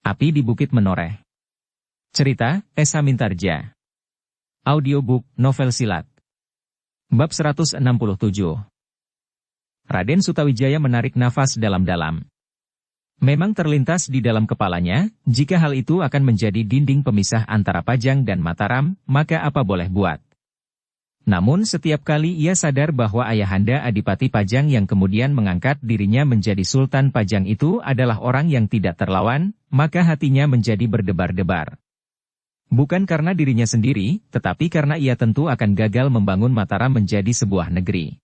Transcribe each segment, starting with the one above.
Api di Bukit Menoreh. Cerita, Esa Mintarja. Audiobook, novel silat. Bab 167. Raden Sutawijaya menarik nafas dalam-dalam. Memang terlintas di dalam kepalanya, jika hal itu akan menjadi dinding pemisah antara Pajang dan Mataram, maka apa boleh buat. Namun setiap kali ia sadar bahwa ayahanda Adipati Pajang yang kemudian mengangkat dirinya menjadi Sultan Pajang itu adalah orang yang tidak terlawan, maka hatinya menjadi berdebar-debar. Bukan karena dirinya sendiri, tetapi karena ia tentu akan gagal membangun Mataram menjadi sebuah negeri.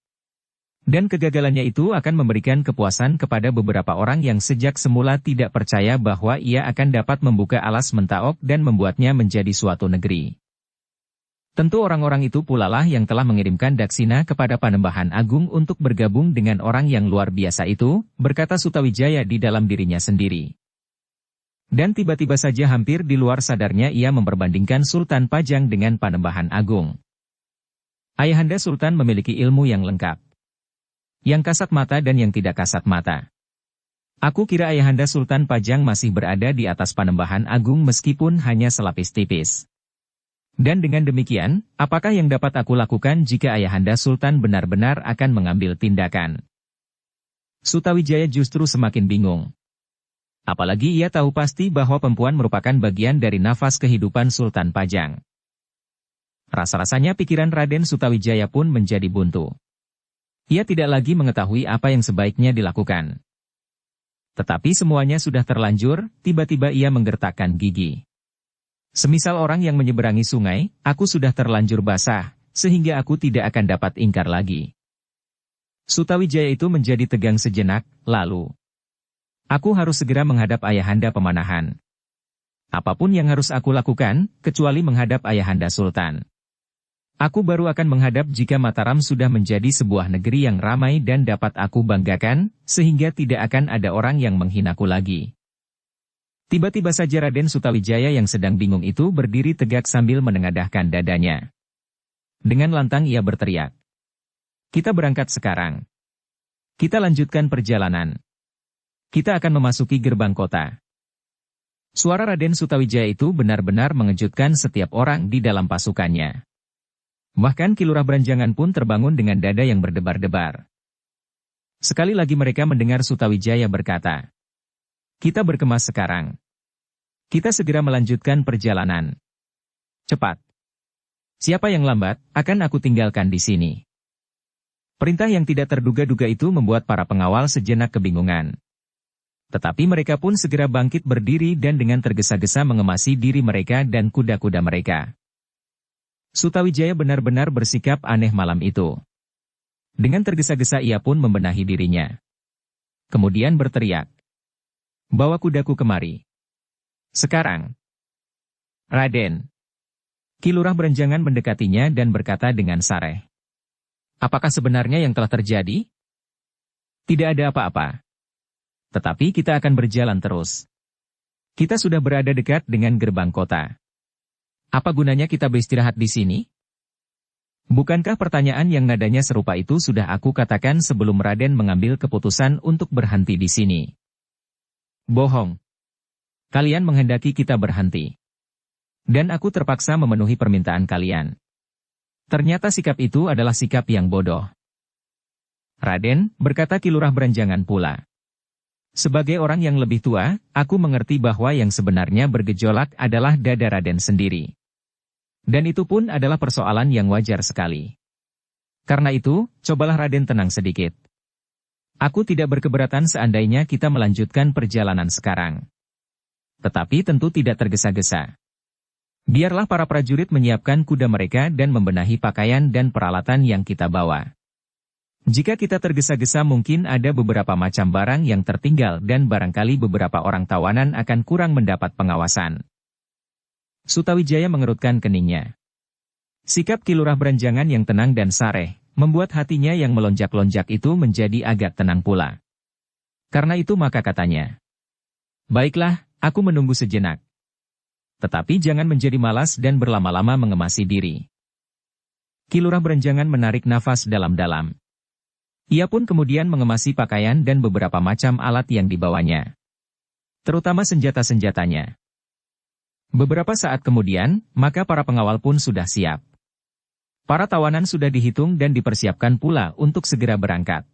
Dan kegagalannya itu akan memberikan kepuasan kepada beberapa orang yang sejak semula tidak percaya bahwa ia akan dapat membuka alas Mentaok dan membuatnya menjadi suatu negeri. Tentu orang-orang itu pula lah yang telah mengirimkan Daksina kepada Panembahan Agung untuk bergabung dengan orang yang luar biasa itu, berkata Sutawijaya di dalam dirinya sendiri. Dan tiba-tiba saja hampir di luar sadarnya ia memperbandingkan Sultan Pajang dengan Panembahan Agung. Ayahanda Sultan memiliki ilmu yang lengkap. Yang kasat mata dan yang tidak kasat mata. Aku kira ayahanda Sultan Pajang masih berada di atas Panembahan Agung meskipun hanya selapis tipis. Dan dengan demikian, apakah yang dapat aku lakukan jika ayahanda Sultan benar-benar akan mengambil tindakan? Sutawijaya justru semakin bingung. Apalagi ia tahu pasti bahwa perempuan merupakan bagian dari nafas kehidupan Sultan Pajang. Rasa-rasanya pikiran Raden Sutawijaya pun menjadi buntu. Ia tidak lagi mengetahui apa yang sebaiknya dilakukan. Tetapi semuanya sudah terlanjur, tiba-tiba ia menggertakkan gigi. Semisal orang yang menyeberangi sungai, aku sudah terlanjur basah, sehingga aku tidak akan dapat ingkar lagi. Sutawijaya itu menjadi tegang sejenak, lalu. Aku harus segera menghadap ayahanda pemanahan. Apapun yang harus aku lakukan, kecuali menghadap ayahanda Sultan. Aku baru akan menghadap jika Mataram sudah menjadi sebuah negeri yang ramai dan dapat aku banggakan, sehingga tidak akan ada orang yang menghinaku lagi. Tiba-tiba saja Raden Sutawijaya yang sedang bingung itu berdiri tegak sambil menengadahkan dadanya. Dengan lantang ia berteriak. Kita berangkat sekarang. Kita lanjutkan perjalanan. Kita akan memasuki gerbang kota. Suara Raden Sutawijaya itu benar-benar mengejutkan setiap orang di dalam pasukannya. Bahkan Ki Lurah Branjangan pun terbangun dengan dada yang berdebar-debar. Sekali lagi mereka mendengar Sutawijaya berkata, kita berkemas sekarang. Kita segera melanjutkan perjalanan. Cepat. Siapa yang lambat, akan aku tinggalkan di sini. Perintah yang tidak terduga-duga itu membuat para pengawal sejenak kebingungan. Tetapi mereka pun segera bangkit berdiri dan dengan tergesa-gesa mengemasi diri mereka dan kuda-kuda mereka. Sutawijaya benar-benar bersikap aneh malam itu. Dengan tergesa-gesa ia pun membenahi dirinya. Kemudian berteriak. Bawa kudaku kemari. Sekarang. Raden. Ki Lurah Branjangan mendekatinya dan berkata dengan sareh. Apakah sebenarnya yang telah terjadi? Tidak ada apa-apa. Tetapi kita akan berjalan terus. Kita sudah berada dekat dengan gerbang kota. Apa gunanya kita beristirahat di sini? Bukankah pertanyaan yang nadanya serupa itu sudah aku katakan sebelum Raden mengambil keputusan untuk berhenti di sini? Bohong. Kalian menghendaki kita berhenti. Dan aku terpaksa memenuhi permintaan kalian. Ternyata sikap itu adalah sikap yang bodoh. Raden, berkata Ki Lurah Branjangan pula. Sebagai orang yang lebih tua, aku mengerti bahwa yang sebenarnya bergejolak adalah dada Raden sendiri. Dan itu pun adalah persoalan yang wajar sekali. Karena itu, cobalah Raden tenang sedikit. Aku tidak berkeberatan seandainya kita melanjutkan perjalanan sekarang. Tetapi tentu tidak tergesa-gesa. Biarlah para prajurit menyiapkan kuda mereka dan membenahi pakaian dan peralatan yang kita bawa. Jika kita tergesa-gesa mungkin ada beberapa macam barang yang tertinggal dan barangkali beberapa orang tawanan akan kurang mendapat pengawasan. Sutawijaya mengerutkan keningnya. Sikap Ki Lurah Branjangan yang tenang dan sareh, membuat hatinya yang melonjak-lonjak itu menjadi agak tenang pula. Karena itu maka katanya. Baiklah, aku menunggu sejenak. Tetapi jangan menjadi malas dan berlama-lama mengemasi diri. Ki Lurah Branjangan menarik nafas dalam-dalam. Ia pun kemudian mengemasi pakaian dan beberapa macam alat yang dibawanya. terutama senjata-senjatanya. Beberapa saat kemudian, maka para pengawal pun sudah siap. Para tawanan sudah dihitung dan dipersiapkan pula untuk segera berangkat.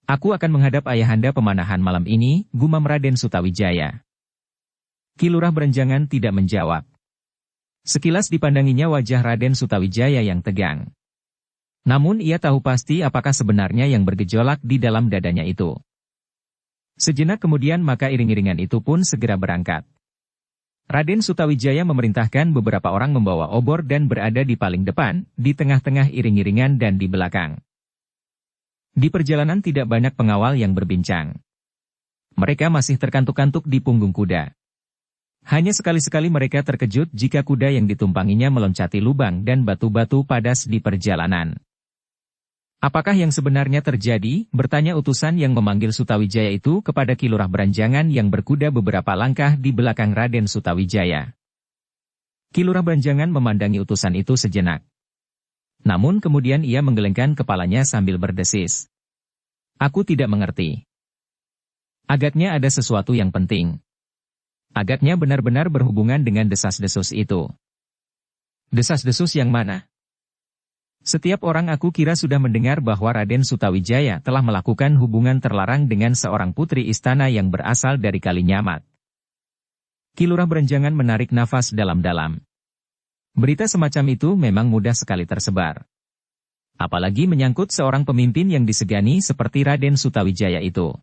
Aku akan menghadap ayahanda pemanahan malam ini, gumam Raden Sutawijaya. Ki Lurah Berenjangan tidak menjawab. Sekilas dipandanginya wajah Raden Sutawijaya yang tegang. Namun ia tahu pasti apakah sebenarnya yang bergejolak di dalam dadanya itu. Sejenak kemudian maka iring-iringan itu pun segera berangkat. Raden Sutawijaya memerintahkan beberapa orang membawa obor dan berada di paling depan, di tengah-tengah iring-iringan dan di belakang. Di perjalanan tidak banyak pengawal yang berbincang. Mereka masih terkantuk-kantuk di punggung kuda. Hanya sekali-sekali mereka terkejut jika kuda yang ditumpanginya meloncati lubang dan batu-batu padas di perjalanan. Apakah yang sebenarnya terjadi? Bertanya utusan yang memanggil Sutawijaya itu kepada Ki Lurah Beranjangan yang berkuda beberapa langkah di belakang Raden Sutawijaya. Ki Lurah Beranjangan memandangi utusan itu sejenak. Namun kemudian ia menggelengkan kepalanya sambil berdesis. Aku tidak mengerti. Agaknya ada sesuatu yang penting. Agaknya benar-benar berhubungan dengan desas-desus itu. Desas-desus yang mana? Setiap orang aku kira sudah mendengar bahwa Raden Sutawijaya telah melakukan hubungan terlarang dengan seorang putri istana yang berasal dari Kalinyamat. Ki Lurah Berenjangan menarik nafas dalam-dalam. Berita semacam itu memang mudah sekali tersebar. Apalagi menyangkut seorang pemimpin yang disegani seperti Raden Sutawijaya itu.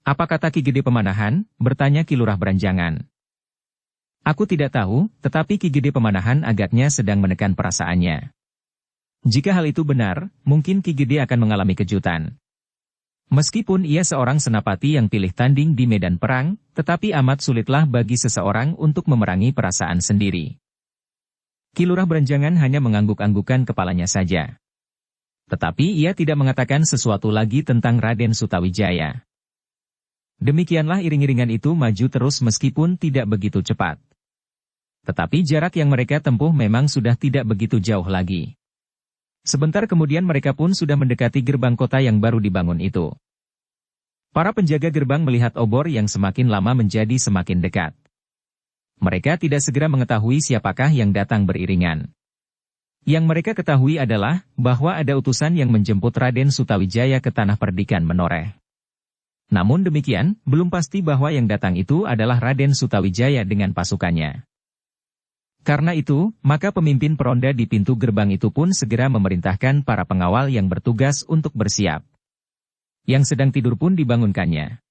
Apa kata Ki Gede Pemanahan? Bertanya Ki Lurah Beranjangan. Aku tidak tahu, tetapi Ki Gede Pemanahan agaknya sedang menekan perasaannya. Jika hal itu benar, mungkin Ki Gede akan mengalami kejutan. Meskipun ia seorang senapati yang pilih tanding di medan perang, tetapi amat sulitlah bagi seseorang untuk memerangi perasaan sendiri. Ki Lurah Beranjangan hanya mengangguk-anggukkan kepalanya saja. Tetapi ia tidak mengatakan sesuatu lagi tentang Raden Sutawijaya. Demikianlah iring-iringan itu maju terus meskipun tidak begitu cepat. Tetapi jarak yang mereka tempuh memang sudah tidak begitu jauh lagi. Sebentar kemudian mereka pun sudah mendekati gerbang kota yang baru dibangun itu. Para penjaga gerbang melihat obor yang semakin lama menjadi semakin dekat. Mereka tidak segera mengetahui siapakah yang datang beriringan. Yang mereka ketahui adalah bahwa ada utusan yang menjemput Raden Sutawijaya ke tanah perdikan Menoreh. Namun demikian, belum pasti bahwa yang datang itu adalah Raden Sutawijaya dengan pasukannya. Karena itu, maka pemimpin peronda di pintu gerbang itu pun segera memerintahkan para pengawal yang bertugas untuk bersiap. Yang sedang tidur pun dibangunkannya.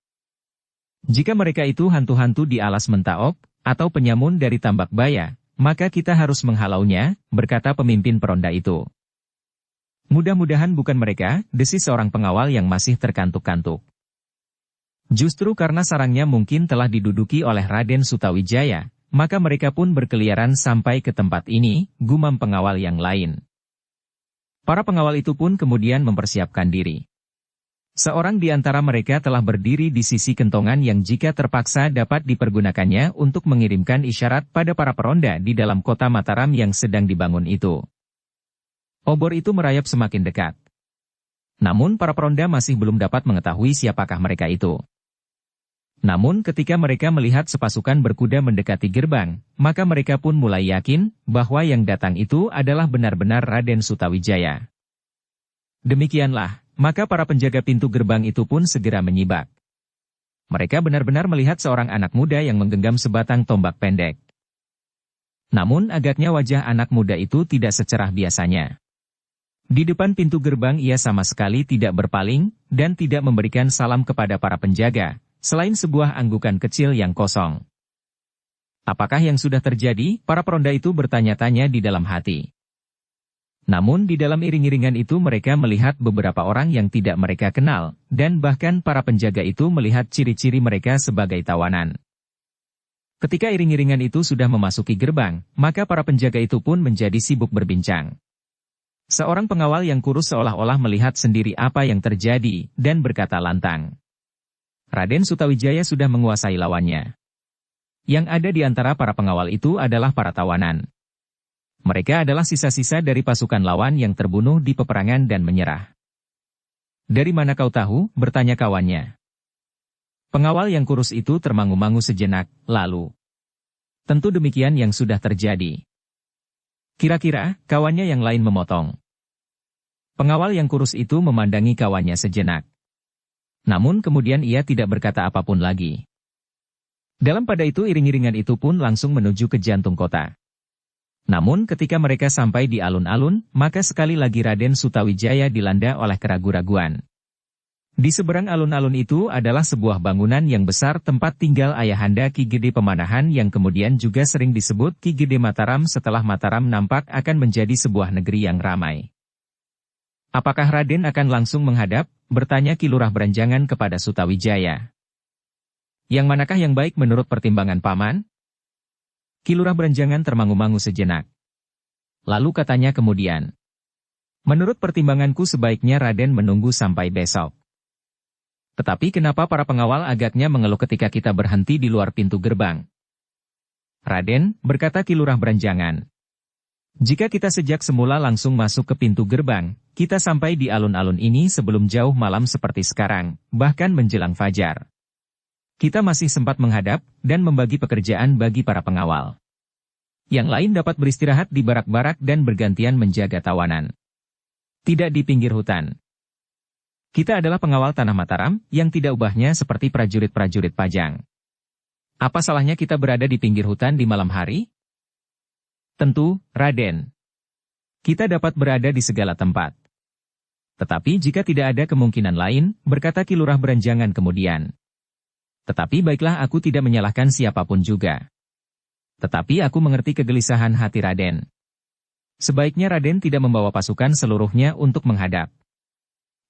Jika mereka itu hantu-hantu di alas mentaok, atau penyamun dari tambak baya, maka kita harus menghalaunya, berkata pemimpin peronda itu. Mudah-mudahan bukan mereka, desis seorang pengawal yang masih terkantuk-kantuk. Justru karena sarangnya mungkin telah diduduki oleh Raden Sutawijaya, maka mereka pun berkeliaran sampai ke tempat ini, gumam pengawal yang lain. Para pengawal itu pun kemudian mempersiapkan diri. Seorang di antara mereka telah berdiri di sisi kentongan yang jika terpaksa dapat dipergunakannya untuk mengirimkan isyarat pada para peronda di dalam kota Mataram yang sedang dibangun itu. Obor itu merayap semakin dekat. Namun para peronda masih belum dapat mengetahui siapakah mereka itu. Namun ketika mereka melihat sepasukan berkuda mendekati gerbang, maka mereka pun mulai yakin bahwa yang datang itu adalah benar-benar Raden Sutawijaya. Demikianlah, maka para penjaga pintu gerbang itu pun segera menyibak. Mereka benar-benar melihat seorang anak muda yang menggenggam sebatang tombak pendek. Namun agaknya wajah anak muda itu tidak secerah biasanya. Di depan pintu gerbang ia sama sekali tidak berpaling, dan tidak memberikan salam kepada para penjaga, selain sebuah anggukan kecil yang kosong. Apakah yang sudah terjadi? Para peronda itu bertanya-tanya di dalam hati. Namun di dalam iring-iringan itu mereka melihat beberapa orang yang tidak mereka kenal, dan bahkan para penjaga itu melihat ciri-ciri mereka sebagai tawanan. Ketika iring-iringan itu sudah memasuki gerbang, maka para penjaga itu pun menjadi sibuk berbincang. Seorang pengawal yang kurus seolah-olah melihat sendiri apa yang terjadi, dan berkata lantang. Raden Sutawijaya sudah menguasai lawannya. Yang ada di antara para pengawal itu adalah para tawanan. Mereka adalah sisa-sisa dari pasukan lawan yang terbunuh di peperangan dan menyerah. Dari mana kau tahu? Bertanya kawannya. Pengawal yang kurus itu termangu-mangu sejenak, lalu. Tentu demikian yang sudah terjadi. Kira-kira, kawannya yang lain memotong. Pengawal yang kurus itu memandangi kawannya sejenak. Namun kemudian ia tidak berkata apapun lagi. Dalam pada itu iring-iringan itu pun langsung menuju ke jantung kota. Namun ketika mereka sampai di alun-alun, maka sekali lagi Raden Sutawijaya dilanda oleh keraguan-raguan. Di seberang alun-alun itu adalah sebuah bangunan yang besar tempat tinggal ayahanda Ki Gede Pemanahan yang kemudian juga sering disebut Ki Gede Mataram setelah Mataram nampak akan menjadi sebuah negeri yang ramai. Apakah Raden akan langsung menghadap? Bertanya Ki Lurah Beranjangan kepada Sutawijaya. Yang manakah yang baik menurut pertimbangan paman? Ki Lurah Beranjangan termangu-mangu sejenak. Lalu katanya kemudian. Menurut pertimbanganku sebaiknya Raden menunggu sampai besok. Tetapi kenapa para pengawal agaknya mengeluh ketika kita berhenti di luar pintu gerbang? Raden, berkata Ki Lurah Beranjangan. Jika kita sejak semula langsung masuk ke pintu gerbang, kita sampai di alun-alun ini sebelum jauh malam seperti sekarang, bahkan menjelang fajar. Kita masih sempat menghadap, dan membagi pekerjaan bagi para pengawal. Yang lain dapat beristirahat di barak-barak dan bergantian menjaga tawanan. Tidak di pinggir hutan. Kita adalah pengawal tanah Mataram, yang tidak ubahnya seperti prajurit-prajurit Pajang. Apa salahnya kita berada di pinggir hutan di malam hari? Tentu, Raden. Kita dapat berada di segala tempat. Tetapi jika tidak ada kemungkinan lain, berkata Ki Lurah Beranjangan kemudian. Tetapi baiklah aku tidak menyalahkan siapapun juga. Tetapi aku mengerti kegelisahan hati Raden. Sebaiknya Raden tidak membawa pasukan seluruhnya untuk menghadap.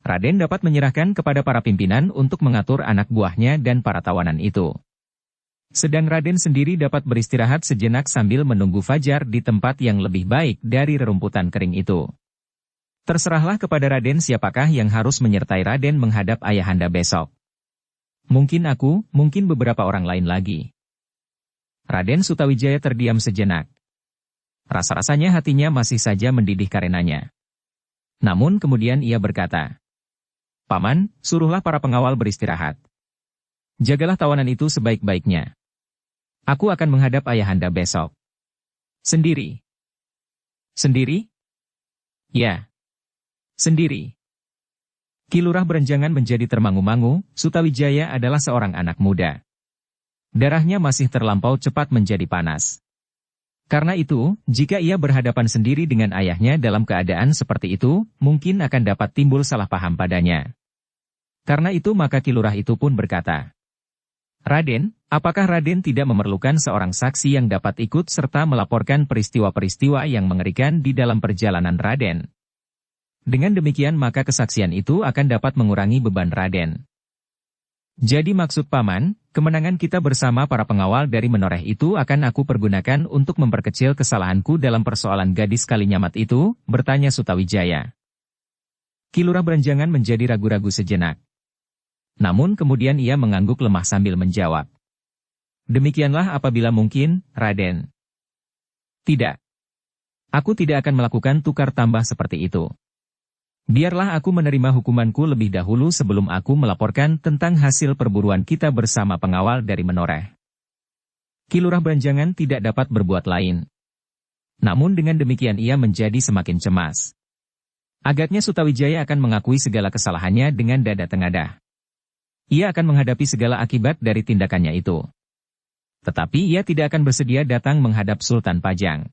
Raden dapat menyerahkan kepada para pimpinan untuk mengatur anak buahnya dan para tawanan itu. Sedang Raden sendiri dapat beristirahat sejenak sambil menunggu fajar di tempat yang lebih baik dari rerumputan kering itu. Terserahlah kepada Raden siapakah yang harus menyertai Raden menghadap ayahanda besok. Mungkin aku, mungkin beberapa orang lain lagi. Raden Sutawijaya terdiam sejenak. Rasa-rasanya hatinya masih saja mendidih karenanya. Namun kemudian ia berkata, Paman, suruhlah para pengawal beristirahat. Jagalah tawanan itu sebaik-baiknya. Aku akan menghadap ayahanda besok. Sendiri. Sendiri? Ya. Sendiri. Ki Lurah Beranjangan menjadi termangu-mangu, Sutawijaya adalah seorang anak muda. Darahnya masih terlampau cepat menjadi panas. Karena itu, jika ia berhadapan sendiri dengan ayahnya dalam keadaan seperti itu, mungkin akan dapat timbul salah paham padanya. Karena itu maka Ki Lurah itu pun berkata, Raden, apakah Raden tidak memerlukan seorang saksi yang dapat ikut serta melaporkan peristiwa-peristiwa yang mengerikan di dalam perjalanan Raden? Dengan demikian maka kesaksian itu akan dapat mengurangi beban Raden. Jadi maksud Paman, kemenangan kita bersama para pengawal dari Menoreh itu akan aku pergunakan untuk memperkecil kesalahanku dalam persoalan gadis Kalinyamat itu, bertanya Sutawijaya. Ki Lurah Beranjangan menjadi ragu-ragu sejenak. Namun kemudian ia mengangguk lemah sambil menjawab. Demikianlah apabila mungkin, Raden. Tidak. Aku tidak akan melakukan tukar tambah seperti itu. Biarlah aku menerima hukumanku lebih dahulu sebelum aku melaporkan tentang hasil perburuan kita bersama pengawal dari Menoreh. Ki Lurah Beranjangan tidak dapat berbuat lain. Namun dengan demikian ia menjadi semakin cemas. Agaknya Sutawijaya akan mengakui segala kesalahannya dengan dada tengadah. Ia akan menghadapi segala akibat dari tindakannya itu. Tetapi ia tidak akan bersedia datang menghadap Sultan Pajang.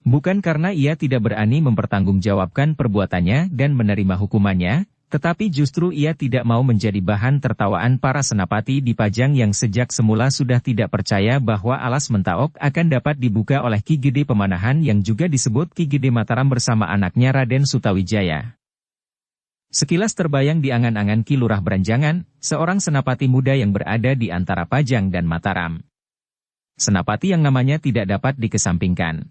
Bukan karena ia tidak berani mempertanggungjawabkan perbuatannya dan menerima hukumannya, tetapi justru ia tidak mau menjadi bahan tertawaan para senapati di Pajang yang sejak semula sudah tidak percaya bahwa alas Mentaok akan dapat dibuka oleh Ki Gede Pemanahan yang juga disebut Ki Gede Mataram bersama anaknya Raden Sutawijaya. Sekilas terbayang di angan-angan Ki Lurah Beranjangan, seorang senapati muda yang berada di antara Pajang dan Mataram. Senapati yang namanya tidak dapat dikesampingkan.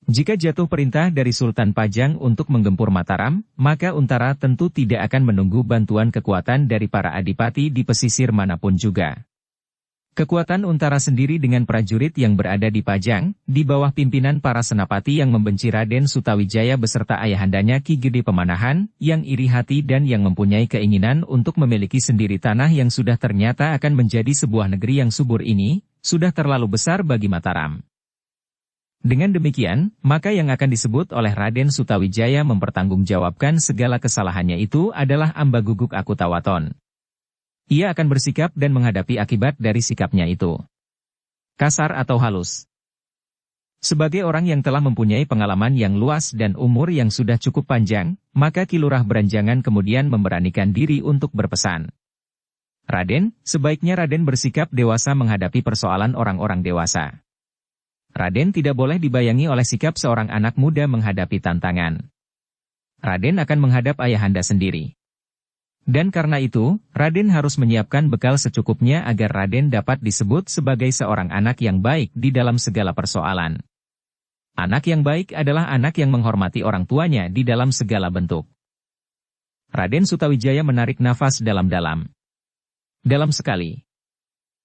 Jika jatuh perintah dari Sultan Pajang untuk menggempur Mataram, maka Untara tentu tidak akan menunggu bantuan kekuatan dari para adipati di pesisir manapun juga. Kekuatan Untara sendiri dengan prajurit yang berada di Pajang, di bawah pimpinan para senapati yang membenci Raden Sutawijaya beserta ayahandanya Ki Gede Pemanahan, yang iri hati dan yang mempunyai keinginan untuk memiliki sendiri tanah yang sudah ternyata akan menjadi sebuah negeri yang subur ini, sudah terlalu besar bagi Mataram. Dengan demikian, maka yang akan disebut oleh Raden Sutawijaya mempertanggungjawabkan segala kesalahannya itu adalah Ambaguguk Akutawaton. Ia akan bersikap dan menghadapi akibat dari sikapnya itu. Kasar atau halus. Sebagai orang yang telah mempunyai pengalaman yang luas dan umur yang sudah cukup panjang, maka Ki Lurah Beranjangan kemudian memberanikan diri untuk berpesan. Raden, sebaiknya Raden bersikap dewasa menghadapi persoalan orang-orang dewasa. Raden tidak boleh dibayangi oleh sikap seorang anak muda menghadapi tantangan. Raden akan menghadap ayahanda sendiri. Dan karena itu, Raden harus menyiapkan bekal secukupnya agar Raden dapat disebut sebagai seorang anak yang baik di dalam segala persoalan. Anak yang baik adalah anak yang menghormati orang tuanya di dalam segala bentuk. Raden Sutawijaya menarik nafas dalam-dalam. Dalam sekali.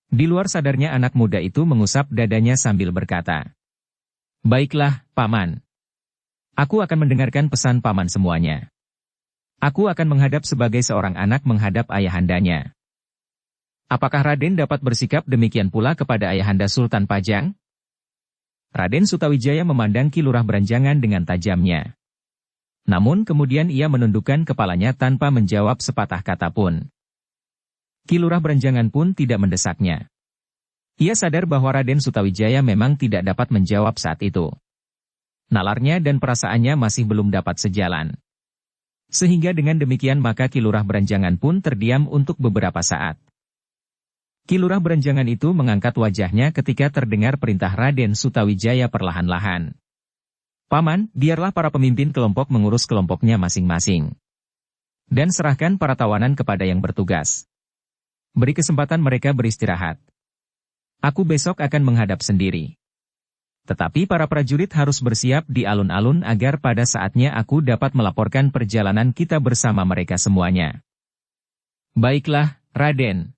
Di luar sadarnya anak muda itu mengusap dadanya sambil berkata, "Baiklah, Paman. Aku akan mendengarkan pesan Paman semuanya. Aku akan menghadap sebagai seorang anak menghadap ayahandanya." Apakah Raden dapat bersikap demikian pula kepada ayahanda Sultan Pajang? Raden Sutawijaya memandang Ki Lurah Beranjangan dengan tajamnya. Namun kemudian ia menundukkan kepalanya tanpa menjawab sepatah kata pun. Ki Lurah Beranjangan pun tidak mendesaknya. Ia sadar bahwa Raden Sutawijaya memang tidak dapat menjawab saat itu. Nalarnya dan perasaannya masih belum dapat sejalan. Sehingga dengan demikian maka Ki Lurah Beranjangan pun terdiam untuk beberapa saat. Ki Lurah Beranjangan itu mengangkat wajahnya ketika terdengar perintah Raden Sutawijaya perlahan-lahan. "Paman, biarlah para pemimpin kelompok mengurus kelompoknya masing-masing. Dan serahkan para tawanan kepada yang bertugas. Beri kesempatan mereka beristirahat. Aku besok akan menghadap sendiri. Tetapi para prajurit harus bersiap di alun-alun agar pada saatnya aku dapat melaporkan perjalanan kita bersama mereka semuanya." "Baiklah, Raden.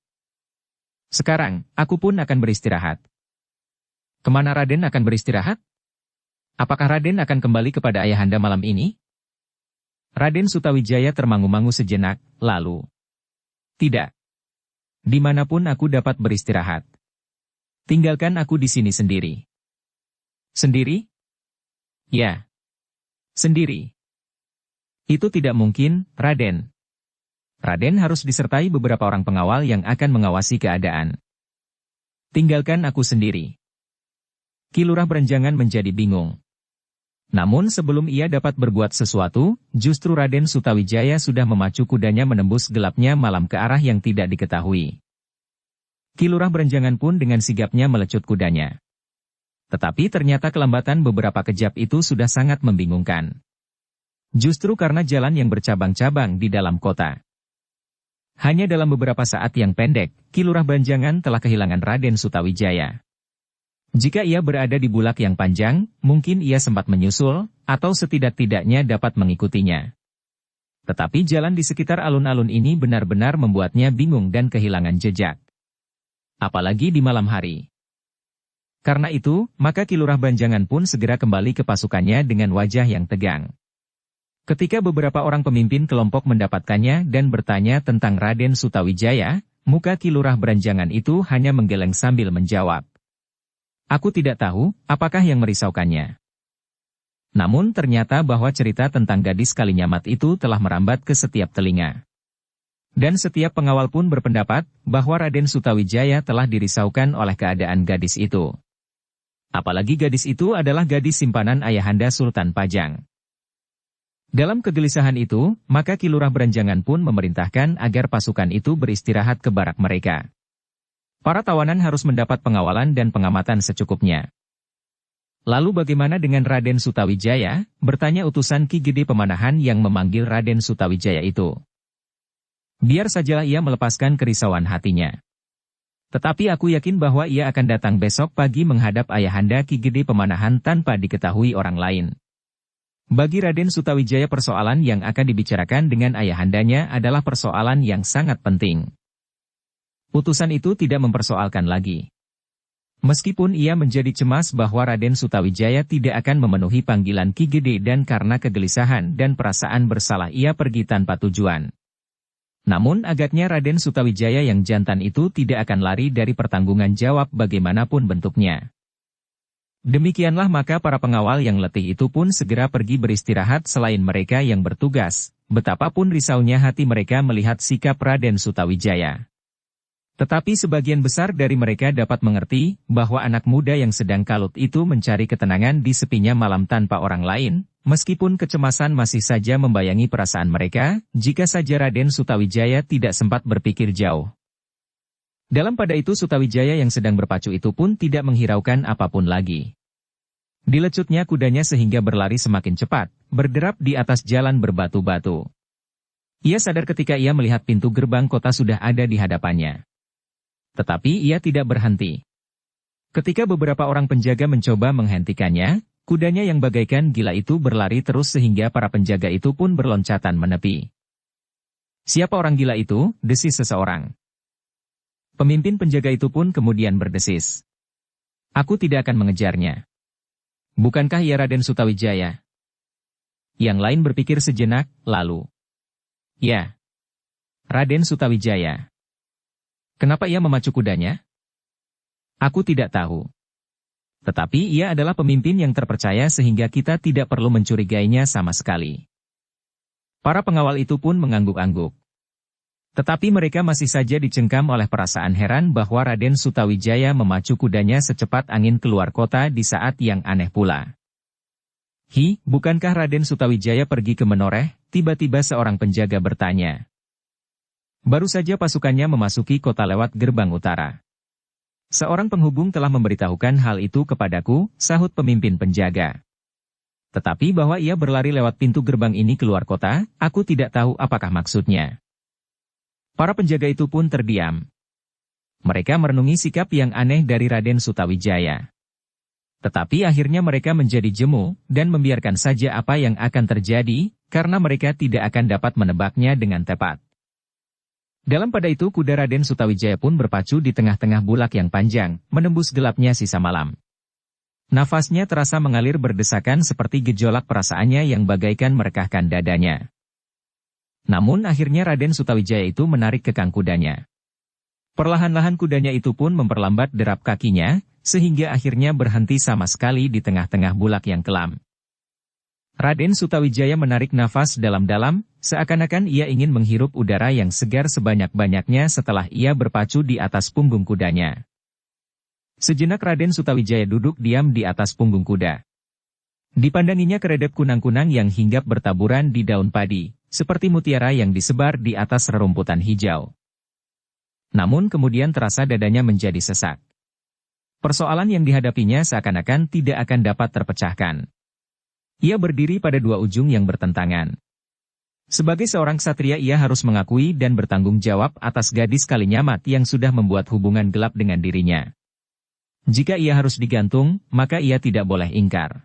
Sekarang, aku pun akan beristirahat." "Kemana Raden akan beristirahat? Apakah Raden akan kembali kepada ayahanda malam ini?" Raden Sutawijaya termangu-mangu sejenak, lalu, "Tidak. Dimanapun aku dapat beristirahat. Tinggalkan aku di sini sendiri." "Sendiri?" "Ya. Sendiri." "Itu tidak mungkin, Raden. Raden harus disertai beberapa orang pengawal yang akan mengawasi keadaan." "Tinggalkan aku sendiri." Ki Lurah Beranjangan menjadi bingung. Namun sebelum ia dapat berbuat sesuatu, justru Raden Sutawijaya sudah memacu kudanya menembus gelapnya malam ke arah yang tidak diketahui. Ki Lurah Beranjangan pun dengan sigapnya melecut kudanya. Tetapi ternyata kelambatan beberapa kejap itu sudah sangat membingungkan. Justru karena jalan yang bercabang-cabang di dalam kota. Hanya dalam beberapa saat yang pendek, Ki Lurah Beranjangan telah kehilangan Raden Sutawijaya. Jika ia berada di bulak yang panjang, mungkin ia sempat menyusul, atau setidak-tidaknya dapat mengikutinya. Tetapi jalan di sekitar alun-alun ini benar-benar membuatnya bingung dan kehilangan jejak. Apalagi di malam hari. Karena itu, maka Ki Lurah Beranjangan pun segera kembali ke pasukannya dengan wajah yang tegang. Ketika beberapa orang pemimpin kelompok mendapatkannya dan bertanya tentang Raden Sutawijaya, muka Ki Lurah Beranjangan itu hanya menggeleng sambil menjawab, "Aku tidak tahu, apakah yang merisaukannya." Namun ternyata bahwa cerita tentang gadis Kalinyamat itu telah merambat ke setiap telinga. Dan setiap pengawal pun berpendapat bahwa Raden Sutawijaya telah dirisaukan oleh keadaan gadis itu. Apalagi gadis itu adalah gadis simpanan ayahanda Sultan Pajang. Dalam kegelisahan itu, maka Ki Lurah Beranjangan pun memerintahkan agar pasukan itu beristirahat ke barak mereka. Para tawanan harus mendapat pengawalan dan pengamatan secukupnya. "Lalu bagaimana dengan Raden Sutawijaya?" bertanya utusan Ki Gede Pemanahan yang memanggil Raden Sutawijaya itu. "Biar sajalah ia melepaskan kerisauan hatinya. Tetapi aku yakin bahwa ia akan datang besok pagi menghadap ayahanda Ki Gede Pemanahan tanpa diketahui orang lain." Bagi Raden Sutawijaya persoalan yang akan dibicarakan dengan ayahandanya adalah persoalan yang sangat penting. Utusan itu tidak mempersoalkan lagi. Meskipun ia menjadi cemas bahwa Raden Sutawijaya tidak akan memenuhi panggilan Ki Gede dan karena kegelisahan dan perasaan bersalah ia pergi tanpa tujuan. Namun agaknya Raden Sutawijaya yang jantan itu tidak akan lari dari pertanggungan jawab bagaimanapun bentuknya. Demikianlah maka para pengawal yang letih itu pun segera pergi beristirahat selain mereka yang bertugas, betapapun risaunya hati mereka melihat sikap Raden Sutawijaya. Tetapi sebagian besar dari mereka dapat mengerti bahwa anak muda yang sedang kalut itu mencari ketenangan di sepinya malam tanpa orang lain, meskipun kecemasan masih saja membayangi perasaan mereka, jika saja Raden Sutawijaya tidak sempat berpikir jauh. Dalam pada itu Sutawijaya yang sedang berpacu itu pun tidak menghiraukan apapun lagi. Dilecutnya kudanya sehingga berlari semakin cepat, berderap di atas jalan berbatu-batu. Ia sadar ketika ia melihat pintu gerbang kota sudah ada di hadapannya. Tetapi ia tidak berhenti. Ketika beberapa orang penjaga mencoba menghentikannya, kudanya yang bagaikan gila itu berlari terus sehingga para penjaga itu pun berloncatan menepi. "Siapa orang gila itu?" desis seseorang. Pemimpin penjaga itu pun kemudian berdesis. "Aku tidak akan mengejarnya." "Bukankah ia Raden Sutawijaya?" Yang lain berpikir sejenak, lalu, "Ya, Raden Sutawijaya." "Kenapa ia memacu kudanya?" "Aku tidak tahu. Tetapi ia adalah pemimpin yang terpercaya sehingga kita tidak perlu mencurigainya sama sekali." Para pengawal itu pun mengangguk-angguk. Tetapi mereka masih saja dicengkam oleh perasaan heran bahwa Raden Sutawijaya memacu kudanya secepat angin keluar kota di saat yang aneh pula. Bukankah Raden Sutawijaya pergi ke Menoreh?" tiba-tiba seorang penjaga bertanya. "Baru saja pasukannya memasuki kota lewat gerbang utara. Seorang penghubung telah memberitahukan hal itu kepadaku," sahut pemimpin penjaga. "Tetapi bahwa ia berlari lewat pintu gerbang ini keluar kota, aku tidak tahu apakah maksudnya." Para penjaga itu pun terdiam. Mereka merenungi sikap yang aneh dari Raden Sutawijaya. Tetapi akhirnya mereka menjadi jemu, dan membiarkan saja apa yang akan terjadi, karena mereka tidak akan dapat menebaknya dengan tepat. Dalam pada itu kuda Raden Sutawijaya pun berpacu di tengah-tengah bulak yang panjang, menembus gelapnya sisa malam. Nafasnya terasa mengalir berdesakan seperti gejolak perasaannya yang bagaikan merekahkan dadanya. Namun akhirnya Raden Sutawijaya itu menarik kekang kudanya. Perlahan-lahan kudanya itu pun memperlambat derap kakinya, sehingga akhirnya berhenti sama sekali di tengah-tengah bulak yang kelam. Raden Sutawijaya menarik nafas dalam-dalam, seakan-akan ia ingin menghirup udara yang segar sebanyak-banyaknya setelah ia berpacu di atas punggung kudanya. Sejenak Raden Sutawijaya duduk diam di atas punggung kuda. Dipandanginya keredep kunang-kunang yang hinggap bertaburan di daun padi, seperti mutiara yang disebar di atas rerumputan hijau. Namun kemudian terasa dadanya menjadi sesak. Persoalan yang dihadapinya seakan-akan tidak akan dapat terpecahkan. Ia berdiri pada dua ujung yang bertentangan. Sebagai seorang ksatria ia harus mengakui dan bertanggung jawab atas gadis Kalinyamat yang sudah membuat hubungan gelap dengan dirinya. Jika ia harus digantung, maka ia tidak boleh ingkar.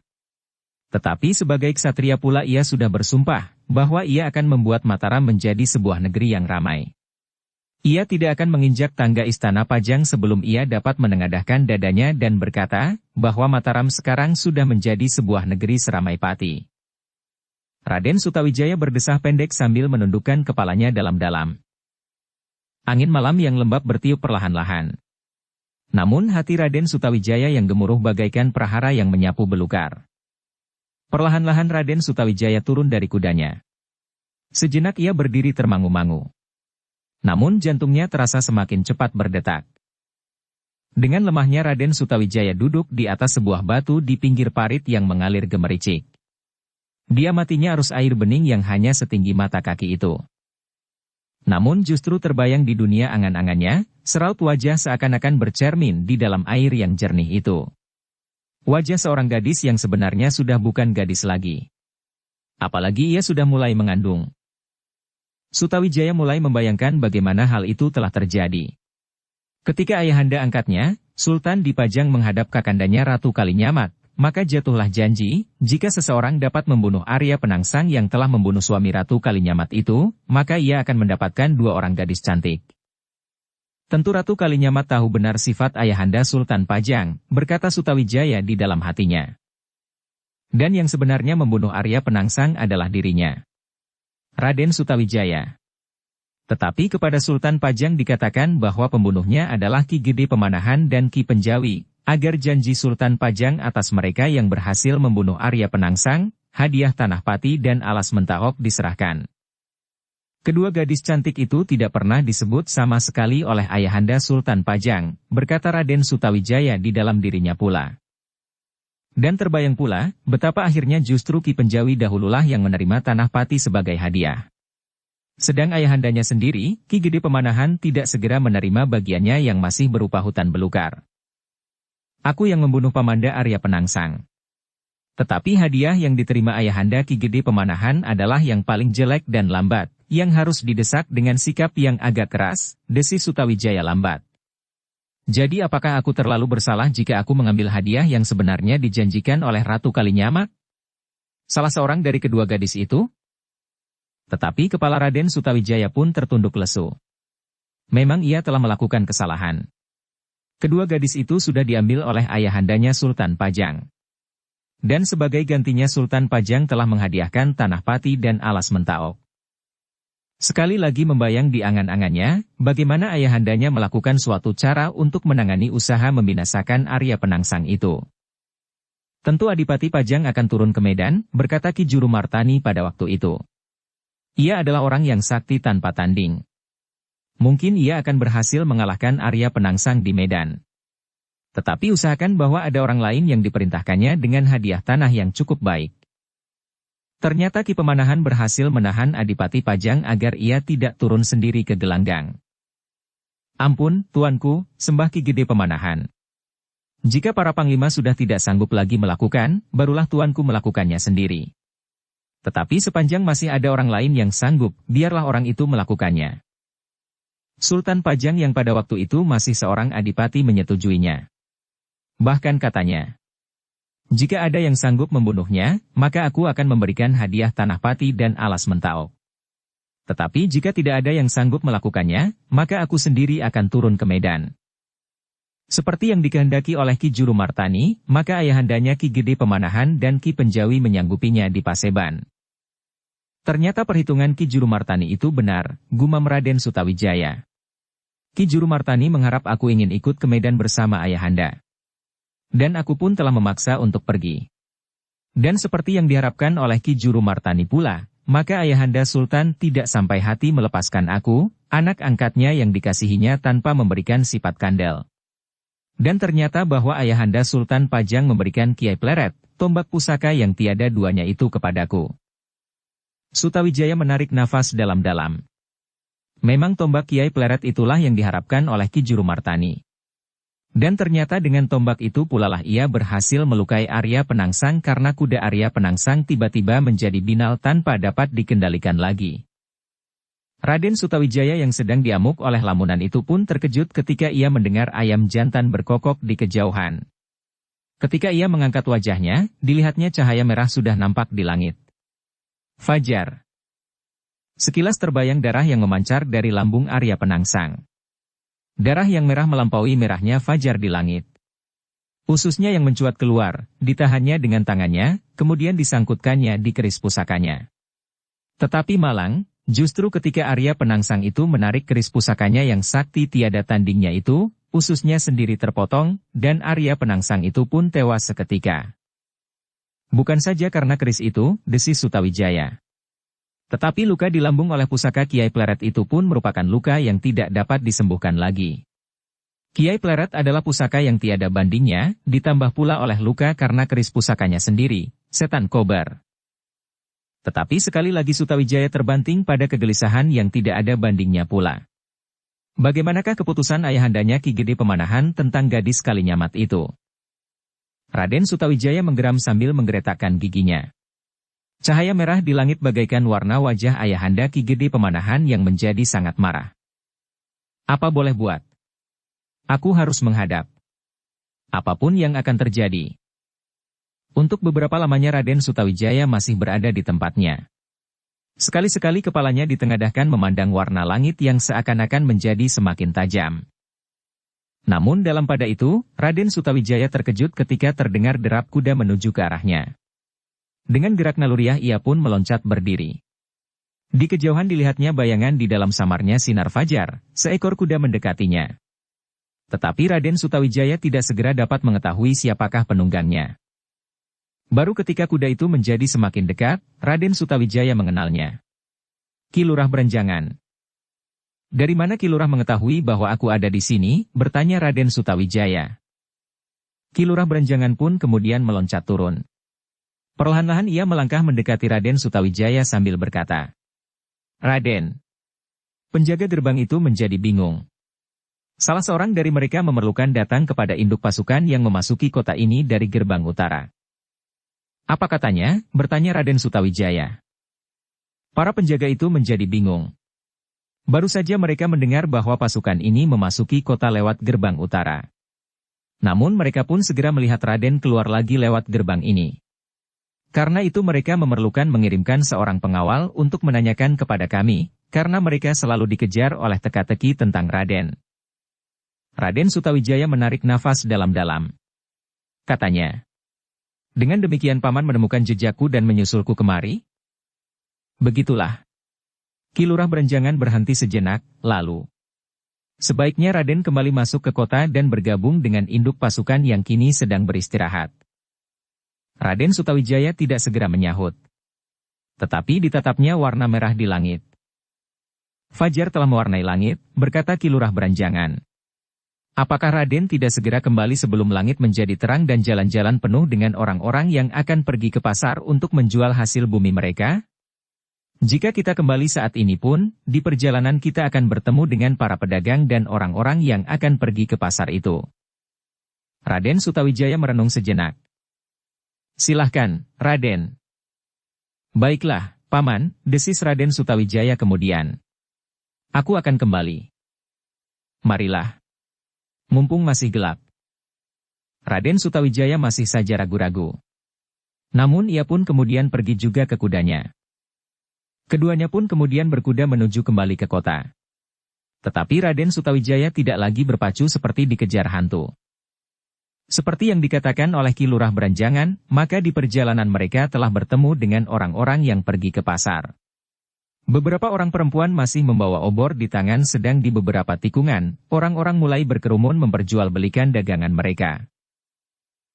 Tetapi sebagai ksatria pula ia sudah bersumpah bahwa ia akan membuat Mataram menjadi sebuah negeri yang ramai. Ia tidak akan menginjak tangga istana Pajang sebelum ia dapat menengadahkan dadanya dan berkata bahwa Mataram sekarang sudah menjadi sebuah negeri seramai Pati. Raden Sutawijaya berdesah pendek sambil menundukkan kepalanya dalam-dalam. Angin malam yang lembab bertiup perlahan-lahan. Namun hati Raden Sutawijaya yang gemuruh bagaikan prahara yang menyapu belukar. Perlahan-lahan Raden Sutawijaya turun dari kudanya. Sejenak ia berdiri termangu-mangu. Namun jantungnya terasa semakin cepat berdetak. Dengan lemahnya Raden Sutawijaya duduk di atas sebuah batu di pinggir parit yang mengalir gemericik. Diamatinya arus air bening yang hanya setinggi mata kaki itu. Namun justru terbayang di dunia angan-angannya, seraut wajah seakan-akan bercermin di dalam air yang jernih itu. Wajah seorang gadis yang sebenarnya sudah bukan gadis lagi. Apalagi ia sudah mulai mengandung. Sutawijaya mulai membayangkan bagaimana hal itu telah terjadi. Ketika ayahanda angkatnya, Sultan Dipajang menghadap kakandanya Ratu Kalinyamat, maka jatuhlah janji, jika seseorang dapat membunuh Arya Penangsang yang telah membunuh suami Ratu Kalinyamat itu, maka ia akan mendapatkan 2 orang gadis cantik. Tentu Ratu Kalinyamat tahu benar sifat ayahanda Sultan Pajang, berkata Sutawijaya di dalam hatinya. Dan yang sebenarnya membunuh Arya Penangsang adalah dirinya. Raden Sutawijaya. Tetapi kepada Sultan Pajang dikatakan bahwa pembunuhnya adalah Ki Gede Pemanahan dan Ki Penjawi, agar janji Sultan Pajang atas mereka yang berhasil membunuh Arya Penangsang, hadiah tanah pati dan alas Mentaok diserahkan. Kedua gadis cantik itu tidak pernah disebut sama sekali oleh ayahanda Sultan Pajang, berkata Raden Sutawijaya di dalam dirinya pula. Dan terbayang pula, betapa akhirnya justru Ki Penjawi dahululah yang menerima tanah pati sebagai hadiah. Sedang ayahandanya sendiri, Ki Gede Pemanahan tidak segera menerima bagiannya yang masih berupa hutan belukar. Aku yang membunuh Pamanda Arya Penangsang. Tetapi hadiah yang diterima ayahanda Ki Gede Pemanahan adalah yang paling jelek dan lambat, yang harus didesak dengan sikap yang agak keras, desis Sutawijaya lambat. Jadi apakah aku terlalu bersalah jika aku mengambil hadiah yang sebenarnya dijanjikan oleh Ratu Kalinyamat? Salah seorang dari kedua gadis itu? Tetapi kepala Raden Sutawijaya pun tertunduk lesu. Memang ia telah melakukan kesalahan. Kedua gadis itu sudah diambil oleh ayahandanya Sultan Pajang. Dan sebagai gantinya Sultan Pajang telah menghadiahkan tanah pati dan alas Mentaok. Sekali lagi membayang di angan-angannya, bagaimana ayahandanya melakukan suatu cara untuk menangani usaha membinasakan Arya Penangsang itu. Tentu Adipati Pajang akan turun ke medan, berkata Ki Jurumartani pada waktu itu. Ia adalah orang yang sakti tanpa tanding. Mungkin ia akan berhasil mengalahkan Arya Penangsang di medan. Tetapi usahakan bahwa ada orang lain yang diperintahkannya dengan hadiah tanah yang cukup baik. Ternyata Ki Pemanahan berhasil menahan Adipati Pajang agar ia tidak turun sendiri ke gelanggang. Ampun, tuanku, sembah Ki Gede Pemanahan. Jika para panglima sudah tidak sanggup lagi melakukan, barulah tuanku melakukannya sendiri. Tetapi sepanjang masih ada orang lain yang sanggup, biarlah orang itu melakukannya. Sultan Pajang yang pada waktu itu masih seorang adipati menyetujuinya. Bahkan katanya, jika ada yang sanggup membunuhnya, maka aku akan memberikan hadiah tanah pati dan alas Mentaok. Tetapi jika tidak ada yang sanggup melakukannya, maka aku sendiri akan turun ke medan. Seperti yang dikehendaki oleh Ki Jurumartani, maka ayahandanya Ki Gede Pemanahan dan Ki Penjawi menyanggupinya di Paseban. Ternyata perhitungan Ki Jurumartani itu benar, gumam Raden Sutawijaya. Ki Jurumartani mengharap aku ingin ikut ke medan bersama ayahanda. Dan aku pun telah memaksa untuk pergi. Dan seperti yang diharapkan oleh Ki Jurumartani pula, maka ayahanda Sultan tidak sampai hati melepaskan aku, anak angkatnya yang dikasihinya tanpa memberikan sifat kandel. Dan ternyata bahwa ayahanda Sultan Pajang memberikan Kiai Pleret, tombak pusaka yang tiada duanya itu kepadaku. Sutawijaya menarik nafas dalam-dalam. Memang tombak Kiai Pleret itulah yang diharapkan oleh Ki Jurumartani. Dan ternyata dengan tombak itu pulalah ia berhasil melukai Arya Penangsang karena kuda Arya Penangsang tiba-tiba menjadi binal tanpa dapat dikendalikan lagi. Raden Sutawijaya yang sedang diamuk oleh lamunan itu pun terkejut ketika ia mendengar ayam jantan berkokok di kejauhan. Ketika ia mengangkat wajahnya, dilihatnya cahaya merah sudah nampak di langit. Fajar. Sekilas terbayang darah yang memancar dari lambung Arya Penangsang. Darah yang merah melampaui merahnya fajar di langit. Ususnya yang mencuat keluar, ditahannya dengan tangannya, kemudian disangkutkannya di keris pusakanya. Tetapi malang, justru ketika Arya Penangsang itu menarik keris pusakanya yang sakti tiada tandingnya itu, ususnya sendiri terpotong, dan Arya Penangsang itu pun tewas seketika. Bukan saja karena keris itu, desis Sutawijaya. Tetapi luka di lambung oleh pusaka Kiai Pleret itu pun merupakan luka yang tidak dapat disembuhkan lagi. Kiai Pleret adalah pusaka yang tiada bandingnya, ditambah pula oleh luka karena keris pusakanya sendiri, setan kobar. Tetapi sekali lagi Sutawijaya terbanting pada kegelisahan yang tidak ada bandingnya pula. Bagaimanakah keputusan ayahandanya Ki Gede Pemanahan tentang gadis Kalinyamat itu? Raden Sutawijaya menggeram sambil menggeretakkan giginya. Cahaya merah di langit bagaikan warna wajah ayahanda Ki Gede Pemanahan yang menjadi sangat marah. Apa boleh buat? Aku harus menghadap. Apapun yang akan terjadi. Untuk beberapa lamanya Raden Sutawijaya masih berada di tempatnya. Sekali-sekali kepalanya ditengadahkan memandang warna langit yang seakan-akan menjadi semakin tajam. Namun dalam pada itu, Raden Sutawijaya terkejut ketika terdengar derap kuda menuju ke arahnya. Dengan gerak naluriah ia pun meloncat berdiri. Di kejauhan dilihatnya bayangan di dalam samarnya sinar fajar, seekor kuda mendekatinya. Tetapi Raden Sutawijaya tidak segera dapat mengetahui siapakah penunggangnya. Baru ketika kuda itu menjadi semakin dekat, Raden Sutawijaya mengenalnya. Ki Lurah Berenjangan. Dari mana Ki Lurah mengetahui bahwa aku ada di sini? Bertanya Raden Sutawijaya. Ki Lurah Berenjangan pun kemudian meloncat turun. Perlahan-lahan ia melangkah mendekati Raden Sutawijaya sambil berkata, Raden. Penjaga gerbang itu menjadi bingung. Salah seorang dari mereka memerlukan datang kepada induk pasukan yang memasuki kota ini dari gerbang utara. Apa katanya? Bertanya Raden Sutawijaya. Para penjaga itu menjadi bingung. Baru saja mereka mendengar bahwa pasukan ini memasuki kota lewat gerbang utara. Namun mereka pun segera melihat Raden keluar lagi lewat gerbang ini. Karena itu mereka memerlukan mengirimkan seorang pengawal untuk menanyakan kepada kami, karena mereka selalu dikejar oleh teka-teki tentang Raden. Raden Sutawijaya menarik nafas dalam-dalam. Katanya, dengan demikian paman menemukan jejakku dan menyusulku kemari? Begitulah. Ki Lurah Berenjangan berhenti sejenak, lalu. Sebaiknya Raden kembali masuk ke kota dan bergabung dengan induk pasukan yang kini sedang beristirahat. Raden Sutawijaya tidak segera menyahut. Tetapi ditatapnya warna merah di langit. Fajar telah mewarnai langit, berkata Ki Lurah Berenjangan. Apakah Raden tidak segera kembali sebelum langit menjadi terang dan jalan-jalan penuh dengan orang-orang yang akan pergi ke pasar untuk menjual hasil bumi mereka? Jika kita kembali saat ini pun, di perjalanan kita akan bertemu dengan para pedagang dan orang-orang yang akan pergi ke pasar itu. Raden Sutawijaya merenung sejenak. Silahkan, Raden. Baiklah, Paman, desis Raden Sutawijaya kemudian. Aku akan kembali. Marilah. Mumpung masih gelap. Raden Sutawijaya masih saja ragu-ragu. Namun ia pun kemudian pergi juga ke kudanya. Keduanya pun kemudian berkuda menuju kembali ke kota. Tetapi Raden Sutawijaya tidak lagi berpacu seperti dikejar hantu. Seperti yang dikatakan oleh Ki Lurah Berenjangan, maka di perjalanan mereka telah bertemu dengan orang-orang yang pergi ke pasar. Beberapa orang perempuan masih membawa obor di tangan sedang di beberapa tikungan, orang-orang mulai berkerumun memperjualbelikan dagangan mereka.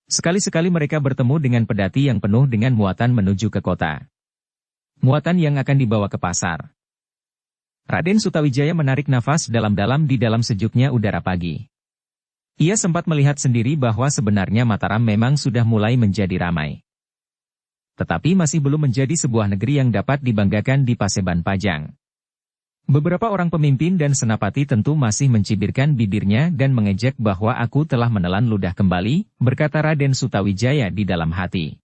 Sekali-sekali mereka bertemu dengan pedati yang penuh dengan muatan menuju ke kota. Muatan yang akan dibawa ke pasar. Raden Sutawijaya menarik nafas dalam-dalam di dalam sejuknya udara pagi. Ia sempat melihat sendiri bahwa sebenarnya Mataram memang sudah mulai menjadi ramai. Tetapi masih belum menjadi sebuah negeri yang dapat dibanggakan di Paseban Pajang. Beberapa orang pemimpin dan senapati tentu masih mencibirkan bibirnya dan mengejek bahwa aku telah menelan ludah kembali, berkata Raden Sutawijaya di dalam hati.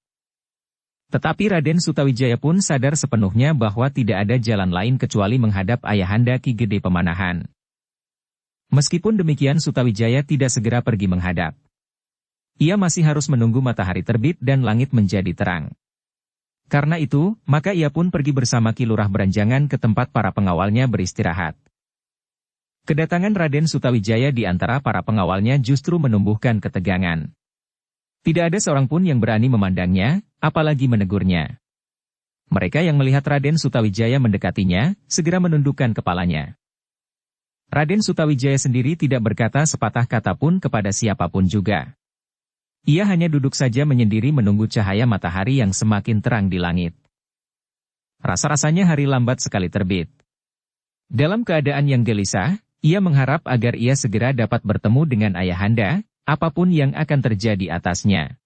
Tetapi Raden Sutawijaya pun sadar sepenuhnya bahwa tidak ada jalan lain kecuali menghadap ayahanda Ki Gede Pemanahan. Meskipun demikian Sutawijaya tidak segera pergi menghadap. Ia masih harus menunggu matahari terbit dan langit menjadi terang. Karena itu, maka ia pun pergi bersama Ki Lurah Berenjangan ke tempat para pengawalnya beristirahat. Kedatangan Raden Sutawijaya di antara para pengawalnya justru menumbuhkan ketegangan. Tidak ada seorang pun yang berani memandangnya, apalagi menegurnya. Mereka yang melihat Raden Sutawijaya mendekatinya, segera menundukkan kepalanya. Raden Sutawijaya sendiri tidak berkata sepatah kata pun kepada siapapun juga. Ia hanya duduk saja menyendiri menunggu cahaya matahari yang semakin terang di langit. Rasa-rasanya hari lambat sekali terbit. Dalam keadaan yang gelisah, ia mengharap agar ia segera dapat bertemu dengan ayahanda, apapun yang akan terjadi atasnya.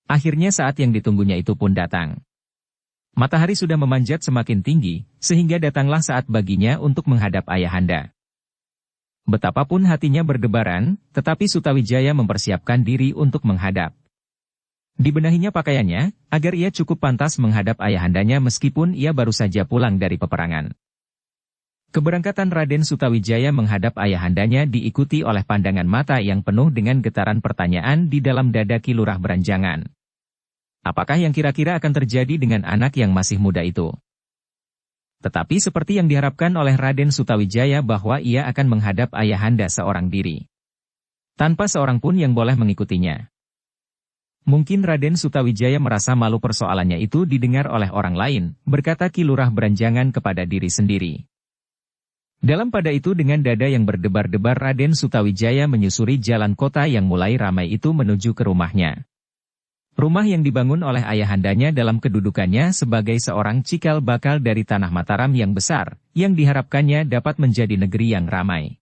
Akhirnya saat yang ditunggunya itu pun datang. Matahari sudah memanjat semakin tinggi, sehingga datanglah saat baginya untuk menghadap ayahanda. Betapapun hatinya berdebaran, tetapi Sutawijaya mempersiapkan diri untuk menghadap. Dibenahinya pakaiannya, agar ia cukup pantas menghadap ayahandanya meskipun ia baru saja pulang dari peperangan. Keberangkatan Raden Sutawijaya menghadap ayahandanya diikuti oleh pandangan mata yang penuh dengan getaran pertanyaan di dalam dada Ki Lurah Berenjangan. Apakah yang kira-kira akan terjadi dengan anak yang masih muda itu? Tetapi seperti yang diharapkan oleh Raden Sutawijaya bahwa ia akan menghadap ayahanda seorang diri. tanpa seorang pun yang boleh mengikutinya. Mungkin Raden Sutawijaya merasa malu persoalannya itu didengar oleh orang lain, berkata Ki Lurah beranjangan kepada diri sendiri. Dalam pada itu dengan dada yang berdebar-debar Raden Sutawijaya menyusuri jalan kota yang mulai ramai itu menuju ke rumahnya. Rumah yang dibangun oleh ayahandanya dalam kedudukannya sebagai seorang cikal bakal dari tanah Mataram yang besar, yang diharapkannya dapat menjadi negeri yang ramai.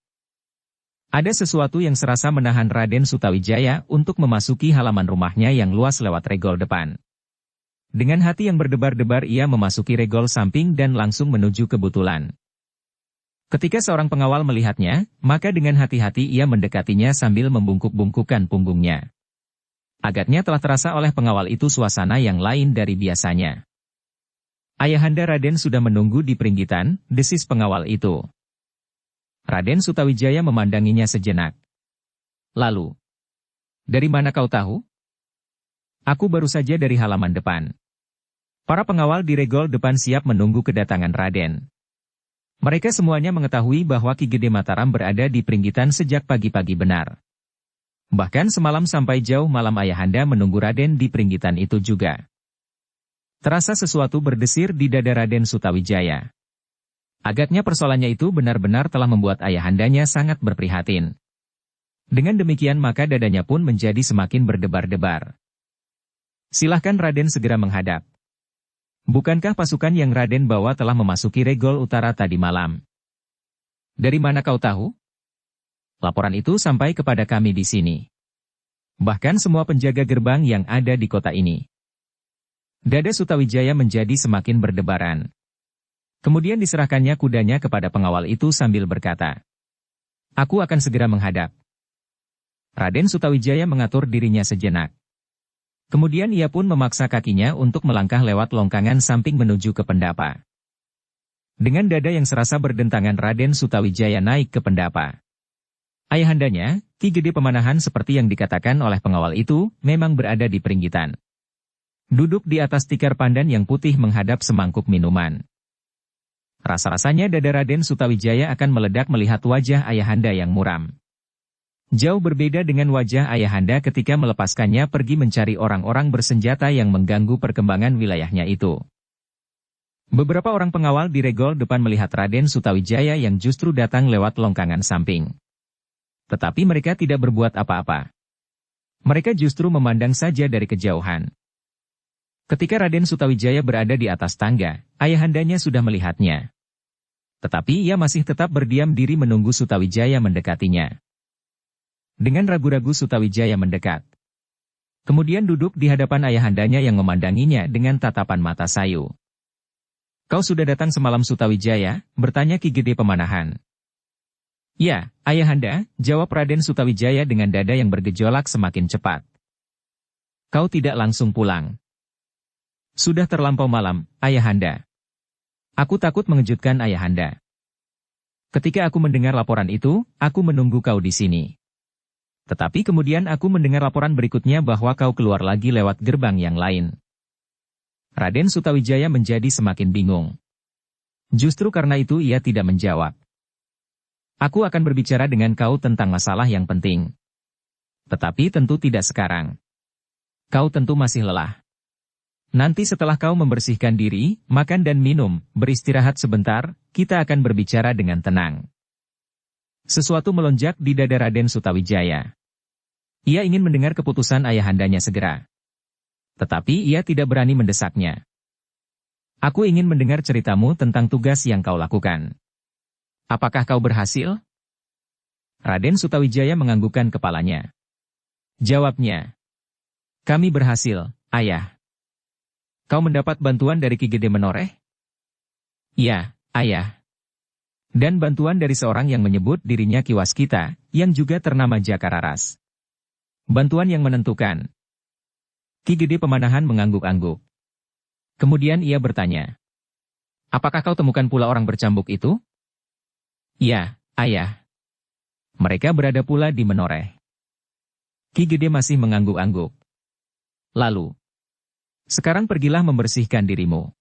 Ada sesuatu yang serasa menahan Raden Sutawijaya untuk memasuki halaman rumahnya yang luas lewat regol depan. Dengan hati yang berdebar-debar ia memasuki regol samping dan langsung menuju ke butulan. Ketika seorang pengawal melihatnya, maka dengan hati-hati ia mendekatinya sambil membungkuk-bungkukkan punggungnya. Agaknya telah terasa oleh pengawal itu suasana yang lain dari biasanya. Ayahanda Raden sudah menunggu di peringgitan, desis pengawal itu. Raden Sutawijaya memandanginya sejenak. Lalu, "Dari mana kau tahu?" "Aku baru saja dari halaman depan." Para pengawal di regol depan siap menunggu kedatangan Raden. Mereka semuanya mengetahui bahwa Ki Gede Mataram berada di peringgitan sejak pagi-pagi benar. Bahkan semalam sampai jauh malam ayahanda menunggu Raden di peringgitan itu juga. Terasa sesuatu berdesir di dada Raden Sutawijaya. Agaknya persoalannya itu benar-benar telah membuat ayahandanya sangat berprihatin. Dengan demikian maka dadanya pun menjadi semakin berdebar-debar. "Silahkan Raden segera menghadap. Bukankah pasukan yang Raden bawa telah memasuki regol utara tadi malam?" "Dari mana kau tahu?" "Laporan itu sampai kepada kami di sini. Bahkan semua penjaga gerbang yang ada di kota ini." Dada Sutawijaya menjadi semakin berdebaran. Kemudian diserahkannya kudanya kepada pengawal itu sambil berkata, "Aku akan segera menghadap." Raden Sutawijaya mengatur dirinya sejenak. Kemudian ia pun memaksa kakinya untuk melangkah lewat longkangan samping menuju ke pendapa. Dengan dada yang serasa berdentangan Raden Sutawijaya naik ke pendapa. Ayahandanya, Ki Gede Pemanahan seperti yang dikatakan oleh pengawal itu, memang berada di peringgitan. Duduk di atas tikar pandan yang putih menghadap semangkuk minuman. Rasa-rasanya dada Raden Sutawijaya akan meledak melihat wajah ayahanda yang muram. Jauh berbeda dengan wajah ayahanda ketika melepaskannya pergi mencari orang-orang bersenjata yang mengganggu perkembangan wilayahnya itu. Beberapa orang pengawal di regol depan melihat Raden Sutawijaya yang justru datang lewat longkangan samping. Tetapi mereka tidak berbuat apa-apa. Mereka justru memandang saja dari kejauhan. Ketika Raden Sutawijaya berada di atas tangga, ayahandanya sudah melihatnya. Tetapi ia masih tetap berdiam diri menunggu Sutawijaya mendekatinya. Dengan ragu-ragu Sutawijaya mendekat. Kemudian duduk di hadapan ayahandanya yang memandanginya dengan tatapan mata sayu. "Kau sudah datang semalam Sutawijaya?" bertanya Ki Gede Pemanahan. "Ya, ayahanda," jawab Raden Sutawijaya dengan dada yang bergejolak semakin cepat. "Kau tidak langsung pulang?" "Sudah terlampau malam, ayahanda. Aku takut mengejutkan ayahanda. Ketika aku mendengar laporan itu, aku menunggu kau di sini. Tetapi kemudian aku mendengar laporan berikutnya bahwa kau keluar lagi lewat gerbang yang lain." Raden Sutawijaya menjadi semakin bingung. Justru karena itu ia tidak menjawab. "Aku akan berbicara dengan kau tentang masalah yang penting. Tetapi tentu tidak sekarang. Kau tentu masih lelah. Nanti setelah kau membersihkan diri, makan dan minum, beristirahat sebentar, kita akan berbicara dengan tenang." Sesuatu melonjak di dada Raden Sutawijaya. Ia ingin mendengar keputusan ayahandanya segera. Tetapi ia tidak berani mendesaknya. "Aku ingin mendengar ceritamu tentang tugas yang kau lakukan. Apakah kau berhasil?" Raden Sutawijaya menganggukkan kepalanya. Jawabnya, "Kami berhasil, ayah." "Kau mendapat bantuan dari Ki Gede Menoreh?" "Ya, ayah. Dan bantuan dari seorang yang menyebut dirinya Ki Waskita, yang juga ternama Jakararas. Bantuan yang menentukan." Ki Gede Pemanahan mengangguk-angguk. Kemudian ia bertanya, "Apakah kau temukan pula orang bercambuk itu?" "Ya, ayah. Mereka berada pula di Menoreh." Ki Gede masih mengangguk-angguk. Lalu, "Sekarang pergilah membersihkan dirimu.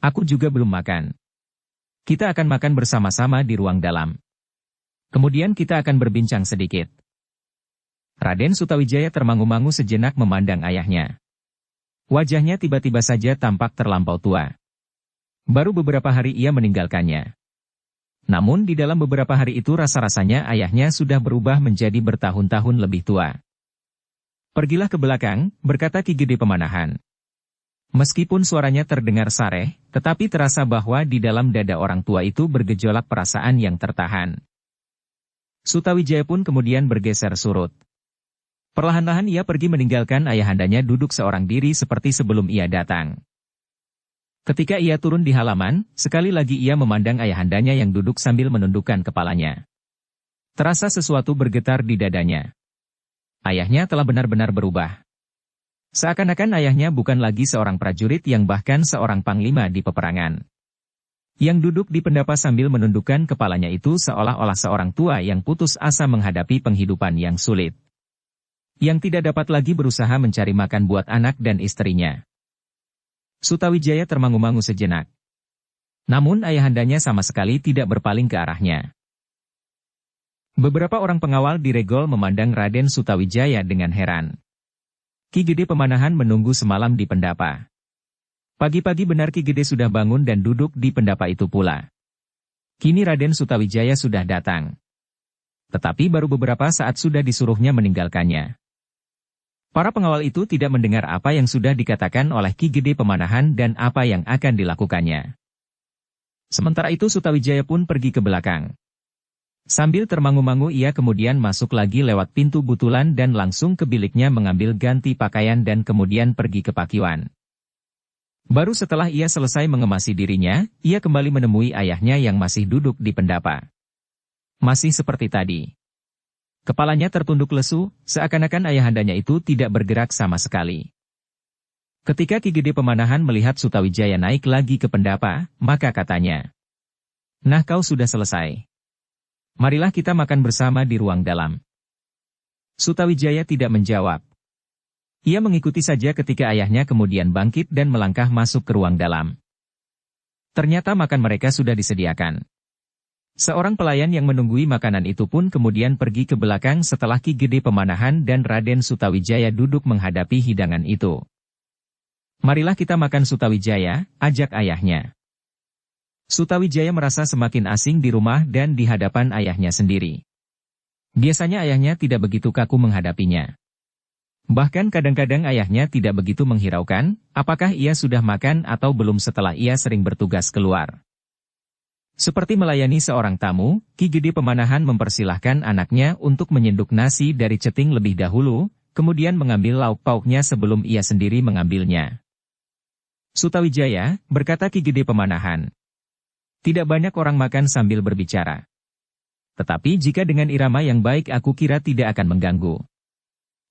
Aku juga belum makan. Kita akan makan bersama-sama di ruang dalam. Kemudian kita akan berbincang sedikit." Raden Sutawijaya termangu-mangu sejenak memandang ayahnya. Wajahnya tiba-tiba saja tampak terlampau tua. Baru beberapa hari ia meninggalkannya. Namun di dalam beberapa hari itu rasa-rasanya ayahnya sudah berubah menjadi bertahun-tahun lebih tua. Pergilah ke belakang, berkata Ki Gede Pemanahan. Meskipun suaranya terdengar sareh, tetapi terasa bahwa di dalam dada orang tua itu bergejolak perasaan yang tertahan. Sutawijaya pun kemudian bergeser surut. Perlahan-lahan ia pergi meninggalkan ayahandanya duduk seorang diri seperti sebelum ia datang. Ketika ia turun di halaman, sekali lagi ia memandang ayahandanya yang duduk sambil menundukkan kepalanya. Terasa sesuatu bergetar di dadanya. Ayahnya telah benar-benar berubah. Seakan-akan ayahnya bukan lagi seorang prajurit yang bahkan seorang panglima di peperangan. Yang duduk di pendapa sambil menundukkan kepalanya itu seolah-olah seorang tua yang putus asa menghadapi penghidupan yang sulit. Yang tidak dapat lagi berusaha mencari makan buat anak dan istrinya. Sutawijaya termangu-mangu sejenak. Namun ayahandanya sama sekali tidak berpaling ke arahnya. Beberapa orang pengawal di Regol memandang Raden Sutawijaya dengan heran. Ki Gede Pemanahan menunggu semalam di pendapa. Pagi-pagi benar Ki Gede sudah bangun dan duduk di pendapa itu pula. Kini Raden Sutawijaya sudah datang. Tetapi baru beberapa saat sudah disuruhnya meninggalkannya. Para pengawal itu tidak mendengar apa yang sudah dikatakan oleh Ki Gede Pemanahan dan apa yang akan dilakukannya. Sementara itu Sutawijaya pun pergi ke belakang. Sambil termangu-mangu ia kemudian masuk lagi lewat pintu butulan dan langsung ke biliknya mengambil ganti pakaian dan kemudian pergi ke pakiwan. Baru setelah ia selesai mengemasi dirinya, ia kembali menemui ayahnya yang masih duduk di pendapa. Masih seperti tadi. Kepalanya tertunduk lesu, seakan-akan ayahandanya itu tidak bergerak sama sekali. Ketika Ki Gede Pemanahan melihat Sutawijaya naik lagi ke pendapa, maka katanya, "Nah kau sudah selesai. Marilah kita makan bersama di ruang dalam." Sutawijaya tidak menjawab. Ia mengikuti saja ketika ayahnya kemudian bangkit dan melangkah masuk ke ruang dalam. Ternyata makan mereka sudah disediakan. Seorang pelayan yang menunggui makanan itu pun kemudian pergi ke belakang setelah Ki Gede Pemanahan dan Raden Sutawijaya duduk menghadapi hidangan itu. "Marilah kita makan Sutawijaya," ajak ayahnya. Sutawijaya merasa semakin asing di rumah dan di hadapan ayahnya sendiri. Biasanya ayahnya tidak begitu kaku menghadapinya. Bahkan kadang-kadang ayahnya tidak begitu menghiraukan, apakah ia sudah makan atau belum setelah ia sering bertugas keluar. Seperti melayani seorang tamu, Ki Gede Pemanahan mempersilahkan anaknya untuk menyenduk nasi dari ceting lebih dahulu, kemudian mengambil lauk pauknya sebelum ia sendiri mengambilnya. "Sutawijaya," berkata Ki Gede Pemanahan. "Tidak banyak orang makan sambil berbicara. Tetapi jika dengan irama yang baik aku kira tidak akan mengganggu.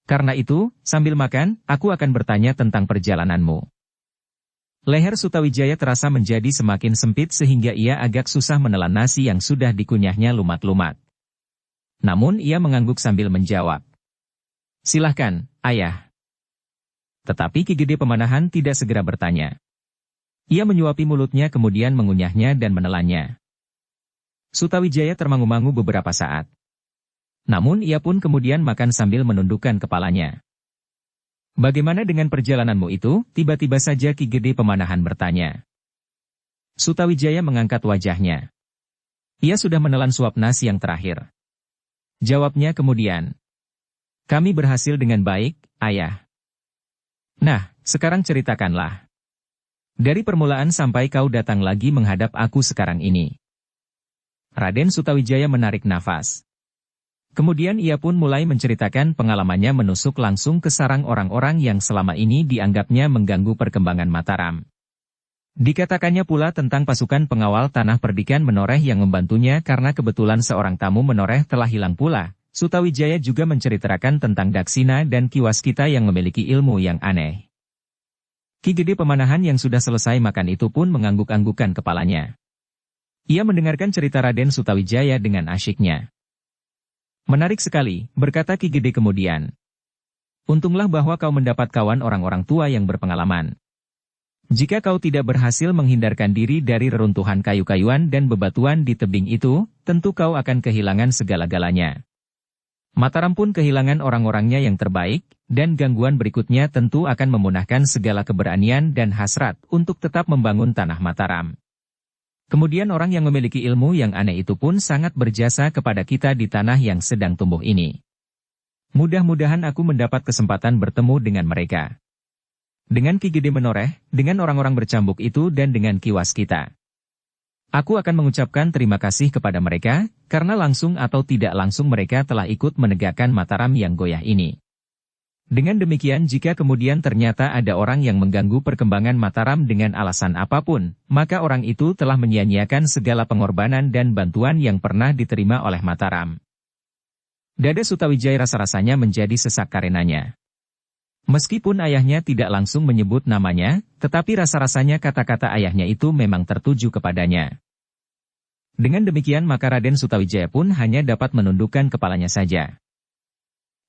Karena itu, sambil makan, aku akan bertanya tentang perjalananmu." Leher Sutawijaya terasa menjadi semakin sempit sehingga ia agak susah menelan nasi yang sudah dikunyahnya lumat-lumat. Namun ia mengangguk sambil menjawab, "Silahkan, ayah." Tetapi Ki Gede Pemanahan tidak segera bertanya. Ia menyuapi mulutnya kemudian mengunyahnya dan menelannya. Sutawijaya termangu-mangu beberapa saat. Namun ia pun kemudian makan sambil menundukkan kepalanya. "Bagaimana dengan perjalananmu itu?" tiba-tiba saja Ki Gede Pemanahan bertanya. Sutawijaya mengangkat wajahnya. Ia sudah menelan suap nasi yang terakhir. Jawabnya kemudian, "Kami berhasil dengan baik, ayah." "Nah, sekarang ceritakanlah. Dari permulaan sampai kau datang lagi menghadap aku sekarang ini." Raden Sutawijaya menarik nafas. Kemudian ia pun mulai menceritakan pengalamannya menusuk langsung ke sarang orang-orang yang selama ini dianggapnya mengganggu perkembangan Mataram. Dikatakannya pula tentang pasukan pengawal tanah perdikan Menoreh yang membantunya karena kebetulan seorang tamu Menoreh telah hilang pula. Sutawijaya juga menceritakan tentang Daksina dan Kiwaskita yang memiliki ilmu yang aneh. Ki Gede Pemanahan yang sudah selesai makan itu pun mengangguk-anggukkan kepalanya. Ia mendengarkan cerita Raden Sutawijaya dengan asyiknya. "Menarik sekali," berkata Ki Gede kemudian. "Untunglah bahwa kau mendapat kawan orang-orang tua yang berpengalaman. Jika kau tidak berhasil menghindarkan diri dari reruntuhan kayu-kayuan dan bebatuan di tebing itu, tentu kau akan kehilangan segala-galanya. Mataram pun kehilangan orang-orangnya yang terbaik, dan gangguan berikutnya tentu akan memunahkan segala keberanian dan hasrat untuk tetap membangun tanah Mataram. Kemudian orang yang memiliki ilmu yang aneh itu pun sangat berjasa kepada kita di tanah yang sedang tumbuh ini. Mudah-mudahan aku mendapat kesempatan bertemu dengan mereka. Dengan Ki Gede menoreh, dengan orang-orang bercambuk itu dan dengan Ki Waskita. Aku akan mengucapkan terima kasih kepada mereka, karena langsung atau tidak langsung mereka telah ikut menegakkan Mataram yang goyah ini. Dengan demikian jika kemudian ternyata ada orang yang mengganggu perkembangan Mataram dengan alasan apapun, maka orang itu telah menyia-nyiakan segala pengorbanan dan bantuan yang pernah diterima oleh Mataram. Dada Sutawijaya rasa-rasanya menjadi sesak karenanya. Meskipun ayahnya tidak langsung menyebut namanya, tetapi rasa-rasanya kata-kata ayahnya itu memang tertuju kepadanya. Dengan demikian maka Raden Sutawijaya pun hanya dapat menundukkan kepalanya saja.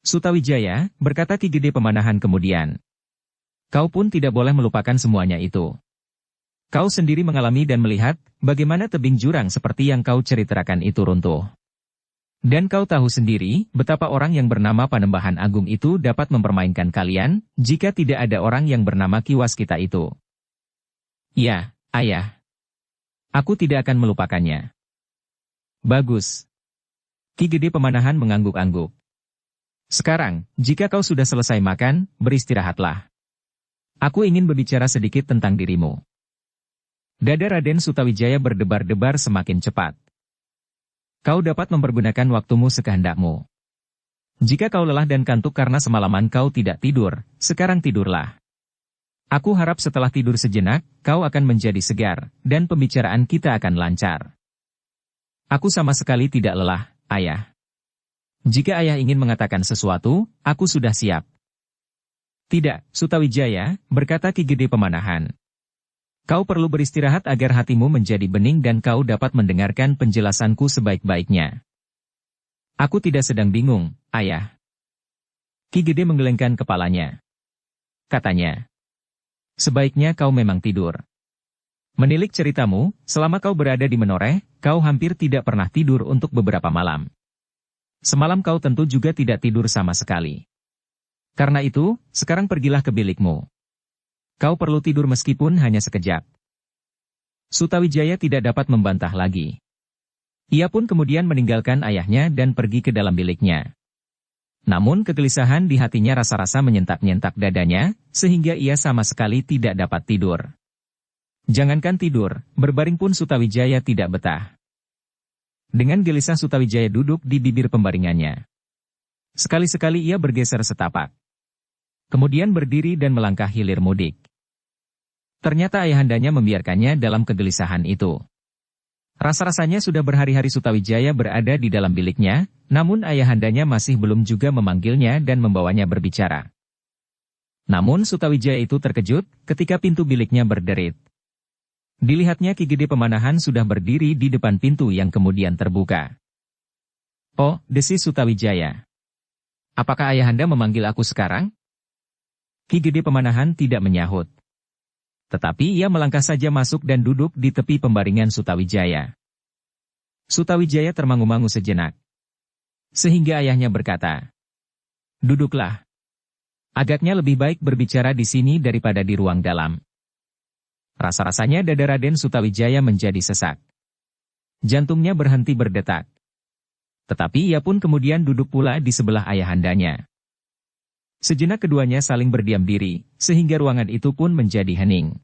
Sutawijaya, berkata Ki Gede Pemanahan kemudian. Kau pun tidak boleh melupakan semuanya itu. Kau sendiri mengalami dan melihat, bagaimana tebing jurang seperti yang kau ceritakan itu runtuh. Dan kau tahu sendiri, betapa orang yang bernama Panembahan Agung itu dapat mempermainkan kalian, jika tidak ada orang yang bernama Ki Waskita itu. Ya, ayah. Aku tidak akan melupakannya. Bagus. Ki Gede Pemanahan mengangguk-angguk. Sekarang, jika kau sudah selesai makan, beristirahatlah. Aku ingin berbicara sedikit tentang dirimu. Dada Raden Sutawijaya berdebar-debar semakin cepat. Kau dapat mempergunakan waktumu sekehendakmu. Jika kau lelah dan kantuk karena semalaman kau tidak tidur, sekarang tidurlah. Aku harap setelah tidur sejenak, kau akan menjadi segar, dan pembicaraan kita akan lancar. Aku sama sekali tidak lelah, ayah. Jika ayah ingin mengatakan sesuatu, aku sudah siap. Tidak, Sutawijaya, berkata Ki Gede Pemanahan. Kau perlu beristirahat agar hatimu menjadi bening dan kau dapat mendengarkan penjelasanku sebaik-baiknya. Aku tidak sedang bingung, ayah. Ki Gede menggelengkan kepalanya. Katanya. Sebaiknya kau memang tidur. Menilik ceritamu, selama kau berada di Menoreh, kau hampir tidak pernah tidur untuk beberapa malam. Semalam kau tentu juga tidak tidur sama sekali. Karena itu, sekarang pergilah ke bilikmu. Kau perlu tidur meskipun hanya sekejap. Sutawijaya tidak dapat membantah lagi. Ia pun kemudian meninggalkan ayahnya dan pergi ke dalam biliknya. Namun kegelisahan di hatinya rasa-rasa menyentak-nyentak dadanya, sehingga ia sama sekali tidak dapat tidur. Jangankan tidur, berbaring pun Sutawijaya tidak betah. Dengan gelisah Sutawijaya duduk di bibir pembaringannya. Sekali-sekali ia bergeser setapak. Kemudian berdiri dan melangkah hilir mudik. Ternyata ayahandanya membiarkannya dalam kegelisahan itu. Rasa-rasanya sudah berhari-hari Sutawijaya berada di dalam biliknya, namun ayahandanya masih belum juga memanggilnya dan membawanya berbicara. Namun Sutawijaya itu terkejut ketika pintu biliknya berderit. Dilihatnya Ki Gede Pemanahan sudah berdiri di depan pintu yang kemudian terbuka. Oh, desis Sutawijaya. Apakah ayahanda memanggil aku sekarang? Ki Gede Pemanahan tidak menyahut. Tetapi ia melangkah saja masuk dan duduk di tepi pembaringan Sutawijaya. Sutawijaya termangu-mangu sejenak. Sehingga ayahnya berkata, "Duduklah. Agaknya lebih baik berbicara di sini daripada di ruang dalam." Rasa-rasanya dada Raden Sutawijaya menjadi sesak. Jantungnya berhenti berdetak. Tetapi ia pun kemudian duduk pula di sebelah ayahandanya. Sejenak keduanya saling berdiam diri, sehingga ruangan itu pun menjadi hening.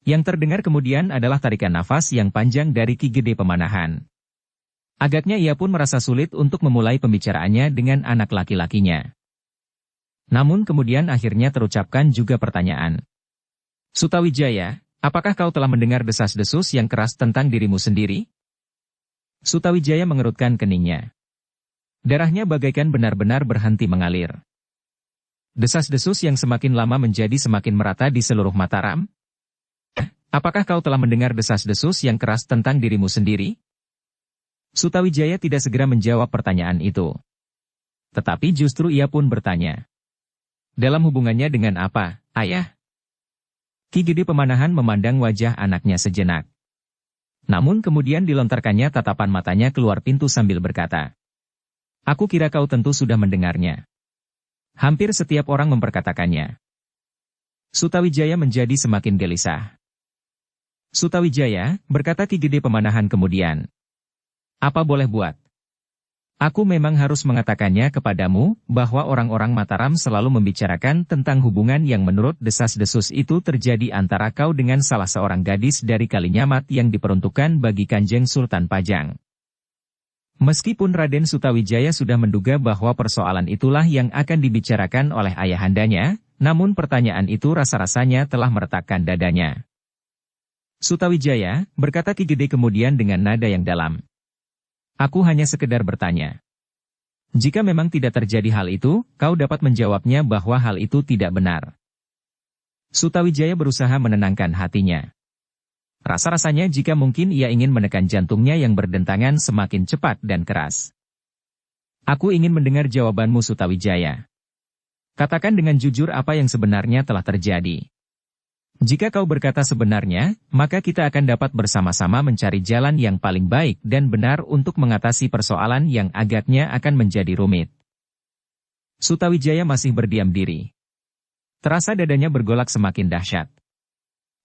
Yang terdengar kemudian adalah tarikan nafas yang panjang dari Ki Gede Pemanahan. Agaknya ia pun merasa sulit untuk memulai pembicaraannya dengan anak laki-lakinya. Namun kemudian akhirnya terucapkan juga pertanyaan. Sutawijaya, apakah kau telah mendengar desas-desus yang keras tentang dirimu sendiri? Sutawijaya mengerutkan keningnya. Darahnya bagaikan benar-benar berhenti mengalir. Desas-desus yang semakin lama menjadi semakin merata di seluruh Mataram? Apakah kau telah mendengar desas-desus yang keras tentang dirimu sendiri? Sutawijaya tidak segera menjawab pertanyaan itu. Tetapi justru ia pun bertanya. Dalam hubungannya dengan apa, ayah? Ki Gede Pemanahan memandang wajah anaknya sejenak. Namun kemudian dilontarkannya tatapan matanya keluar pintu sambil berkata. Aku kira kau tentu sudah mendengarnya. Hampir setiap orang memperkatakannya. Sutawijaya menjadi semakin gelisah. Sutawijaya, berkata Ki Gede Pemanahan kemudian. Apa boleh buat? Aku memang harus mengatakannya kepadamu, bahwa orang-orang Mataram selalu membicarakan tentang hubungan yang menurut desas-desus itu terjadi antara kau dengan salah seorang gadis dari Kalinyamat yang diperuntukkan bagi Kanjeng Sultan Pajang. Meskipun Raden Sutawijaya sudah menduga bahwa persoalan itulah yang akan dibicarakan oleh ayahandanya, namun pertanyaan itu rasa-rasanya telah meretakkan dadanya. Sutawijaya, berkata Ki Gede kemudian dengan nada yang dalam. Aku hanya sekedar bertanya. Jika memang tidak terjadi hal itu, kau dapat menjawabnya bahwa hal itu tidak benar. Sutawijaya berusaha menenangkan hatinya. Rasa-rasanya jika mungkin ia ingin menekan jantungnya yang berdentangan semakin cepat dan keras. Aku ingin mendengar jawabanmu Sutawijaya. Katakan dengan jujur apa yang sebenarnya telah terjadi. Jika kau berkata sebenarnya, maka kita akan dapat bersama-sama mencari jalan yang paling baik dan benar untuk mengatasi persoalan yang agaknya akan menjadi rumit. Sutawijaya masih berdiam diri. Terasa dadanya bergolak semakin dahsyat.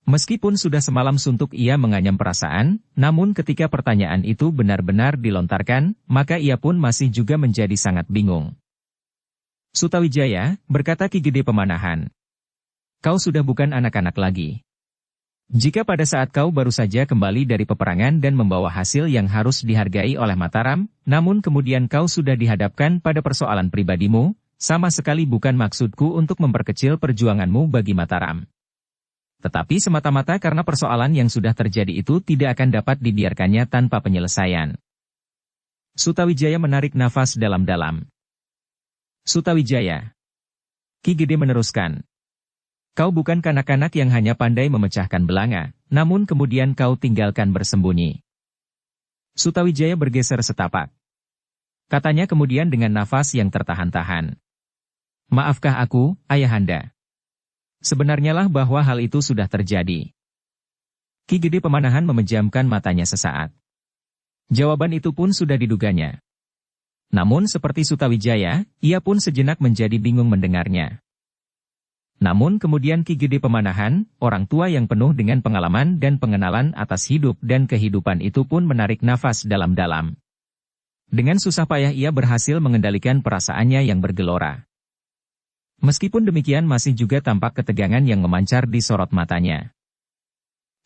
Meskipun sudah semalam suntuk ia menganyam perasaan, namun ketika pertanyaan itu benar-benar dilontarkan, maka ia pun masih juga menjadi sangat bingung. Sutawijaya, berkata Ki Gede Pemanahan. Kau sudah bukan anak-anak lagi. Jika pada saat kau baru saja kembali dari peperangan dan membawa hasil yang harus dihargai oleh Mataram, namun kemudian kau sudah dihadapkan pada persoalan pribadimu, sama sekali bukan maksudku untuk memperkecil perjuanganmu bagi Mataram. Tetapi semata-mata karena persoalan yang sudah terjadi itu tidak akan dapat dibiarkannya tanpa penyelesaian. Sutawijaya menarik nafas dalam-dalam. Sutawijaya. Ki Gede meneruskan. Kau bukan kanak-kanak yang hanya pandai memecahkan belanga, namun kemudian kau tinggalkan bersembunyi. Sutawijaya bergeser setapak. Katanya kemudian dengan nafas yang tertahan-tahan. Maafkah aku, Ayahanda? Sebenarnya lah bahwa hal itu sudah terjadi. Ki Gede Pemanahan memejamkan matanya sesaat. Jawaban itu pun sudah diduganya. Namun seperti Sutawijaya, ia pun sejenak menjadi bingung mendengarnya. Namun kemudian Ki Gede Pemanahan, orang tua yang penuh dengan pengalaman dan pengenalan atas hidup dan kehidupan itu pun menarik nafas dalam-dalam. Dengan susah payah ia berhasil mengendalikan perasaannya yang bergelora. Meskipun demikian masih juga tampak ketegangan yang memancar di sorot matanya.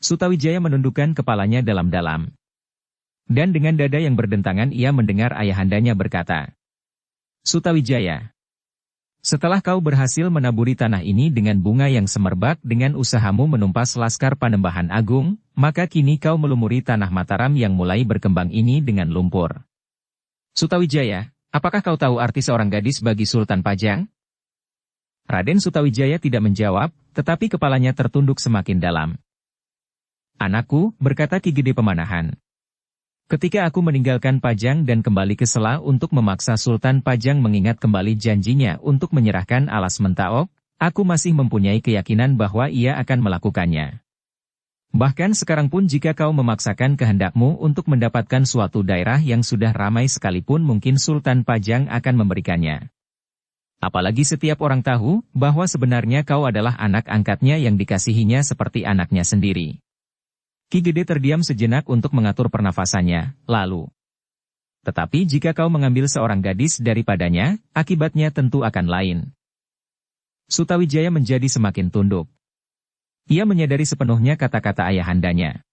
Sutawijaya menundukkan kepalanya dalam-dalam. Dan dengan dada yang berdentangan ia mendengar ayahandanya berkata, Sutawijaya. Setelah kau berhasil menaburi tanah ini dengan bunga yang semerbak dengan usahamu menumpas Laskar Panembahan Agung, maka kini kau melumuri tanah Mataram yang mulai berkembang ini dengan lumpur. Sutawijaya, apakah kau tahu arti seorang gadis bagi Sultan Pajang? Raden Sutawijaya tidak menjawab, tetapi kepalanya tertunduk semakin dalam. Anakku, berkata Ki Gede Pemanahan. Ketika aku meninggalkan Pajang dan kembali ke Sela untuk memaksa Sultan Pajang mengingat kembali janjinya untuk menyerahkan Alas Mentaok, aku masih mempunyai keyakinan bahwa ia akan melakukannya. Bahkan sekarang pun jika kau memaksakan kehendakmu untuk mendapatkan suatu daerah yang sudah ramai sekalipun mungkin Sultan Pajang akan memberikannya. Apalagi setiap orang tahu bahwa sebenarnya kau adalah anak angkatnya yang dikasihinya seperti anaknya sendiri. Ki Gede terdiam sejenak untuk mengatur pernafasannya, lalu. Tetapi jika kau mengambil seorang gadis daripadanya, akibatnya tentu akan lain. Sutawijaya menjadi semakin tunduk. Ia menyadari sepenuhnya kata-kata ayahandanya.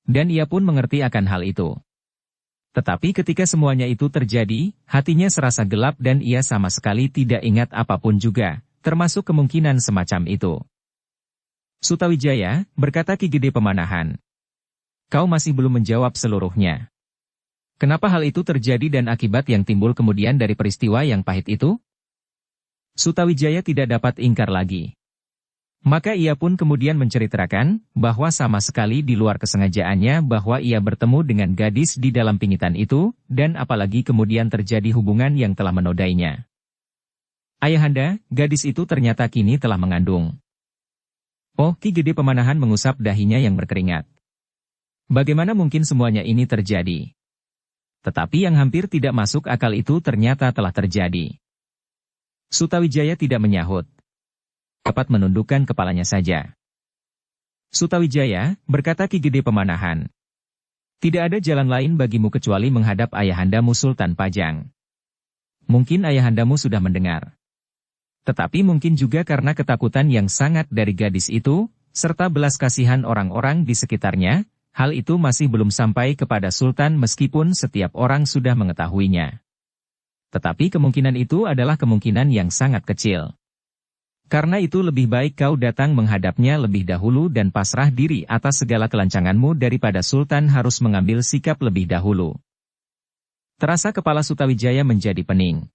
Dan ia pun mengerti akan hal itu. Tetapi ketika semuanya itu terjadi, hatinya serasa gelap dan ia sama sekali tidak ingat apapun juga, termasuk kemungkinan semacam itu. Sutawijaya, berkata Ki Gede Pemanahan. Kau masih belum menjawab seluruhnya. Kenapa hal itu terjadi dan akibat yang timbul kemudian dari peristiwa yang pahit itu? Sutawijaya tidak dapat ingkar lagi. Maka ia pun kemudian menceritakan bahwa sama sekali di luar kesengajaannya bahwa ia bertemu dengan gadis di dalam pingitan itu, dan apalagi kemudian terjadi hubungan yang telah menodainya. Ayahanda, gadis itu ternyata kini telah mengandung. Oh, Ki Gede Pemanahan mengusap dahinya yang berkeringat. Bagaimana mungkin semuanya ini terjadi? Tetapi yang hampir tidak masuk akal itu ternyata telah terjadi. Sutawijaya tidak menyahut. Dapat menundukkan kepalanya saja. Sutawijaya, berkata Ki Gede Pemanahan. Tidak ada jalan lain bagimu kecuali menghadap ayahandamu Sultan Pajang. Mungkin ayahandamu sudah mendengar. Tetapi mungkin juga karena ketakutan yang sangat dari gadis itu, serta belas kasihan orang-orang di sekitarnya, hal itu masih belum sampai kepada Sultan meskipun setiap orang sudah mengetahuinya. Tetapi kemungkinan itu adalah kemungkinan yang sangat kecil. Karena itu lebih baik kau datang menghadapnya lebih dahulu dan pasrah diri atas segala kelancanganmu daripada Sultan harus mengambil sikap lebih dahulu. Terasa kepala Sutawijaya menjadi pening.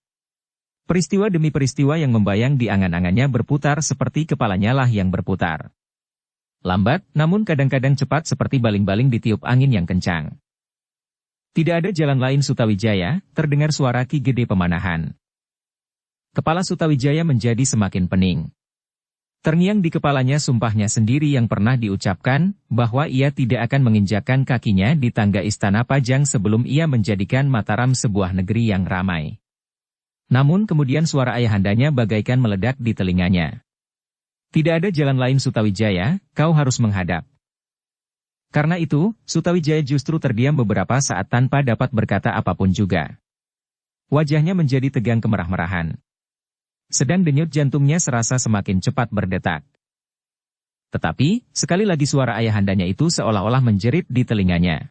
Peristiwa demi peristiwa yang membayang di angan-angannya berputar seperti kepalanya lah yang berputar. Lambat, namun kadang-kadang cepat seperti baling-baling ditiup angin yang kencang. Tidak ada jalan lain Sutawijaya, terdengar suara Ki Gede Pemanahan. Kepala Sutawijaya menjadi semakin pening. Terngiang di kepalanya sumpahnya sendiri yang pernah diucapkan, bahwa ia tidak akan menginjakkan kakinya di tangga Istana Pajang sebelum ia menjadikan Mataram sebuah negeri yang ramai. Namun kemudian suara ayahandanya bagaikan meledak di telinganya. Tidak ada jalan lain Sutawijaya, kau harus menghadap. Karena itu, Sutawijaya justru terdiam beberapa saat tanpa dapat berkata apapun juga. Wajahnya menjadi tegang kemerah-merahan. Sedang denyut jantungnya serasa semakin cepat berdetak. Tetapi, sekali lagi suara ayahandanya itu seolah-olah menjerit di telinganya.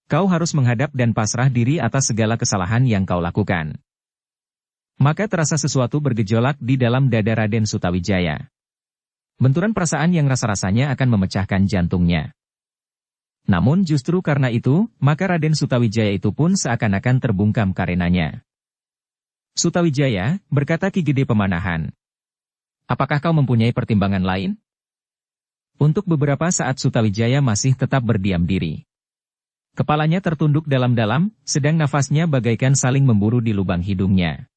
Kau harus menghadap dan pasrah diri atas segala kesalahan yang kau lakukan. Maka terasa sesuatu bergejolak di dalam dada Raden Sutawijaya. Benturan perasaan yang rasa-rasanya akan memecahkan jantungnya. Namun justru karena itu, maka Raden Sutawijaya itu pun seakan-akan terbungkam karenanya. Sutawijaya, berkata Ki Gede Pemanahan. Apakah kau mempunyai pertimbangan lain? Untuk beberapa saat Sutawijaya masih tetap berdiam diri. Kepalanya tertunduk dalam-dalam, sedang nafasnya bagaikan saling memburu di lubang hidungnya.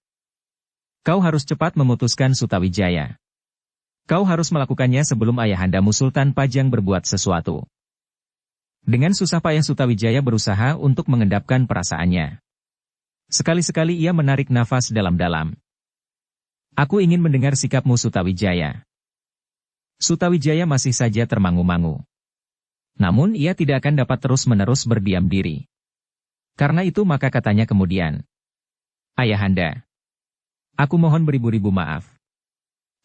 Kau harus cepat memutuskan Sutawijaya. Kau harus melakukannya sebelum ayahandamu Sultan Pajang berbuat sesuatu. Dengan susah payah Sutawijaya berusaha untuk mengendapkan perasaannya. Sekali-sekali ia menarik nafas dalam-dalam. Aku ingin mendengar sikapmu Sutawijaya. Sutawijaya masih saja termangu-mangu. Namun ia tidak akan dapat terus-menerus berdiam diri. Karena itu maka katanya kemudian. Ayahanda. Aku mohon beribu-ribu maaf.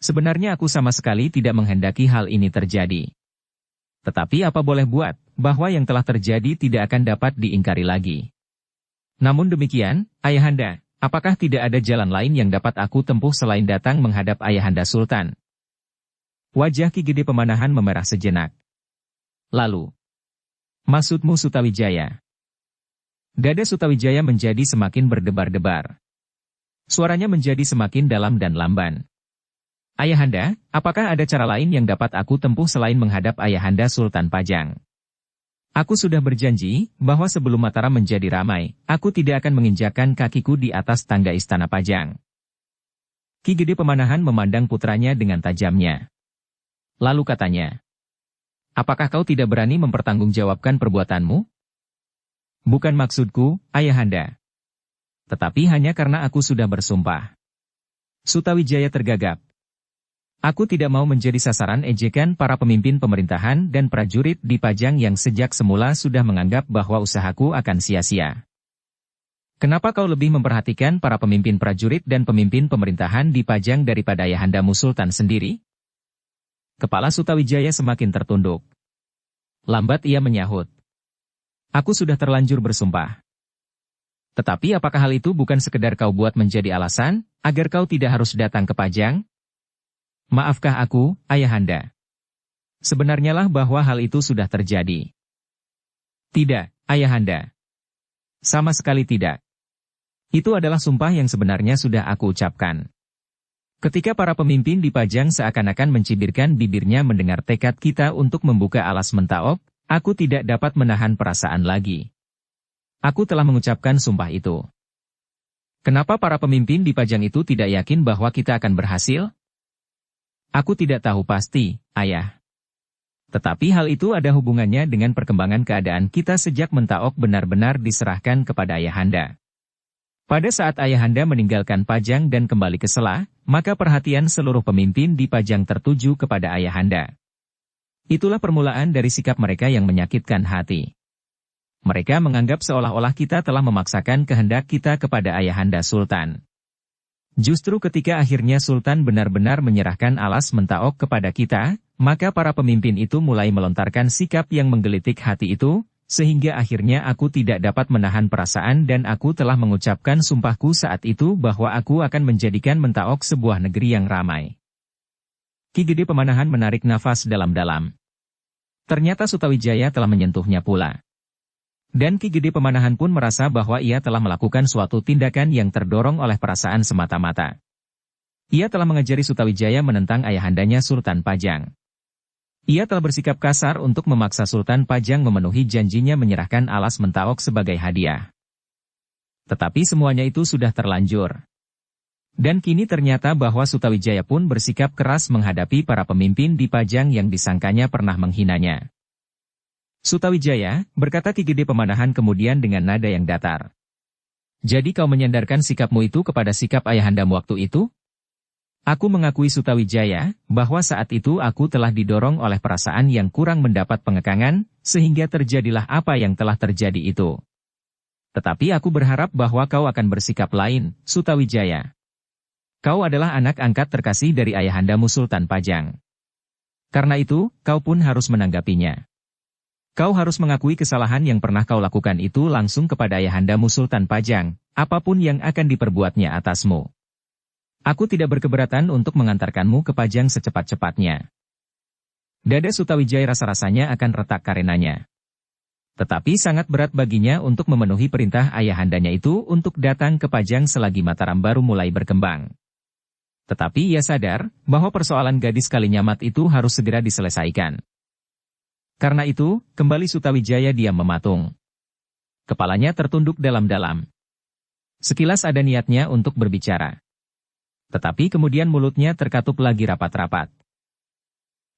Sebenarnya aku sama sekali tidak menghendaki hal ini terjadi. Tetapi apa boleh buat, bahwa yang telah terjadi tidak akan dapat diingkari lagi. Namun demikian, Ayahanda, apakah tidak ada jalan lain yang dapat aku tempuh selain datang menghadap Ayahanda Sultan? Wajah Ki Gede Pemanahan memerah sejenak. Lalu, maksudmu Sutawijaya? Dada Sutawijaya menjadi semakin berdebar-debar. Suaranya menjadi semakin dalam dan lamban. Ayahanda, apakah ada cara lain yang dapat aku tempuh selain menghadap Ayahanda Sultan Pajang? Aku sudah berjanji, bahwa sebelum Mataram menjadi ramai, aku tidak akan menginjakkan kakiku di atas tangga Istana Pajang. Ki Gede Pemanahan memandang putranya dengan tajamnya. Lalu katanya, apakah kau tidak berani mempertanggungjawabkan perbuatanmu? Bukan maksudku, Ayahanda. Tetapi hanya karena aku sudah bersumpah. Sutawijaya tergagap. Aku tidak mau menjadi sasaran ejekan para pemimpin pemerintahan dan prajurit di Pajang yang sejak semula sudah menganggap bahwa usahaku akan sia-sia. Kenapa kau lebih memperhatikan para pemimpin prajurit dan pemimpin pemerintahan di Pajang daripada ayahandamu Sultan sendiri? Kepala Sutawijaya semakin tertunduk. Lambat ia menyahut. Aku sudah terlanjur bersumpah. Tetapi apakah hal itu bukan sekedar kau buat menjadi alasan, agar kau tidak harus datang ke Pajang? Maafkah aku, Ayahanda? Sebenarnya lah bahwa hal itu sudah terjadi. Tidak, Ayahanda. Sama sekali tidak. Itu adalah sumpah yang sebenarnya sudah aku ucapkan. Ketika para pemimpin di Pajang seakan-akan mencibirkan bibirnya mendengar tekad kita untuk membuka alas Mentaop, aku tidak dapat menahan perasaan lagi. Aku telah mengucapkan sumpah itu. Kenapa para pemimpin di Pajang itu tidak yakin bahwa kita akan berhasil? Aku tidak tahu pasti, Ayah. Tetapi hal itu ada hubungannya dengan perkembangan keadaan kita sejak Mentaok benar-benar diserahkan kepada ayahanda. Pada saat ayahanda meninggalkan Pajang dan kembali ke Sela, maka perhatian seluruh pemimpin di Pajang tertuju kepada ayahanda. Itulah permulaan dari sikap mereka yang menyakitkan hati. Mereka menganggap seolah-olah kita telah memaksakan kehendak kita kepada ayahanda Sultan. Justru ketika akhirnya Sultan benar-benar menyerahkan alas Mentaok kepada kita, maka para pemimpin itu mulai melontarkan sikap yang menggelitik hati itu, sehingga akhirnya aku tidak dapat menahan perasaan dan aku telah mengucapkan sumpahku saat itu bahwa aku akan menjadikan Mentaok sebuah negeri yang ramai. Ki Gede Pemanahan menarik nafas dalam-dalam. Ternyata Sutawijaya telah menyentuhnya pula. Dan Ki Gede Pemanahan pun merasa bahwa ia telah melakukan suatu tindakan yang terdorong oleh perasaan semata-mata. Ia telah mengajari Sutawijaya menentang ayahandanya Sultan Pajang. Ia telah bersikap kasar untuk memaksa Sultan Pajang memenuhi janjinya menyerahkan alas Mentaok sebagai hadiah. Tetapi semuanya itu sudah terlanjur. Dan kini ternyata bahwa Sutawijaya pun bersikap keras menghadapi para pemimpin di Pajang yang disangkanya pernah menghinanya. Sutawijaya, berkata Ki Gede Pemanahan kemudian dengan nada yang datar. Jadi kau menyandarkan sikapmu itu kepada sikap ayahandamu waktu itu? Aku mengakui Sutawijaya, bahwa saat itu aku telah didorong oleh perasaan yang kurang mendapat pengekangan, sehingga terjadilah apa yang telah terjadi itu. Tetapi aku berharap bahwa kau akan bersikap lain, Sutawijaya. Kau adalah anak angkat terkasih dari ayahandamu Sultan Pajang. Karena itu, kau pun harus menanggapinya. Kau harus mengakui kesalahan yang pernah kau lakukan itu langsung kepada ayahandamu Sultan Pajang, apapun yang akan diperbuatnya atasmu. Aku tidak berkeberatan untuk mengantarkanmu ke Pajang secepat-cepatnya. Dada Sutawijaya rasa-rasanya akan retak karenanya. Tetapi sangat berat baginya untuk memenuhi perintah ayahandanya itu untuk datang ke Pajang selagi Mataram baru mulai berkembang. Tetapi ia sadar bahwa persoalan gadis Kalinyamat itu harus segera diselesaikan. Karena itu, kembali Sutawijaya diam mematung. Kepalanya tertunduk dalam-dalam. Sekilas ada niatnya untuk berbicara. Tetapi kemudian mulutnya terkatup lagi rapat-rapat.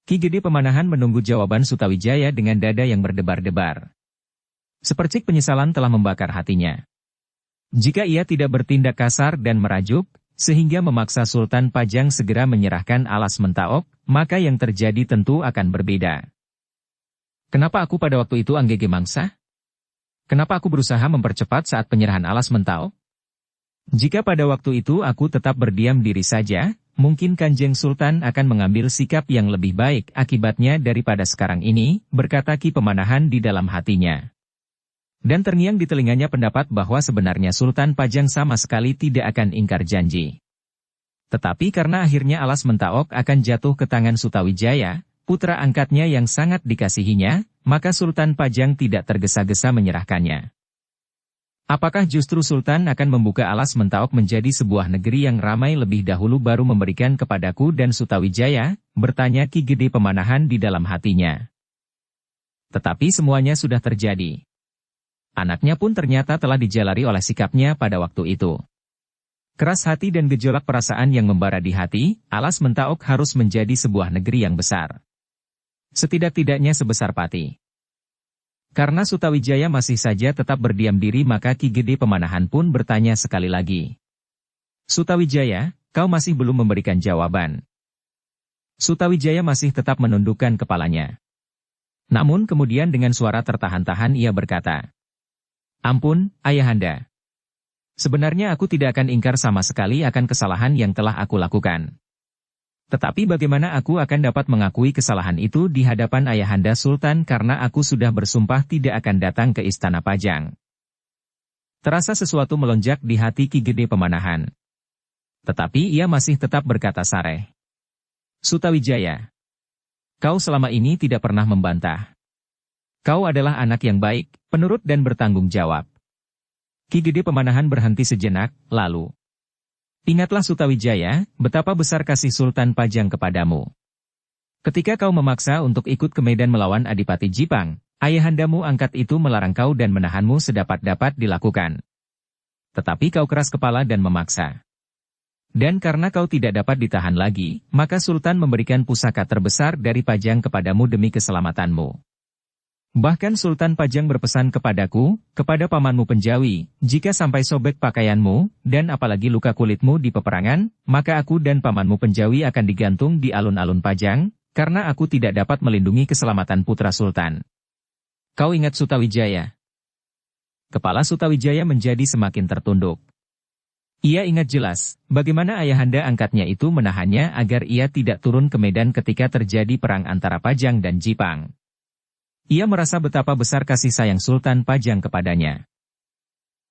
Ki Gede Pemanahan menunggu jawaban Sutawijaya dengan dada yang berdebar-debar. Sepercik penyesalan telah membakar hatinya. Jika ia tidak bertindak kasar dan merajuk, sehingga memaksa Sultan Pajang segera menyerahkan alas Mentaok, maka yang terjadi tentu akan berbeda. Kenapa aku pada waktu itu anggege mangsa? Kenapa aku berusaha mempercepat saat penyerahan alas Mentaok? Jika pada waktu itu aku tetap berdiam diri saja, mungkin Kanjeng Sultan akan mengambil sikap yang lebih baik akibatnya daripada sekarang ini, berkata Ki Pemanahan di dalam hatinya. Dan terngiang di telinganya pendapat bahwa sebenarnya Sultan Pajang sama sekali tidak akan ingkar janji. Tetapi karena akhirnya alas Mentaok akan jatuh ke tangan Sutawijaya, putra angkatnya yang sangat dikasihinya, maka Sultan Pajang tidak tergesa-gesa menyerahkannya. Apakah justru Sultan akan membuka alas Mentaok menjadi sebuah negeri yang ramai lebih dahulu baru memberikan kepadaku dan Sutawijaya? Bertanya Ki Gede Pemanahan di dalam hatinya. Tetapi semuanya sudah terjadi. Anaknya pun ternyata telah dijalari oleh sikapnya pada waktu itu. Keras hati dan gejolak perasaan yang membara di hati, alas Mentaok harus menjadi sebuah negeri yang besar. Setidak-tidaknya sebesar Pati. Karena Sutawijaya masih saja tetap berdiam diri maka Ki Gede Pemanahan pun bertanya sekali lagi. Sutawijaya, kau masih belum memberikan jawaban. Sutawijaya masih tetap menundukkan kepalanya. Namun kemudian dengan suara tertahan-tahan ia berkata, Ampun, Ayahanda. Sebenarnya aku tidak akan ingkar sama sekali akan kesalahan yang telah aku lakukan. Tetapi bagaimana aku akan dapat mengakui kesalahan itu di hadapan Ayahanda Sultan karena aku sudah bersumpah tidak akan datang ke Istana Pajang. Terasa sesuatu melonjak di hati Ki Gede Pemanahan. Tetapi ia masih tetap berkata sareh. Sutawijaya, kau selama ini tidak pernah membantah. Kau adalah anak yang baik, penurut dan bertanggung jawab. Ki Gede Pemanahan berhenti sejenak, lalu. Ingatlah Sutawijaya, betapa besar kasih Sultan Pajang kepadamu. Ketika kau memaksa untuk ikut ke medan melawan Adipati Jipang, ayahandamu angkat itu melarang kau dan menahanmu sedapat-dapat dilakukan. Tetapi kau keras kepala dan memaksa. Dan karena kau tidak dapat ditahan lagi, maka Sultan memberikan pusaka terbesar dari Pajang kepadamu demi keselamatanmu. Bahkan Sultan Pajang berpesan kepadaku, kepada pamanmu Penjawi, jika sampai sobek pakaianmu, dan apalagi luka kulitmu di peperangan, maka aku dan pamanmu Penjawi akan digantung di alun-alun Pajang, karena aku tidak dapat melindungi keselamatan putra Sultan. Kau ingat Sutawijaya? Kepala Sutawijaya menjadi semakin tertunduk. Ia ingat jelas, bagaimana ayahanda angkatnya itu menahannya agar ia tidak turun ke medan ketika terjadi perang antara Pajang dan Jipang. Ia merasa betapa besar kasih sayang Sultan Pajang kepadanya.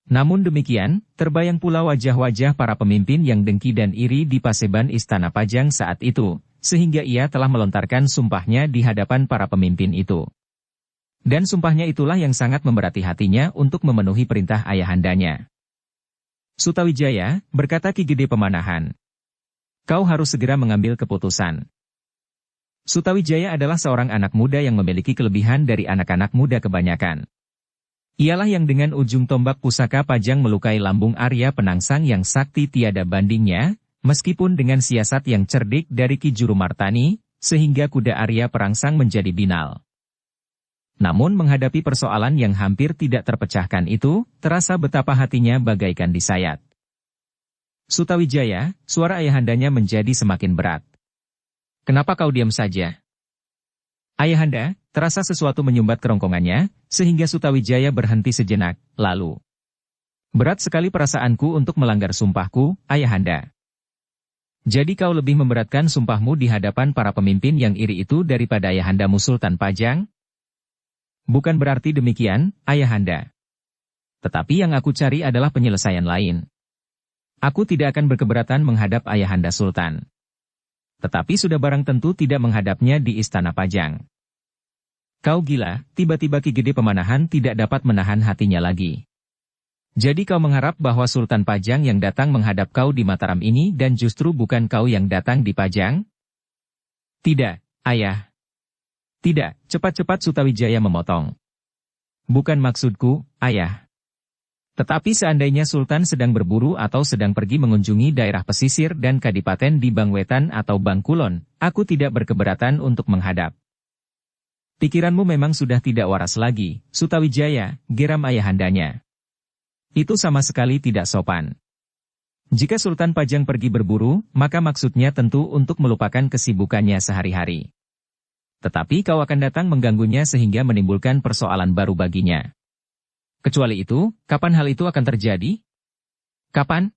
Namun demikian, terbayang pula wajah-wajah para pemimpin yang dengki dan iri di paseban Istana Pajang saat itu, sehingga ia telah melontarkan sumpahnya di hadapan para pemimpin itu. Dan sumpahnya itulah yang sangat memberati hatinya untuk memenuhi perintah ayahandanya. Sutawijaya, berkata Ki Gede Pemanahan, kau harus segera mengambil keputusan. Sutawijaya adalah seorang anak muda yang memiliki kelebihan dari anak-anak muda kebanyakan. Ialah yang dengan ujung tombak pusaka Pajang melukai lambung Arya Penangsang yang sakti tiada bandingnya, meskipun dengan siasat yang cerdik dari Ki Jurumartani, sehingga kuda Arya Perangsang menjadi binal. Namun menghadapi persoalan yang hampir tidak terpecahkan itu, terasa betapa hatinya bagaikan disayat. Sutawijaya, suara ayahandanya menjadi semakin berat. Kenapa kau diam saja? Ayahanda, terasa sesuatu menyumbat kerongkongannya, sehingga Sutawijaya berhenti sejenak, lalu. Berat sekali perasaanku untuk melanggar sumpahku, ayahanda. Jadi kau lebih memberatkan sumpahmu di hadapan para pemimpin yang iri itu daripada ayahandamu Sultan Pajang? Bukan berarti demikian, ayahanda. Tetapi yang aku cari adalah penyelesaian lain. Aku tidak akan berkeberatan menghadap ayahanda Sultan. Tetapi sudah barang tentu tidak menghadapnya di Istana Pajang. Kau gila, tiba-tiba Ki Gede Pemanahan tidak dapat menahan hatinya lagi. Jadi kau mengharap bahwa Sultan Pajang yang datang menghadap kau di Mataram ini dan justru bukan kau yang datang di Pajang? Tidak, ayah. Tidak, cepat-cepat Sutawijaya memotong. Bukan maksudku, ayah. Tetapi seandainya Sultan sedang berburu atau sedang pergi mengunjungi daerah pesisir dan kadipaten di Bangwetan atau Bangkulon, aku tidak berkeberatan untuk menghadap. Pikiranmu memang sudah tidak waras lagi, Sutawijaya, geram ayahandanya. Itu sama sekali tidak sopan. Jika Sultan Pajang pergi berburu, maka maksudnya tentu untuk melupakan kesibukannya sehari-hari. Tetapi kau akan datang mengganggunya sehingga menimbulkan persoalan baru baginya. Kecuali itu, kapan hal itu akan terjadi? Kapan?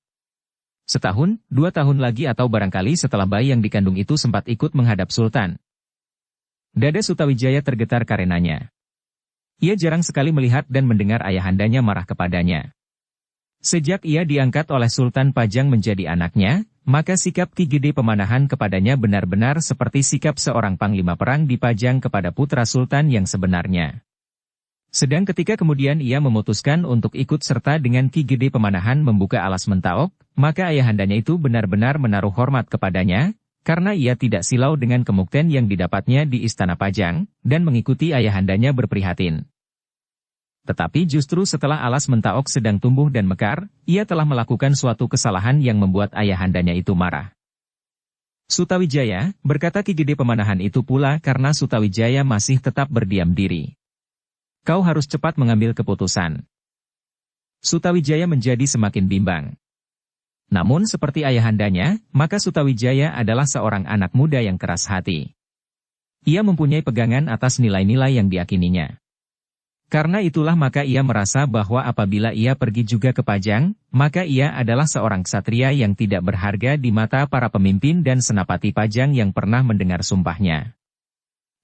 Setahun, 2 tahun lagi atau barangkali setelah bayi yang dikandung itu sempat ikut menghadap Sultan. Dada Sutawijaya tergetar karenanya. Ia jarang sekali melihat dan mendengar ayahandanya marah kepadanya. Sejak ia diangkat oleh Sultan Pajang menjadi anaknya, maka sikap Ki Gede Pemanahan kepadanya benar-benar seperti sikap seorang panglima perang di Pajang kepada putra Sultan yang sebenarnya. Sedang ketika kemudian ia memutuskan untuk ikut serta dengan Ki Gede Pemanahan membuka alas Mentaok, maka ayahandanya itu benar-benar menaruh hormat kepadanya, karena ia tidak silau dengan kemukten yang didapatnya di Istana Pajang, dan mengikuti ayahandanya berprihatin. Tetapi justru setelah alas Mentaok sedang tumbuh dan mekar, ia telah melakukan suatu kesalahan yang membuat ayahandanya itu marah. Sutawijaya, berkata Ki Gede Pemanahan itu pula karena Sutawijaya masih tetap berdiam diri. Kau harus cepat mengambil keputusan. Sutawijaya menjadi semakin bimbang. Namun seperti ayahandanya, maka Sutawijaya adalah seorang anak muda yang keras hati. Ia mempunyai pegangan atas nilai-nilai yang diyakininya. Karena itulah maka ia merasa bahwa apabila ia pergi juga ke Pajang, maka ia adalah seorang ksatria yang tidak berharga di mata para pemimpin dan senapati Pajang yang pernah mendengar sumpahnya.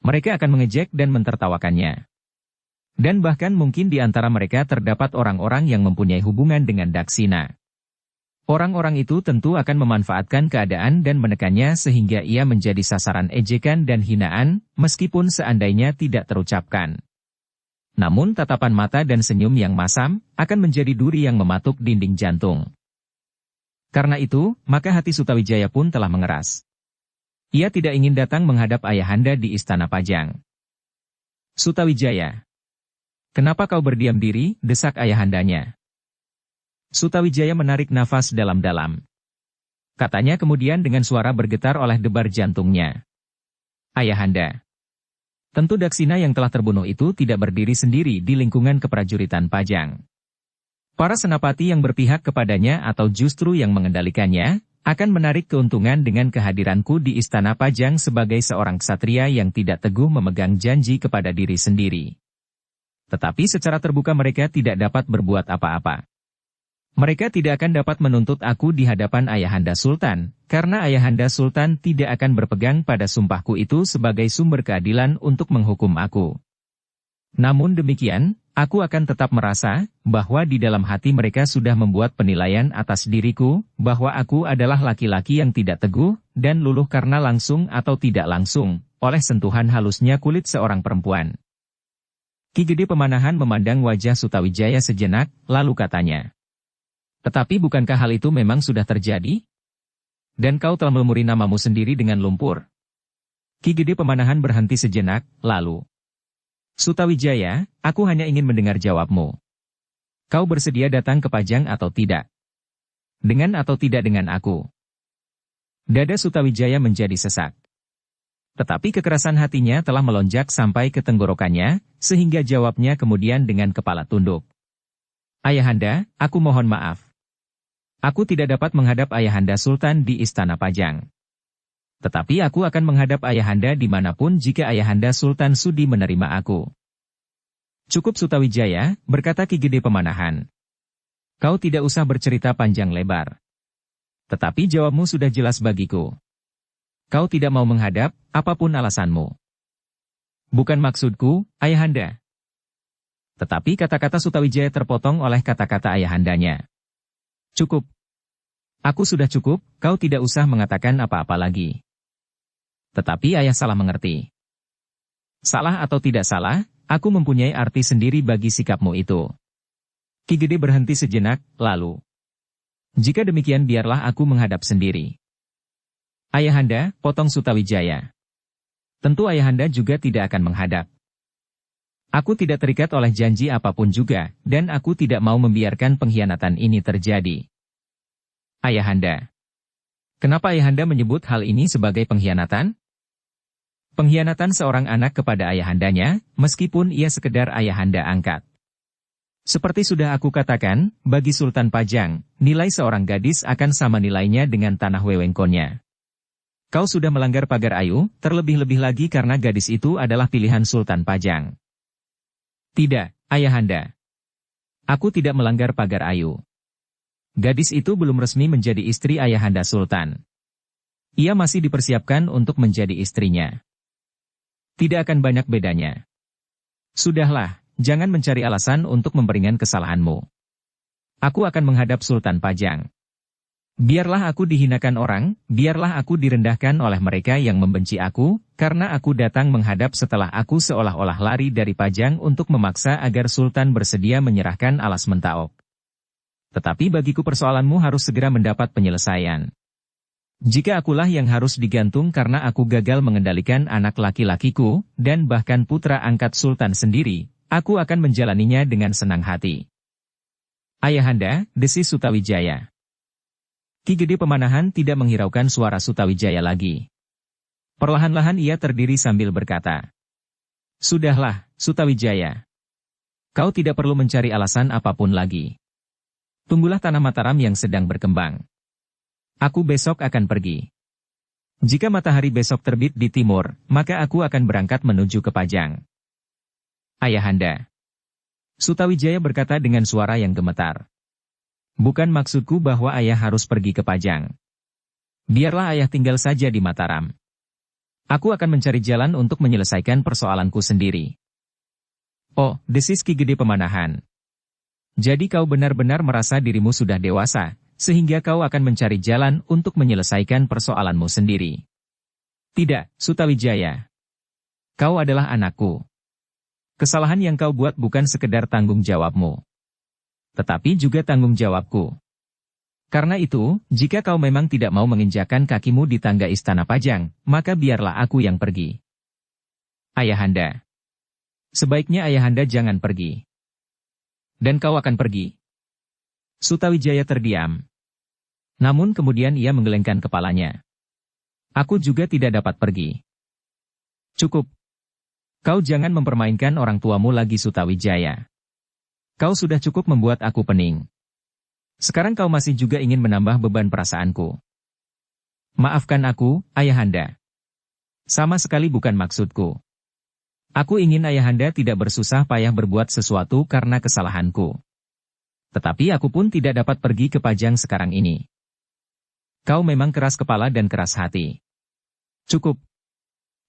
Mereka akan mengejek dan mentertawakannya. Dan bahkan mungkin di antara mereka terdapat orang-orang yang mempunyai hubungan dengan Daksina. Orang-orang itu tentu akan memanfaatkan keadaan dan menekannya sehingga ia menjadi sasaran ejekan dan hinaan, meskipun seandainya tidak terucapkan. Namun tatapan mata dan senyum yang masam, akan menjadi duri yang mematuk dinding jantung. Karena itu, maka hati Sutawijaya pun telah mengeras. Ia tidak ingin datang menghadap ayahanda di Istana Pajang. Sutawijaya. Kenapa kau berdiam diri, desak ayahandanya. Sutawijaya menarik nafas dalam-dalam. Katanya kemudian dengan suara bergetar oleh debar jantungnya. Ayahanda. Tentu Daksina yang telah terbunuh itu tidak berdiri sendiri di lingkungan keprajuritan Pajang. Para senapati yang berpihak kepadanya atau justru yang mengendalikannya, akan menarik keuntungan dengan kehadiranku di Istana Pajang sebagai seorang ksatria yang tidak teguh memegang janji kepada diri sendiri. Tetapi secara terbuka mereka tidak dapat berbuat apa-apa. Mereka tidak akan dapat menuntut aku di hadapan Ayahanda Sultan, karena Ayahanda Sultan tidak akan berpegang pada sumpahku itu sebagai sumber keadilan untuk menghukum aku. Namun demikian, aku akan tetap merasa bahwa di dalam hati mereka sudah membuat penilaian atas diriku, bahwa aku adalah laki-laki yang tidak teguh, dan luluh karena langsung atau tidak langsung, oleh sentuhan halusnya kulit seorang perempuan. Ki Gede Pemanahan memandang wajah Sutawijaya sejenak, lalu katanya. Tetapi bukankah hal itu memang sudah terjadi? Dan kau telah melumuri namamu sendiri dengan lumpur. Ki Gede Pemanahan berhenti sejenak, lalu. Sutawijaya, aku hanya ingin mendengar jawabmu. Kau bersedia datang ke Pajang atau tidak? Dengan atau tidak dengan aku? Dada Sutawijaya menjadi sesak. Tetapi kekerasan hatinya telah melonjak sampai ke tenggorokannya, sehingga jawabnya kemudian dengan kepala tunduk. Ayahanda, aku mohon maaf. Aku tidak dapat menghadap Ayahanda Sultan di Istana Pajang. Tetapi aku akan menghadap Ayahanda dimanapun jika Ayahanda Sultan sudi menerima aku. Cukup Sutawijaya, berkata Ki Gede Pemanahan. Kau tidak usah bercerita panjang lebar. Tetapi jawabmu sudah jelas bagiku. Kau tidak mau menghadap, apapun alasanmu. Bukan maksudku, Ayahanda. Tetapi kata-kata Sutawijaya terpotong oleh kata-kata ayahandanya. Cukup. Aku sudah cukup, kau tidak usah mengatakan apa-apa lagi. Tetapi ayah salah mengerti. Salah atau tidak salah, aku mempunyai arti sendiri bagi sikapmu itu. Ki Gede berhenti sejenak, lalu. Jika demikian biarlah aku menghadap sendiri. Ayahanda, potong Sutawijaya. Tentu Ayahanda juga tidak akan menghadap. Aku tidak terikat oleh janji apapun juga, dan aku tidak mau membiarkan pengkhianatan ini terjadi. Ayahanda. Kenapa Ayahanda menyebut hal ini sebagai pengkhianatan? Pengkhianatan seorang anak kepada ayahandanya, meskipun ia sekedar ayahanda angkat. Seperti sudah aku katakan, bagi Sultan Pajang, nilai seorang gadis akan sama nilainya dengan tanah wewengkonnya. Kau sudah melanggar pagar ayu, terlebih-lebih lagi karena gadis itu adalah pilihan Sultan Pajang. Tidak, Ayahanda. Aku tidak melanggar pagar ayu. Gadis itu belum resmi menjadi istri Ayahanda Sultan. Ia masih dipersiapkan untuk menjadi istrinya. Tidak akan banyak bedanya. Sudahlah, jangan mencari alasan untuk memperingan kesalahanmu. Aku akan menghadap Sultan Pajang. Biarlah aku dihinakan orang, biarlah aku direndahkan oleh mereka yang membenci aku, karena aku datang menghadap setelah aku seolah-olah lari dari Pajang untuk memaksa agar Sultan bersedia menyerahkan alas Mentaok. Tetapi bagiku persoalanmu harus segera mendapat penyelesaian. Jika akulah yang harus digantung karena aku gagal mengendalikan anak laki-lakiku, dan bahkan putra angkat Sultan sendiri, aku akan menjalaninya dengan senang hati. Ayahanda, desis Sutawijaya. Ki Gede Pemanahan tidak menghiraukan suara Sutawijaya lagi. Perlahan-lahan ia terdiri sambil berkata. Sudahlah, Sutawijaya. Kau tidak perlu mencari alasan apapun lagi. Tunggulah tanah Mataram yang sedang berkembang. Aku besok akan pergi. Jika matahari besok terbit di timur, maka aku akan berangkat menuju ke Pajang. Ayahanda. Sutawijaya berkata dengan suara yang gemetar. Bukan maksudku bahwa ayah harus pergi ke Pajang. Biarlah ayah tinggal saja di Mataram. Aku akan mencari jalan untuk menyelesaikan persoalanku sendiri. Oh, desis Ki Gede Pemanahan. Jadi kau benar-benar merasa dirimu sudah dewasa, sehingga kau akan mencari jalan untuk menyelesaikan persoalanmu sendiri. Tidak, Sutawijaya. Kau adalah anakku. Kesalahan yang kau buat bukan sekedar tanggung jawabmu, tetapi juga tanggung jawabku. Karena itu, jika kau memang tidak mau menginjakan kakimu di tangga Istana Pajang, maka biarlah aku yang pergi. Ayahanda. Sebaiknya Ayahanda jangan pergi. Dan kau akan pergi. Sutawijaya terdiam. Namun kemudian ia menggelengkan kepalanya. Aku juga tidak dapat pergi. Cukup. Kau jangan mempermainkan orang tuamu lagi, Sutawijaya. Kau sudah cukup membuat aku pening. Sekarang kau masih juga ingin menambah beban perasaanku. Maafkan aku, Ayahanda. Sama sekali bukan maksudku. Aku ingin Ayahanda tidak bersusah payah berbuat sesuatu karena kesalahanku. Tetapi aku pun tidak dapat pergi ke Pajang sekarang ini. Kau memang keras kepala dan keras hati. Cukup.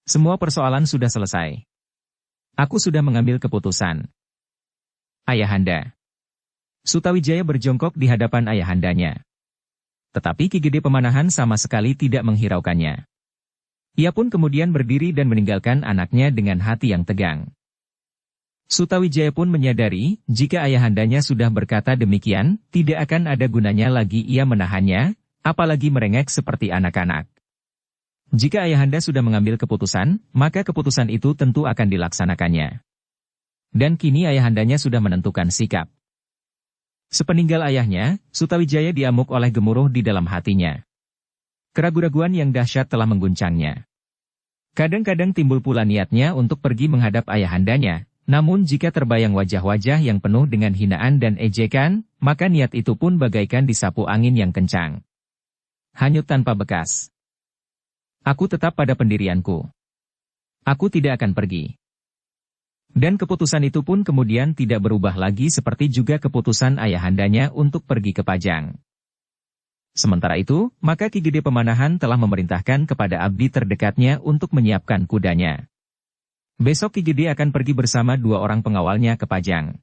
Semua persoalan sudah selesai. Aku sudah mengambil keputusan. Ayahanda. Sutawijaya berjongkok di hadapan ayahandanya. Tetapi Ki Gede Pemanahan sama sekali tidak menghiraukannya. Ia pun kemudian berdiri dan meninggalkan anaknya dengan hati yang tegang. Sutawijaya pun menyadari, jika ayahandanya sudah berkata demikian, tidak akan ada gunanya lagi ia menahannya, apalagi merengek seperti anak-anak. Jika ayahanda sudah mengambil keputusan, maka keputusan itu tentu akan dilaksanakannya. Dan kini ayahandanya sudah menentukan sikap. Sepeninggal ayahnya, Sutawijaya diamuk oleh gemuruh di dalam hatinya. Keraguan-raguan yang dahsyat telah mengguncangnya. Kadang-kadang timbul pula niatnya untuk pergi menghadap ayahandanya, namun jika terbayang wajah-wajah yang penuh dengan hinaan dan ejekan, maka niat itu pun bagaikan disapu angin yang kencang. Hanyut tanpa bekas. Aku tetap pada pendirianku. Aku tidak akan pergi. Dan keputusan itu pun kemudian tidak berubah lagi seperti juga keputusan ayahandanya untuk pergi ke Pajang. Sementara itu, maka Ki Gede Pemanahan telah memerintahkan kepada abdi terdekatnya untuk menyiapkan kudanya. Besok Ki Gede akan pergi bersama 2 orang pengawalnya ke Pajang.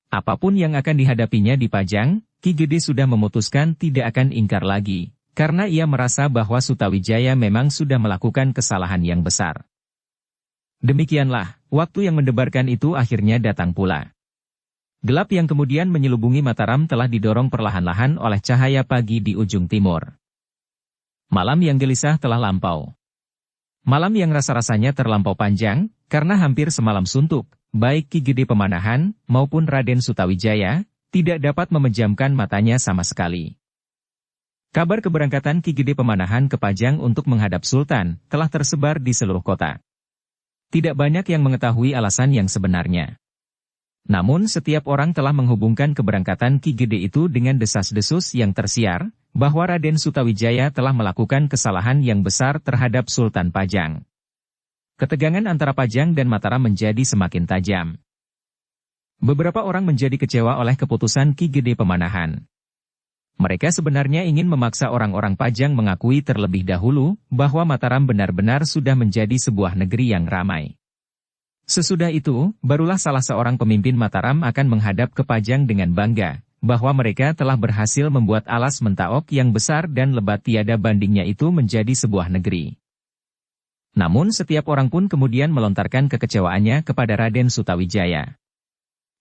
Apapun yang akan dihadapinya di Pajang, Ki Gede sudah memutuskan tidak akan ingkar lagi, karena ia merasa bahwa Sutawijaya memang sudah melakukan kesalahan yang besar. Demikianlah, waktu yang mendebarkan itu akhirnya datang pula. Gelap yang kemudian menyelubungi Mataram telah didorong perlahan-lahan oleh cahaya pagi di ujung timur. Malam yang gelisah telah lampau. Malam yang rasa-rasanya terlampau panjang, karena hampir semalam suntuk, baik Ki Gede Pemanahan maupun Raden Sutawijaya tidak dapat memejamkan matanya sama sekali. Kabar keberangkatan Ki Gede Pemanahan ke Pajang untuk menghadap Sultan telah tersebar di seluruh kota. Tidak banyak yang mengetahui alasan yang sebenarnya. Namun setiap orang telah menghubungkan keberangkatan Ki Gede itu dengan desas-desus yang tersiar, bahwa Raden Sutawijaya telah melakukan kesalahan yang besar terhadap Sultan Pajang. Ketegangan antara Pajang dan Mataram menjadi semakin tajam. Beberapa orang menjadi kecewa oleh keputusan Ki Gede Pemanahan. Mereka sebenarnya ingin memaksa orang-orang Pajang mengakui terlebih dahulu, bahwa Mataram benar-benar sudah menjadi sebuah negeri yang ramai. Sesudah itu, barulah salah seorang pemimpin Mataram akan menghadap ke Pajang dengan bangga, bahwa mereka telah berhasil membuat alas Mentaok yang besar dan lebat tiada bandingnya itu menjadi sebuah negeri. Namun setiap orang pun kemudian melontarkan kekecewaannya kepada Raden Sutawijaya.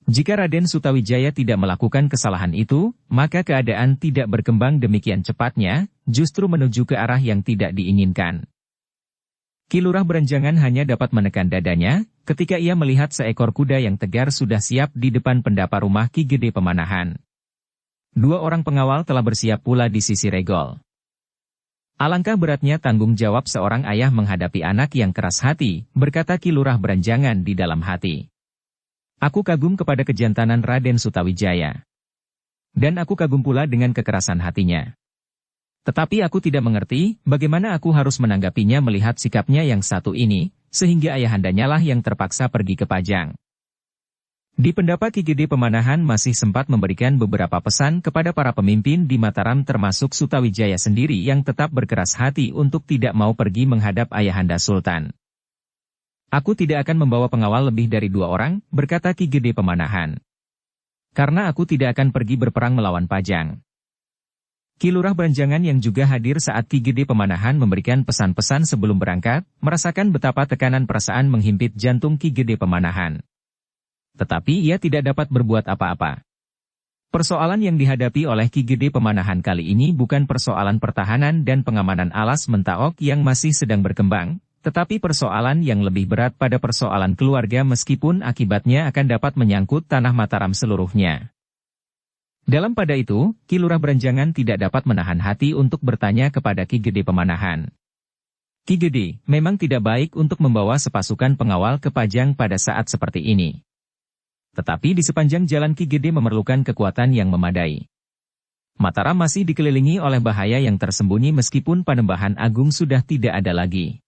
Jika Raden Sutawijaya tidak melakukan kesalahan itu, maka keadaan tidak berkembang demikian cepatnya, justru menuju ke arah yang tidak diinginkan. Ki Lurah Beranjangan hanya dapat menekan dadanya, ketika ia melihat seekor kuda yang tegar sudah siap di depan pendapa rumah Ki Gede Pemanahan. 2 orang pengawal telah bersiap pula di sisi regol. Alangkah beratnya tanggung jawab seorang ayah menghadapi anak yang keras hati, berkata Ki Lurah Beranjangan di dalam hati. Aku kagum kepada kejantanan Raden Sutawijaya. Dan aku kagum pula dengan kekerasan hatinya. Tetapi aku tidak mengerti, bagaimana aku harus menanggapinya melihat sikapnya yang satu ini, sehingga ayahandanya lah yang terpaksa pergi ke Pajang. Di pendapa Ki Gede Pemanahan masih sempat memberikan beberapa pesan kepada para pemimpin di Mataram termasuk Sutawijaya sendiri yang tetap berkeras hati untuk tidak mau pergi menghadap ayahanda Sultan. Aku tidak akan membawa pengawal lebih dari 2 orang, berkata Ki Gede Pemanahan. Karena aku tidak akan pergi berperang melawan Pajang. Ki Lurah Beranjangan yang juga hadir saat Ki Gede Pemanahan memberikan pesan-pesan sebelum berangkat, merasakan betapa tekanan perasaan menghimpit jantung Ki Gede Pemanahan. Tetapi ia tidak dapat berbuat apa-apa. Persoalan yang dihadapi oleh Ki Gede Pemanahan kali ini bukan persoalan pertahanan dan pengamanan alas Mentaok yang masih sedang berkembang, tetapi persoalan yang lebih berat pada persoalan keluarga meskipun akibatnya akan dapat menyangkut tanah Mataram seluruhnya. Dalam pada itu, Ki Lurah Beranjangan tidak dapat menahan hati untuk bertanya kepada Ki Gede Pemanahan. Ki Gede, memang tidak baik untuk membawa sepasukan pengawal ke Pajang pada saat seperti ini. Tetapi di sepanjang jalan Ki Gede memerlukan kekuatan yang memadai. Mataram masih dikelilingi oleh bahaya yang tersembunyi meskipun Panembahan Agung sudah tidak ada lagi.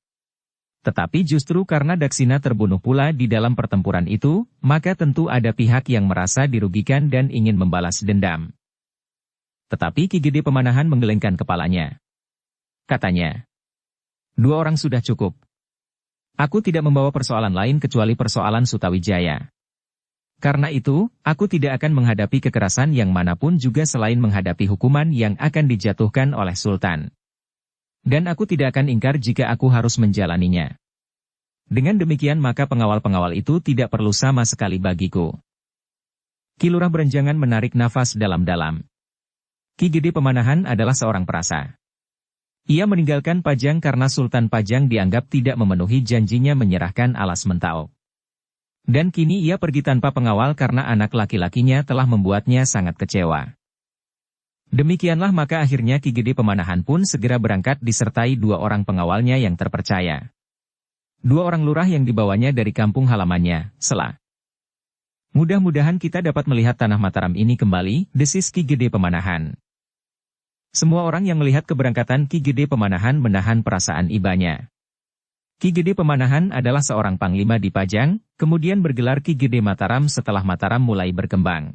Tetapi justru karena Daksina terbunuh pula di dalam pertempuran itu, maka tentu ada pihak yang merasa dirugikan dan ingin membalas dendam. Tetapi Ki Gede Pemanahan menggelengkan kepalanya. Katanya, "Dua orang sudah cukup. Aku tidak membawa persoalan lain kecuali persoalan Sutawijaya. Karena itu, aku tidak akan menghadapi kekerasan yang manapun juga selain menghadapi hukuman yang akan dijatuhkan oleh Sultan. Dan aku tidak akan ingkar jika aku harus menjalaninya. Dengan demikian maka pengawal-pengawal itu tidak perlu sama sekali bagiku." Ki Lurah Beranjangan menarik nafas dalam-dalam. Ki Gede Pemanahan adalah seorang perasa. Ia meninggalkan Pajang karena Sultan Pajang dianggap tidak memenuhi janjinya menyerahkan Alas Mentau. Dan kini ia pergi tanpa pengawal karena anak laki-lakinya telah membuatnya sangat kecewa. Demikianlah maka akhirnya Ki Gede Pemanahan pun segera berangkat disertai dua orang pengawalnya yang terpercaya. Dua orang lurah yang dibawanya dari kampung halamannya, Sela. "Mudah-mudahan kita dapat melihat tanah Mataram ini kembali," desis Ki Gede Pemanahan. Semua orang yang melihat keberangkatan Ki Gede Pemanahan menahan perasaan ibanya. Ki Gede Pemanahan adalah seorang panglima di Pajang, kemudian bergelar Ki Gede Mataram setelah Mataram mulai berkembang.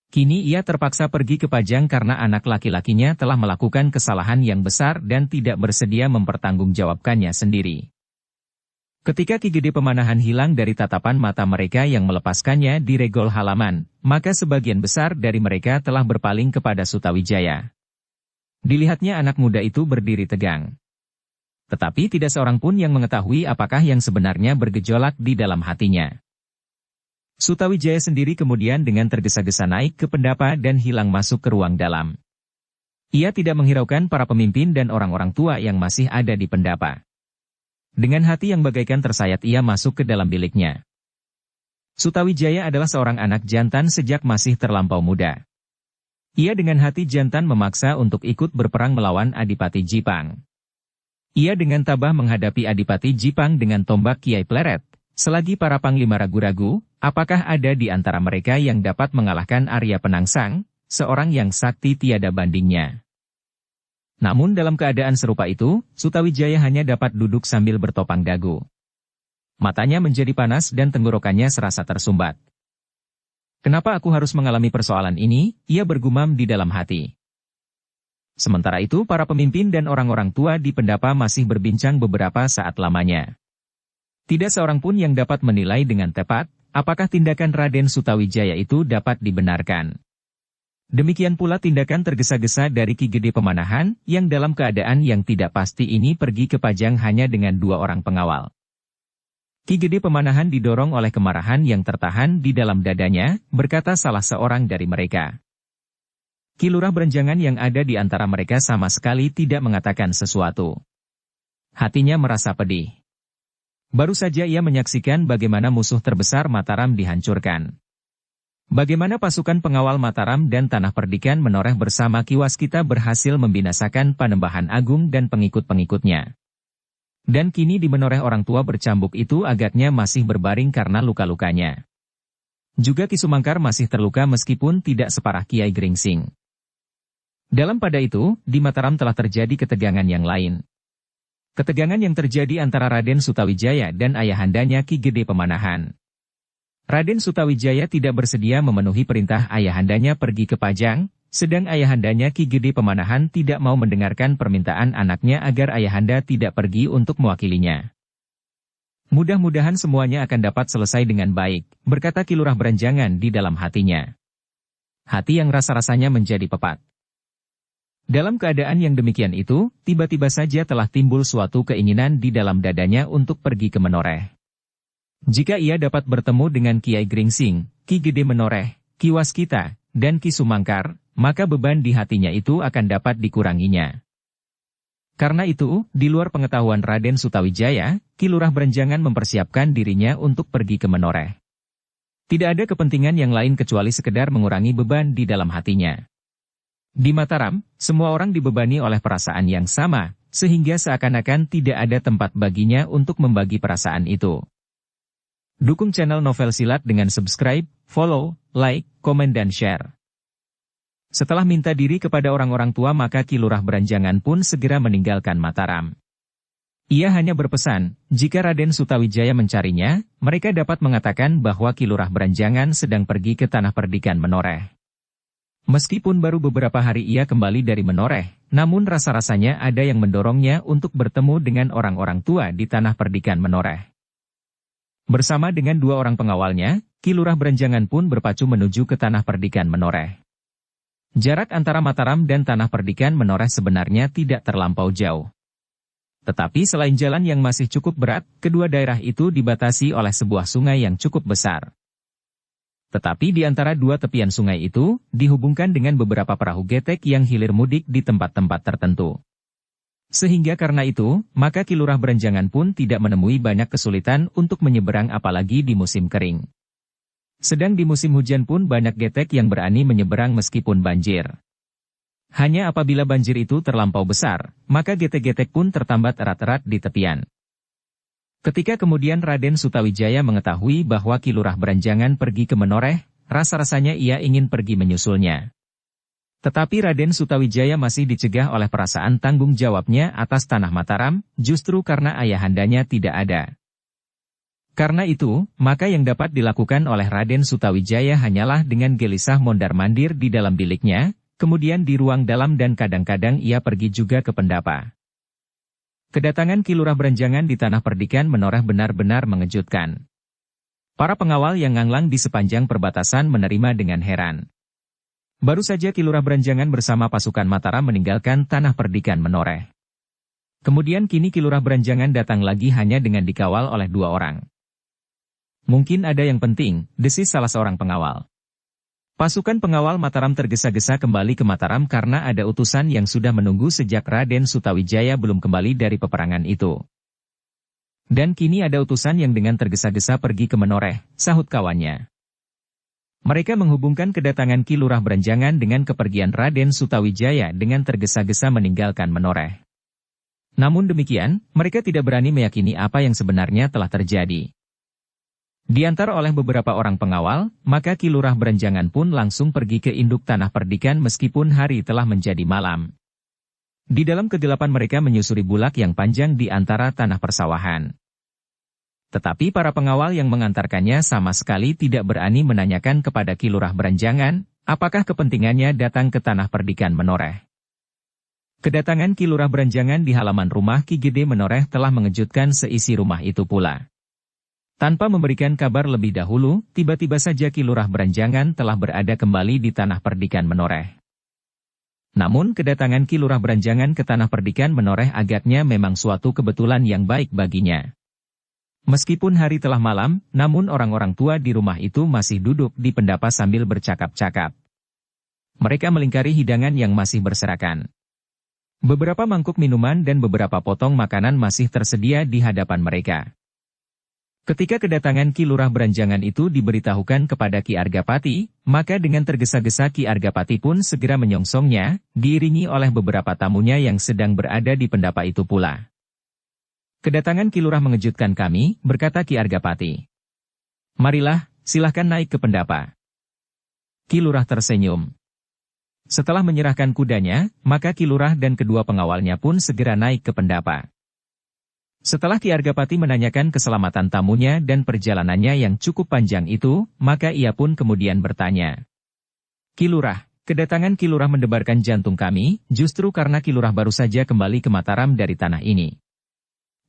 Kini ia terpaksa pergi ke Pajang karena anak laki-lakinya telah melakukan kesalahan yang besar dan tidak bersedia mempertanggungjawabkannya sendiri. Ketika Ki Gede Pemanahan hilang dari tatapan mata mereka yang melepaskannya di regol halaman, maka sebagian besar dari mereka telah berpaling kepada Sutawijaya. Dilihatnya anak muda itu berdiri tegang. Tetapi tidak seorang pun yang mengetahui apakah yang sebenarnya bergejolak di dalam hatinya. Sutawijaya sendiri kemudian dengan tergesa-gesa naik ke pendapa dan hilang masuk ke ruang dalam. Ia tidak menghiraukan para pemimpin dan orang-orang tua yang masih ada di pendapa. Dengan hati yang bagaikan tersayat ia masuk ke dalam biliknya. Sutawijaya adalah seorang anak jantan sejak masih terlampau muda. Ia dengan hati jantan memaksa untuk ikut berperang melawan Adipati Jipang. Ia dengan tabah menghadapi Adipati Jipang dengan tombak Kiai Pleret. Selagi para panglima ragu-ragu, apakah ada di antara mereka yang dapat mengalahkan Arya Penangsang, seorang yang sakti tiada bandingnya. Namun dalam keadaan serupa itu, Sutawijaya hanya dapat duduk sambil bertopang dagu. Matanya menjadi panas dan tenggorokannya serasa tersumbat. "Kenapa aku harus mengalami persoalan ini?" ia bergumam di dalam hati. Sementara itu para pemimpin dan orang-orang tua di pendapa masih berbincang beberapa saat lamanya. Tidak seorang pun yang dapat menilai dengan tepat, apakah tindakan Raden Sutawijaya itu dapat dibenarkan. Demikian pula tindakan tergesa-gesa dari Ki Gede Pemanahan, yang dalam keadaan yang tidak pasti ini pergi ke Pajang hanya dengan dua orang pengawal. Ki Gede Pemanahan didorong oleh kemarahan yang tertahan di dalam dadanya, berkata salah seorang dari mereka. Ki Lurah Beranjangan yang ada di antara mereka sama sekali tidak mengatakan sesuatu. Hatinya merasa pedih. Baru saja ia menyaksikan bagaimana musuh terbesar Mataram dihancurkan. Bagaimana pasukan pengawal Mataram dan Tanah Perdikan menoreh bersama Ki Waskita berhasil membinasakan Panembahan Agung dan pengikut-pengikutnya. Dan kini di menoreh orang tua bercambuk itu agaknya masih berbaring karena luka-lukanya. Juga Ki Sumangkar masih terluka meskipun tidak separah Kiai Gringsing. Dalam pada itu, di Mataram telah terjadi ketegangan yang lain. Ketegangan yang terjadi antara Raden Sutawijaya dan ayahandanya Ki Gede Pemanahan. Raden Sutawijaya tidak bersedia memenuhi perintah ayahandanya pergi ke Pajang, sedang ayahandanya Ki Gede Pemanahan tidak mau mendengarkan permintaan anaknya agar ayahanda tidak pergi untuk mewakilinya. "Mudah-mudahan semuanya akan dapat selesai dengan baik," berkata Ki Lurah Beranjangan di dalam hatinya. Hati yang rasa-rasanya menjadi pepat. Dalam keadaan yang demikian itu, tiba-tiba saja telah timbul suatu keinginan di dalam dadanya untuk pergi ke Menoreh. Jika ia dapat bertemu dengan Kiai Gringsing, Ki Gede Menoreh, Ki Waskita, dan Ki Sumangkar, maka beban di hatinya itu akan dapat dikuranginya. Karena itu, di luar pengetahuan Raden Sutawijaya, Ki Lurah Beranjangan mempersiapkan dirinya untuk pergi ke Menoreh. Tidak ada kepentingan yang lain kecuali sekedar mengurangi beban di dalam hatinya. Di Mataram, semua orang dibebani oleh perasaan yang sama, sehingga seakan-akan tidak ada tempat baginya untuk membagi perasaan itu. Dukung channel Novel Silat dengan subscribe, follow, like, komen dan share. Setelah minta diri kepada orang-orang tua maka Ki Lurah Beranjangan pun segera meninggalkan Mataram. Ia hanya berpesan, jika Raden Sutawijaya mencarinya, mereka dapat mengatakan bahwa Ki Lurah Beranjangan sedang pergi ke Tanah Perdikan Menoreh. Meskipun baru beberapa hari ia kembali dari Menoreh, namun rasa-rasanya ada yang mendorongnya untuk bertemu dengan orang-orang tua di Tanah Perdikan Menoreh. Bersama dengan dua orang pengawalnya, Ki Lurah Beranjangan pun berpacu menuju ke Tanah Perdikan Menoreh. Jarak antara Mataram dan Tanah Perdikan Menoreh sebenarnya tidak terlampau jauh. Tetapi selain jalan yang masih cukup berat, kedua daerah itu dibatasi oleh sebuah sungai yang cukup besar. Tetapi di antara dua tepian sungai itu, dihubungkan dengan beberapa perahu getek yang hilir mudik di tempat-tempat tertentu. Sehingga karena itu, maka Ki Lurah Beranjangan pun tidak menemui banyak kesulitan untuk menyeberang apalagi di musim kering. Sedang di musim hujan pun banyak getek yang berani menyeberang meskipun banjir. Hanya apabila banjir itu terlampau besar, maka getek-getek pun tertambat erat-erat di tepian. Ketika kemudian Raden Sutawijaya mengetahui bahwa Ki Lurah Beranjangan pergi ke Menoreh, rasa-rasanya ia ingin pergi menyusulnya. Tetapi Raden Sutawijaya masih dicegah oleh perasaan tanggung jawabnya atas tanah Mataram, justru karena ayahandanya tidak ada. Karena itu, maka yang dapat dilakukan oleh Raden Sutawijaya hanyalah dengan gelisah mondar-mandir di dalam biliknya, kemudian di ruang dalam dan kadang-kadang ia pergi juga ke pendapa. Kedatangan Ki Lurah Beranjangan di Tanah Perdikan Menoreh benar-benar mengejutkan. Para pengawal yang nganglang di sepanjang perbatasan menerima dengan heran. Baru saja Ki Lurah Beranjangan bersama pasukan Mataram meninggalkan Tanah Perdikan Menoreh. Kemudian kini Ki Lurah Beranjangan datang lagi hanya dengan dikawal oleh dua orang. Mungkin ada yang penting, desis salah seorang pengawal. Pasukan pengawal Mataram tergesa-gesa kembali ke Mataram karena ada utusan yang sudah menunggu sejak Raden Sutawijaya belum kembali dari peperangan itu. Dan kini ada utusan yang dengan tergesa-gesa pergi ke Menoreh, sahut kawannya. Mereka menghubungkan kedatangan Ki Lurah Beranjangan dengan kepergian Raden Sutawijaya dengan tergesa-gesa meninggalkan Menoreh. Namun demikian, mereka tidak berani meyakini apa yang sebenarnya telah terjadi. Diantar oleh beberapa orang pengawal, maka Ki Lurah Beranjangan pun langsung pergi ke induk Tanah Perdikan meskipun hari telah menjadi malam. Di dalam kegelapan mereka menyusuri bulak yang panjang di antara tanah persawahan. Tetapi para pengawal yang mengantarkannya sama sekali tidak berani menanyakan kepada Ki Lurah Beranjangan, apakah kepentingannya datang ke Tanah Perdikan Menoreh. Kedatangan Ki Lurah Beranjangan di halaman rumah Ki Gede Menoreh telah mengejutkan seisi rumah itu pula. Tanpa memberikan kabar lebih dahulu, tiba-tiba saja Ki Lurah Beranjangan telah berada kembali di Tanah Perdikan Menoreh. Namun kedatangan Ki Lurah Beranjangan ke Tanah Perdikan Menoreh agaknya memang suatu kebetulan yang baik baginya. Meskipun hari telah malam, namun orang-orang tua di rumah itu masih duduk di pendapa sambil bercakap-cakap. Mereka melingkari hidangan yang masih berserakan. Beberapa mangkuk minuman dan beberapa potong makanan masih tersedia di hadapan mereka. Ketika kedatangan Ki Lurah Beranjangan itu diberitahukan kepada Ki Argapati, maka dengan tergesa-gesa Ki Argapati pun segera menyongsongnya, diiringi oleh beberapa tamunya yang sedang berada di pendapa itu pula. Kedatangan Ki Lurah mengejutkan kami, berkata Ki Argapati. Marilah, silahkan naik ke pendapa. Ki Lurah tersenyum. Setelah menyerahkan kudanya, maka Ki Lurah dan kedua pengawalnya pun segera naik ke pendapa. Setelah Ki Argapati menanyakan keselamatan tamunya dan perjalanannya yang cukup panjang itu, maka ia pun kemudian bertanya. Ki Lurah, kedatangan Ki Lurah mendebarkan jantung kami, justru karena Ki Lurah baru saja kembali ke Mataram dari tanah ini.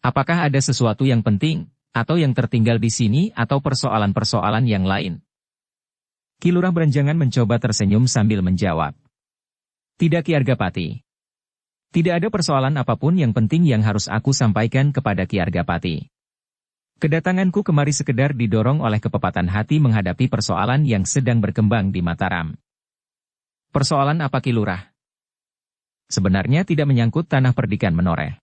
Apakah ada sesuatu yang penting, atau yang tertinggal di sini atau persoalan-persoalan yang lain? Ki Lurah Beranjangan mencoba tersenyum sambil menjawab. Tidak Ki Argapati. Tidak ada persoalan apapun yang penting yang harus aku sampaikan kepada Ki Argapati. Kedatanganku kemari sekedar didorong oleh kepepatan hati menghadapi persoalan yang sedang berkembang di Mataram. Persoalan apa Ki Lurah? Sebenarnya tidak menyangkut Tanah Perdikan Menoreh.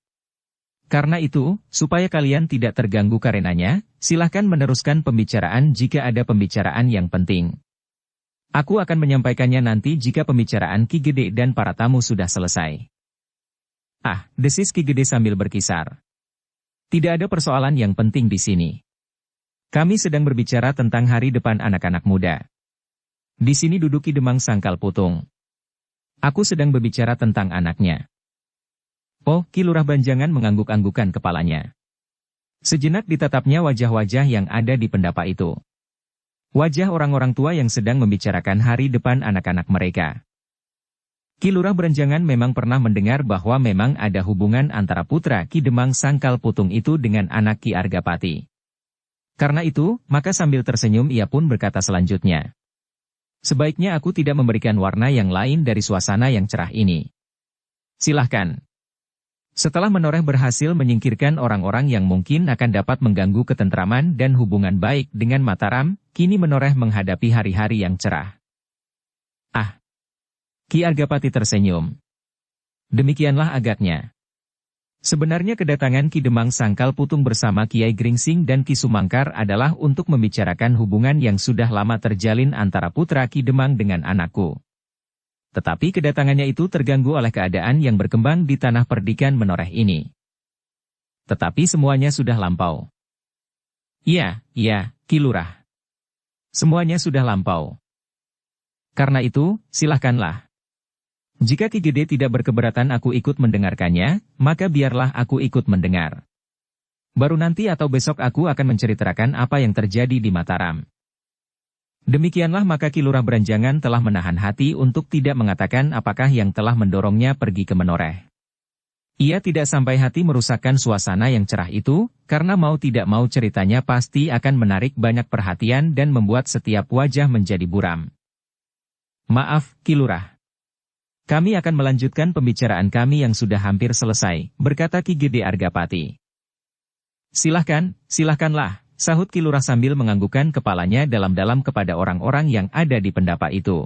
Karena itu, supaya kalian tidak terganggu karenanya, silahkan meneruskan pembicaraan jika ada pembicaraan yang penting. Aku akan menyampaikannya nanti jika pembicaraan Ki Gede dan para tamu sudah selesai. Ah, desis Ki Gede sambil berkisar. Tidak ada persoalan yang penting di sini. Kami sedang berbicara tentang hari depan anak-anak muda. Di sini duduk Ki Demang Sangkal Putung. Aku sedang berbicara tentang anaknya. Oh, Ki Lurah Banjangan mengangguk-anggukan kepalanya. Sejenak ditatapnya wajah-wajah yang ada di pendapa itu. Wajah orang-orang tua yang sedang membicarakan hari depan anak-anak mereka. Ki Lurah Berenjangan memang pernah mendengar bahwa memang ada hubungan antara putra Ki Demang Sangkal Putung itu dengan anak Ki Argapati. Karena itu, maka sambil tersenyum ia pun berkata selanjutnya. Sebaiknya aku tidak memberikan warna yang lain dari suasana yang cerah ini. Silahkan. Setelah Menoreh berhasil menyingkirkan orang-orang yang mungkin akan dapat mengganggu ketentraman dan hubungan baik dengan Mataram, kini Menoreh menghadapi hari-hari yang cerah. Ah! Ki Argapati tersenyum. Demikianlah agaknya. Sebenarnya kedatangan Ki Demang Sangkal Putung bersama Kiai Gringsing dan Ki Sumangkar adalah untuk membicarakan hubungan yang sudah lama terjalin antara putra Ki Demang dengan anakku. Tetapi kedatangannya itu terganggu oleh keadaan yang berkembang di tanah perdikan Menoreh ini. Tetapi semuanya sudah lampau. Iya, Ki Lurah. Semuanya sudah lampau. Karena itu, silahkanlah. Jika Ki Gede tidak berkeberatan aku ikut mendengarkannya, maka biarlah aku ikut mendengar. Baru nanti atau besok aku akan menceritakan apa yang terjadi di Mataram. Demikianlah maka Ki Lurah Beranjangan telah menahan hati untuk tidak mengatakan apakah yang telah mendorongnya pergi ke Menoreh. Ia tidak sampai hati merusakkan suasana yang cerah itu, karena mau tidak mau ceritanya pasti akan menarik banyak perhatian dan membuat setiap wajah menjadi buram. Maaf, Ki Lurah. Kami akan melanjutkan pembicaraan kami yang sudah hampir selesai, berkata Ki Gede Argapati. Silahkanlah. Sahut Ki Lurah sambil menganggukkan kepalanya dalam-dalam kepada orang-orang yang ada di pendapa itu.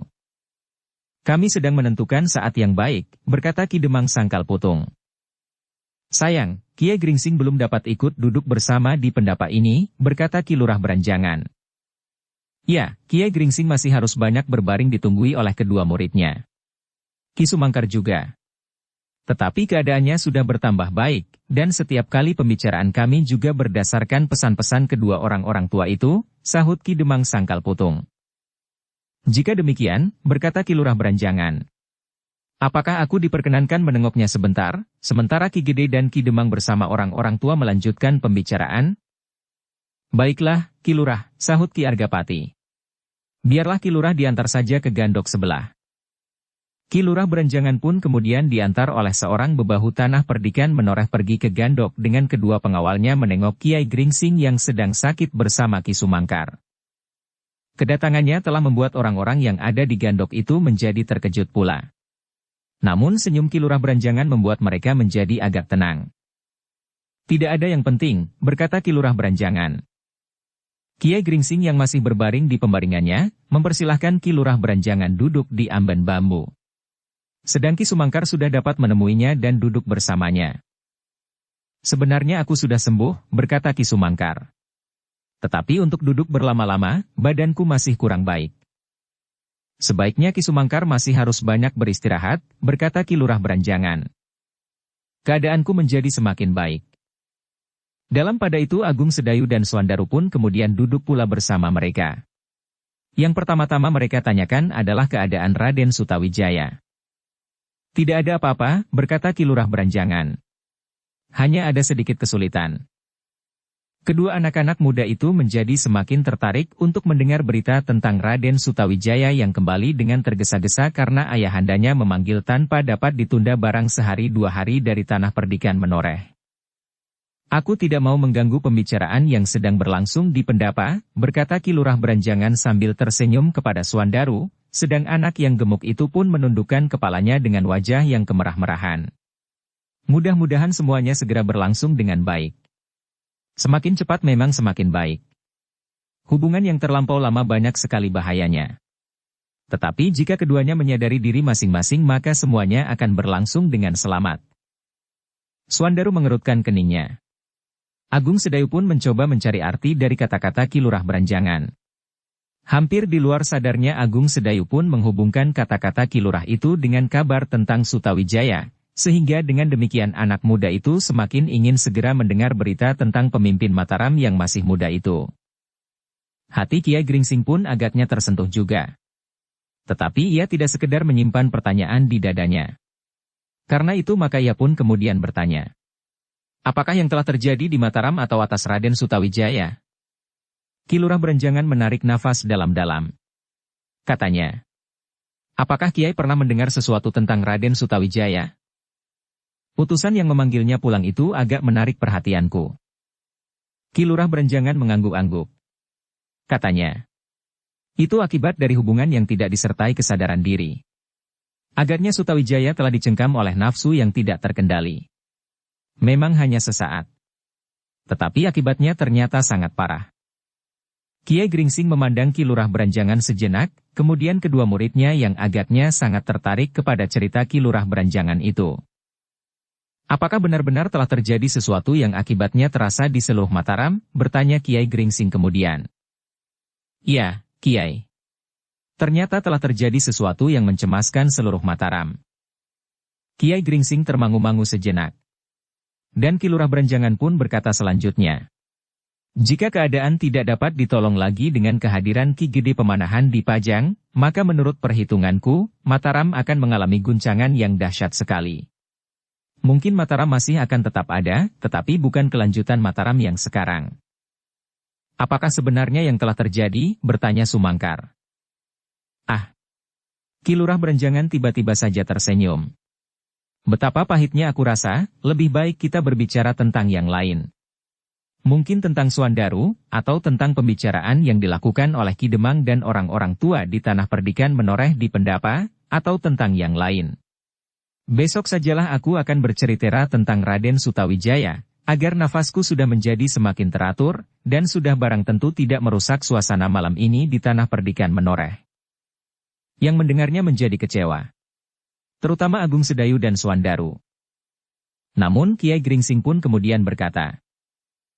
Kami sedang menentukan saat yang baik, berkata Ki Demang Sangkal Putung. Sayang, Kiai Gringsing belum dapat ikut duduk bersama di pendapa ini, berkata Ki Lurah Beranjangan. Ya, Kiai Gringsing masih harus banyak berbaring ditunggui oleh kedua muridnya. Ki Sumangkar juga. Tetapi keadaannya sudah bertambah baik, dan setiap kali pembicaraan kami juga berdasarkan pesan-pesan kedua orang-orang tua itu, sahut Ki Demang Sangkal Putung. Jika demikian, berkata Ki Lurah Beranjangan. Apakah aku diperkenankan menengoknya sebentar, sementara Ki Gede dan Ki Demang bersama orang-orang tua melanjutkan pembicaraan? Baiklah, Ki Lurah, sahut Ki Argapati. Biarlah Ki Lurah diantar saja ke gandok sebelah. Ki Lurah Beranjangan pun kemudian diantar oleh seorang bebahu tanah perdikan Menoreh pergi ke gandok dengan kedua pengawalnya menengok Kiai Gringsing yang sedang sakit bersama Ki Sumangkar. Kedatangannya telah membuat orang-orang yang ada di gandok itu menjadi terkejut pula. Namun senyum Ki Lurah Beranjangan membuat mereka menjadi agak tenang. Tidak ada yang penting, berkata Ki Lurah Beranjangan. Kiai Gringsing yang masih berbaring di pembaringannya, mempersilahkan Ki Lurah Beranjangan duduk di amban bambu. Sedang Ki Sumangkar sudah dapat menemuinya dan duduk bersamanya. Sebenarnya aku sudah sembuh, berkata Ki Sumangkar. Tetapi untuk duduk berlama-lama, badanku masih kurang baik. Sebaiknya Ki Sumangkar masih harus banyak beristirahat, berkata Ki Lurah Beranjangan. Keadaanku menjadi semakin baik. Dalam pada itu Agung Sedayu dan Swandaru pun kemudian duduk pula bersama mereka. Yang pertama-tama mereka tanyakan adalah keadaan Raden Sutawijaya. Tidak ada apa-apa, berkata Ki Lurah Beranjangan. Hanya ada sedikit kesulitan. Kedua anak-anak muda itu menjadi semakin tertarik untuk mendengar berita tentang Raden Sutawijaya yang kembali dengan tergesa-gesa karena ayahandanya memanggil tanpa dapat ditunda barang sehari dua hari dari tanah perdikan Menoreh. Aku tidak mau mengganggu pembicaraan yang sedang berlangsung di pendapa, berkata Ki Lurah Beranjangan sambil tersenyum kepada Swandaru, sedang anak yang gemuk itu pun menundukkan kepalanya dengan wajah yang kemerah-merahan. Mudah-mudahan semuanya segera berlangsung dengan baik. Semakin cepat memang semakin baik. Hubungan yang terlampau lama banyak sekali bahayanya. Tetapi jika keduanya menyadari diri masing-masing maka semuanya akan berlangsung dengan selamat. Suandaru mengerutkan keningnya. Agung Sedayu pun mencoba mencari arti dari kata-kata Ki Lurah Beranjangan. Hampir di luar sadarnya Agung Sedayu pun menghubungkan kata-kata Ki Lurah itu dengan kabar tentang Sutawijaya, sehingga dengan demikian anak muda itu semakin ingin segera mendengar berita tentang pemimpin Mataram yang masih muda itu. Hati Kiai Gringsing pun agaknya tersentuh juga. Tetapi ia tidak sekedar menyimpan pertanyaan di dadanya. Karena itu maka ia pun kemudian bertanya. Apakah yang telah terjadi di Mataram atau atas Raden Sutawijaya? Ki Lurah Beranjangan menarik nafas dalam-dalam. Katanya. Apakah Kiai pernah mendengar sesuatu tentang Raden Sutawijaya? Utusan yang memanggilnya pulang itu agak menarik perhatianku. Ki Lurah Beranjangan mengangguk-angguk. Katanya. Itu akibat dari hubungan yang tidak disertai kesadaran diri. Agaknya Sutawijaya telah dicengkam oleh nafsu yang tidak terkendali. Memang hanya sesaat. Tetapi akibatnya ternyata sangat parah. Kiai Gringsing memandang Ki Lurah Beranjangan sejenak, kemudian kedua muridnya yang agaknya sangat tertarik kepada cerita Ki Lurah Beranjangan itu. Apakah benar-benar telah terjadi sesuatu yang akibatnya terasa di seluruh Mataram? Bertanya Kiai Gringsing kemudian. Iya, Kiai. Ternyata telah terjadi sesuatu yang mencemaskan seluruh Mataram. Kiai Gringsing termangu-mangu sejenak. Dan Ki Lurah Beranjangan pun berkata selanjutnya. Jika keadaan tidak dapat ditolong lagi dengan kehadiran Ki Gede Pemanahan di Pajang, maka menurut perhitunganku, Mataram akan mengalami guncangan yang dahsyat sekali. Mungkin Mataram masih akan tetap ada, tetapi bukan kelanjutan Mataram yang sekarang. Apakah sebenarnya yang telah terjadi? Bertanya Sumangkar. Ki Lurah Beranjangan tiba-tiba saja tersenyum. Betapa pahitnya aku rasa, lebih baik kita berbicara tentang yang lain. Mungkin tentang Suandaru, atau tentang pembicaraan yang dilakukan oleh Ki Demang dan orang-orang tua di Tanah Perdikan Menoreh di Pendapa, atau tentang yang lain. Besok sajalah aku akan bercerita tentang Raden Sutawijaya, agar nafasku sudah menjadi semakin teratur, dan sudah barang tentu tidak merusak suasana malam ini di Tanah Perdikan Menoreh. Yang mendengarnya menjadi kecewa. Terutama Agung Sedayu dan Suandaru. Namun Kiai Gringsing pun kemudian berkata,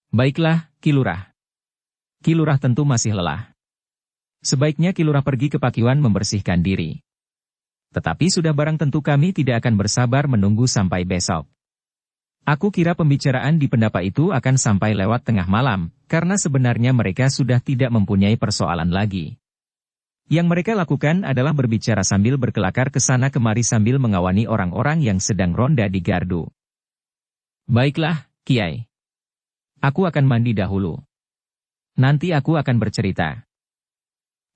baiklah, Ki Lurah. Ki Lurah tentu masih lelah. Sebaiknya Ki Lurah pergi ke Pakiwan membersihkan diri. Tetapi sudah barang tentu kami tidak akan bersabar menunggu sampai besok. Aku kira pembicaraan di Pendapa itu akan sampai lewat tengah malam, karena sebenarnya mereka sudah tidak mempunyai persoalan lagi. Yang mereka lakukan adalah berbicara sambil berkelakar ke sana kemari sambil mengawani orang-orang yang sedang ronda di gardu. Baiklah, Kiai. Aku akan mandi dahulu. Nanti aku akan bercerita.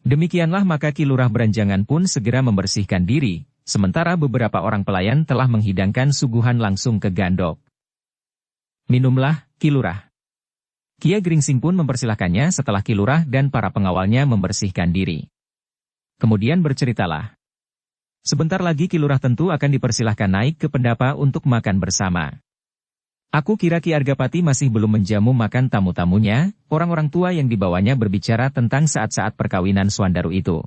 Demikianlah maka Ki Lurah Beranjangan pun segera membersihkan diri, sementara beberapa orang pelayan telah menghidangkan suguhan langsung ke gandok. Minumlah, Ki Lurah. Kiai Gringsing pun mempersilahkannya setelah Ki Lurah dan para pengawalnya membersihkan diri. Kemudian berceritalah. Sebentar lagi Ki Lurah tentu akan dipersilahkan naik ke Pendapa untuk makan bersama. Aku kira Ki Argapati masih belum menjamu makan tamu-tamunya, orang-orang tua yang dibawanya berbicara tentang saat-saat perkawinan Suandaru itu.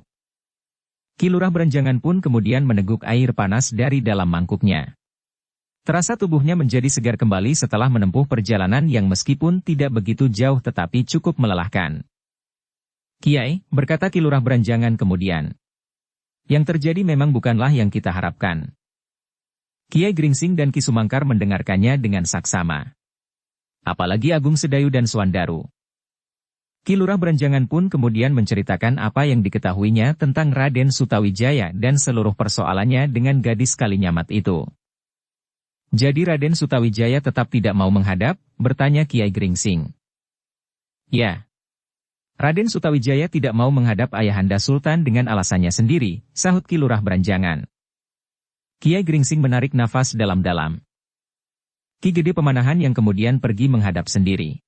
Ki Lurah Beranjangan pun kemudian meneguk air panas dari dalam mangkuknya. Terasa tubuhnya menjadi segar kembali setelah menempuh perjalanan yang meskipun tidak begitu jauh tetapi cukup melelahkan. Kiai, berkata Ki Lurah Beranjangan kemudian. Yang terjadi memang bukanlah yang kita harapkan. Kiai Gringsing dan Ki Sumangkar mendengarkannya dengan saksama. Apalagi Agung Sedayu dan Suandaru. Ki Lurah Beranjangan pun kemudian menceritakan apa yang diketahuinya tentang Raden Sutawijaya dan seluruh persoalannya dengan gadis Kalinyamat itu. Jadi Raden Sutawijaya tetap tidak mau menghadap, bertanya Kiai Gringsing. Ya. Raden Sutawijaya tidak mau menghadap Ayahanda Sultan dengan alasannya sendiri, sahut Ki Lurah Beranjangan. Kiai Gringsing menarik nafas dalam-dalam. Ki Gede Pemanahan yang kemudian pergi menghadap sendiri.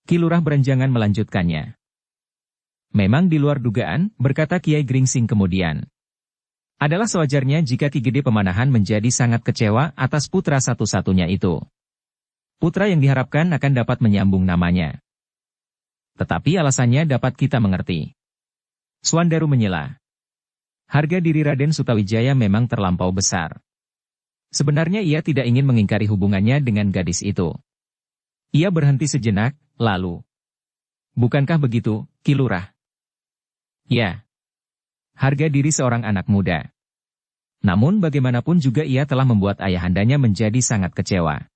Ki Lurah Beranjangan melanjutkannya. Memang di luar dugaan, berkata Kiai Gringsing kemudian. Adalah sewajarnya jika Ki Gede Pemanahan menjadi sangat kecewa atas putra satu-satunya itu. Putra yang diharapkan akan dapat menyambung namanya. Tetapi alasannya dapat kita mengerti. Suandaru menyela. Harga diri Raden Sutawijaya memang terlampau besar. Sebenarnya ia tidak ingin mengingkari hubungannya dengan gadis itu. Ia berhenti sejenak, lalu. Bukankah begitu, Ki Lurah? Ya. Harga diri seorang anak muda. Namun bagaimanapun juga ia telah membuat ayahandanya menjadi sangat kecewa.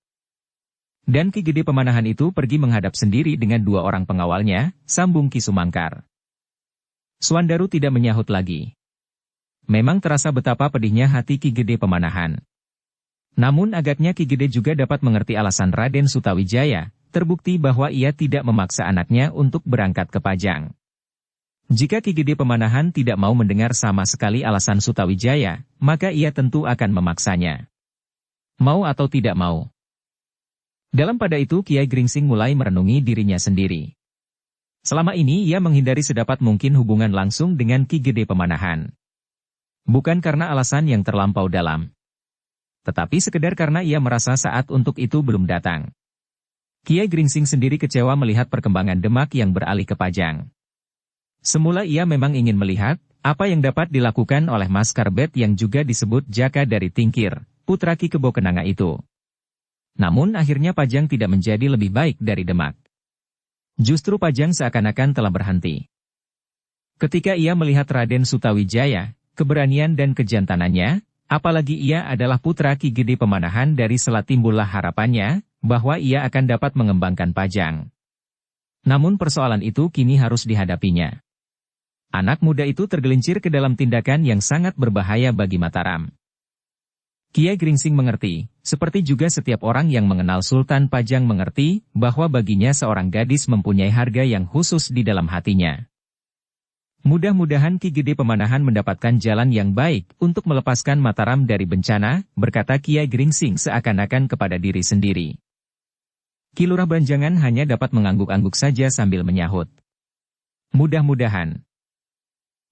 Dan Ki Gede Pemanahan itu pergi menghadap sendiri dengan 2 orang pengawalnya, sambung Ki Sumangkar. Suandaru tidak menyahut lagi. Memang terasa betapa pedihnya hati Ki Gede Pemanahan. Namun agaknya Ki Gede juga dapat mengerti alasan Raden Sutawijaya, terbukti bahwa ia tidak memaksa anaknya untuk berangkat ke Pajang. Jika Ki Gede Pemanahan tidak mau mendengar sama sekali alasan Sutawijaya, maka ia tentu akan memaksanya. Mau atau tidak mau. Dalam pada itu Kiai Gringsing mulai merenungi dirinya sendiri. Selama ini ia menghindari sedapat mungkin hubungan langsung dengan Ki Gede Pemanahan. Bukan karena alasan yang terlampau dalam. Tetapi sekedar karena ia merasa saat untuk itu belum datang. Kiai Gringsing sendiri kecewa melihat perkembangan Demak yang beralih ke Pajang. Semula ia memang ingin melihat apa yang dapat dilakukan oleh Mas Karbet yang juga disebut Jaka dari Tingkir, putra Ki Kebo Kenanga itu. Namun akhirnya Pajang tidak menjadi lebih baik dari Demak. Justru Pajang seakan-akan telah berhenti. Ketika ia melihat Raden Sutawijaya, keberanian dan kejantanannya, apalagi ia adalah putra Ki Gede Pemanahan dari Selat, timbullah harapannya bahwa ia akan dapat mengembangkan Pajang. Namun persoalan itu kini harus dihadapinya. Anak muda itu tergelincir ke dalam tindakan yang sangat berbahaya bagi Mataram. Kiai Gringsing mengerti, seperti juga setiap orang yang mengenal Sultan Pajang mengerti, bahwa baginya seorang gadis mempunyai harga yang khusus di dalam hatinya. Mudah-mudahan Ki Gede Pemanahan mendapatkan jalan yang baik untuk melepaskan Mataram dari bencana, berkata Kiai Gringsing seakan-akan kepada diri sendiri. Ki Lurah Banjangan hanya dapat mengangguk-angguk saja sambil menyahut. Mudah-mudahan.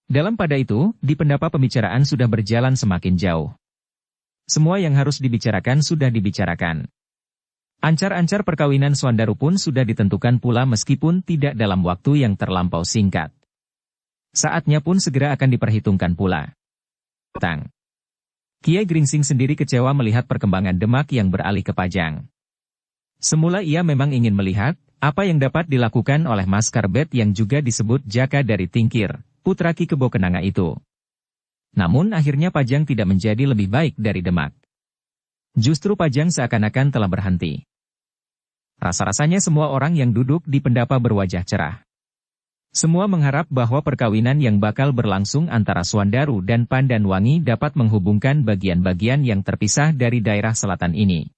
Dalam pada itu, di pendapa pembicaraan sudah berjalan semakin jauh. Semua yang harus dibicarakan sudah dibicarakan. Ancar-ancar perkawinan Suandaru pun sudah ditentukan pula meskipun tidak dalam waktu yang terlampau singkat. Saatnya pun segera akan diperhitungkan pula. Kiai Gringsing sendiri kecewa melihat perkembangan Demak yang beralih ke Pajang. Semula ia memang ingin melihat apa yang dapat dilakukan oleh Mas Karbet yang juga disebut Jaka dari Tingkir, putra Ki Kebo Kenanga itu. Namun akhirnya Pajang tidak menjadi lebih baik dari Demak. Justru Pajang seakan-akan telah berhenti. Rasa-rasanya semua orang yang duduk di pendapa berwajah cerah. Semua mengharap bahwa perkawinan yang bakal berlangsung antara Suandaru dan Pandanwangi dapat menghubungkan bagian-bagian yang terpisah dari daerah selatan ini.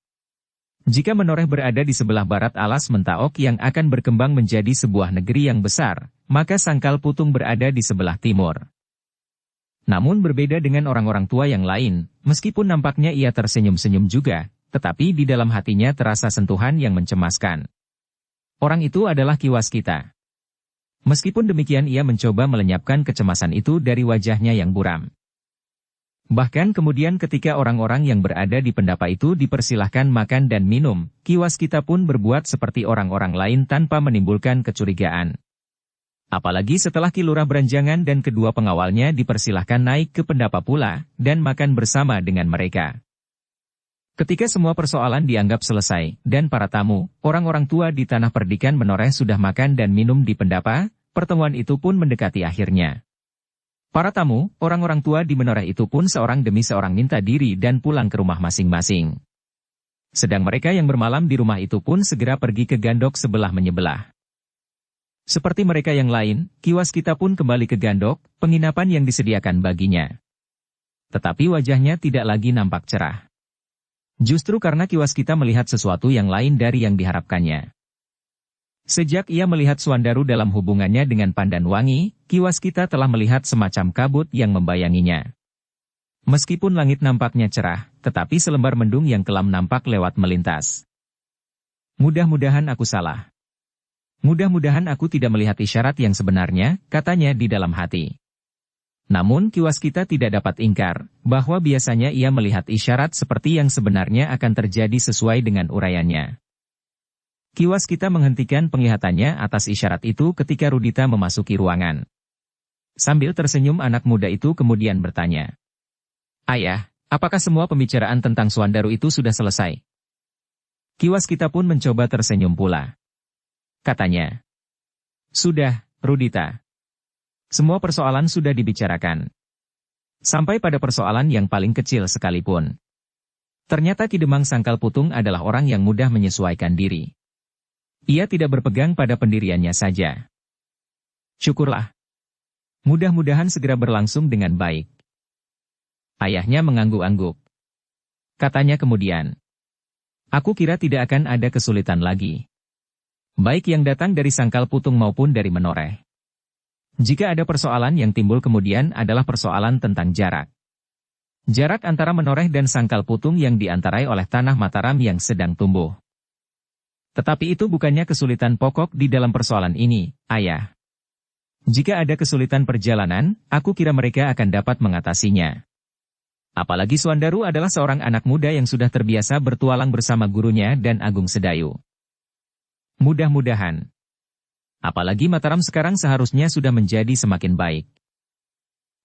Jika Menoreh berada di sebelah barat alas Mentaok yang akan berkembang menjadi sebuah negeri yang besar, maka Sangkal Putung berada di sebelah timur. Namun berbeda dengan orang-orang tua yang lain, meskipun nampaknya ia tersenyum-senyum juga, tetapi di dalam hatinya terasa sentuhan yang mencemaskan. Orang itu adalah Ki Waskita. Meskipun demikian ia mencoba melenyapkan kecemasan itu dari wajahnya yang buram. Bahkan kemudian ketika orang-orang yang berada di pendapa itu dipersilahkan makan dan minum, Ki Waskita pun berbuat seperti orang-orang lain tanpa menimbulkan kecurigaan. Apalagi setelah Ki Lurah Beranjangan dan kedua pengawalnya dipersilahkan naik ke pendapa pula, dan makan bersama dengan mereka. Ketika semua persoalan dianggap selesai, dan para tamu, orang-orang tua di Tanah Perdikan Menoreh sudah makan dan minum di pendapa, pertemuan itu pun mendekati akhirnya. Para tamu, orang-orang tua di Menoreh itu pun seorang demi seorang minta diri dan pulang ke rumah masing-masing. Sedang mereka yang bermalam di rumah itu pun segera pergi ke gandok sebelah menyebelah. Seperti mereka yang lain, Ki Waskita pun kembali ke gandok, penginapan yang disediakan baginya. Tetapi wajahnya tidak lagi nampak cerah. Justru karena Ki Waskita melihat sesuatu yang lain dari yang diharapkannya. Sejak ia melihat Suandaru dalam hubungannya dengan Pandanwangi, Ki Waskita telah melihat semacam kabut yang membayanginya. Meskipun langit nampaknya cerah, tetapi selembar mendung yang kelam nampak lewat melintas. Mudah-mudahan aku salah. Mudah-mudahan aku tidak melihat isyarat yang sebenarnya, katanya di dalam hati. Namun Ki Waskita tidak dapat ingkar, bahwa biasanya ia melihat isyarat seperti yang sebenarnya akan terjadi sesuai dengan uraiannya. Ki Waskita menghentikan penglihatannya atas isyarat itu ketika Rudita memasuki ruangan. Sambil tersenyum anak muda itu kemudian bertanya. Ayah, Apakah semua pembicaraan tentang Suandaru itu sudah selesai? Kiwas kita pun mencoba tersenyum pula. Katanya, sudah, Rudita. Semua persoalan sudah dibicarakan. Sampai pada persoalan yang paling kecil sekalipun. Ternyata Ki Demang Sangkal Putung adalah orang yang mudah menyesuaikan diri. Ia tidak berpegang pada pendiriannya saja. Syukurlah. Mudah-mudahan segera berlangsung dengan baik. Ayahnya mengangguk-angguk. Katanya kemudian, aku kira tidak akan ada kesulitan lagi. Baik yang datang dari Sangkal Putung maupun dari Menoreh. Jika ada persoalan yang timbul kemudian adalah persoalan tentang jarak. Jarak antara Menoreh dan Sangkal Putung yang diantarai oleh tanah Mataram yang sedang tumbuh. Tetapi itu bukannya kesulitan pokok di dalam persoalan ini, Ayah. Jika ada kesulitan perjalanan, aku kira mereka akan dapat mengatasinya. Apalagi Suandaru adalah seorang anak muda yang sudah terbiasa bertualang bersama gurunya dan Agung Sedayu. Mudah-mudahan. Apalagi Mataram sekarang seharusnya sudah menjadi semakin baik.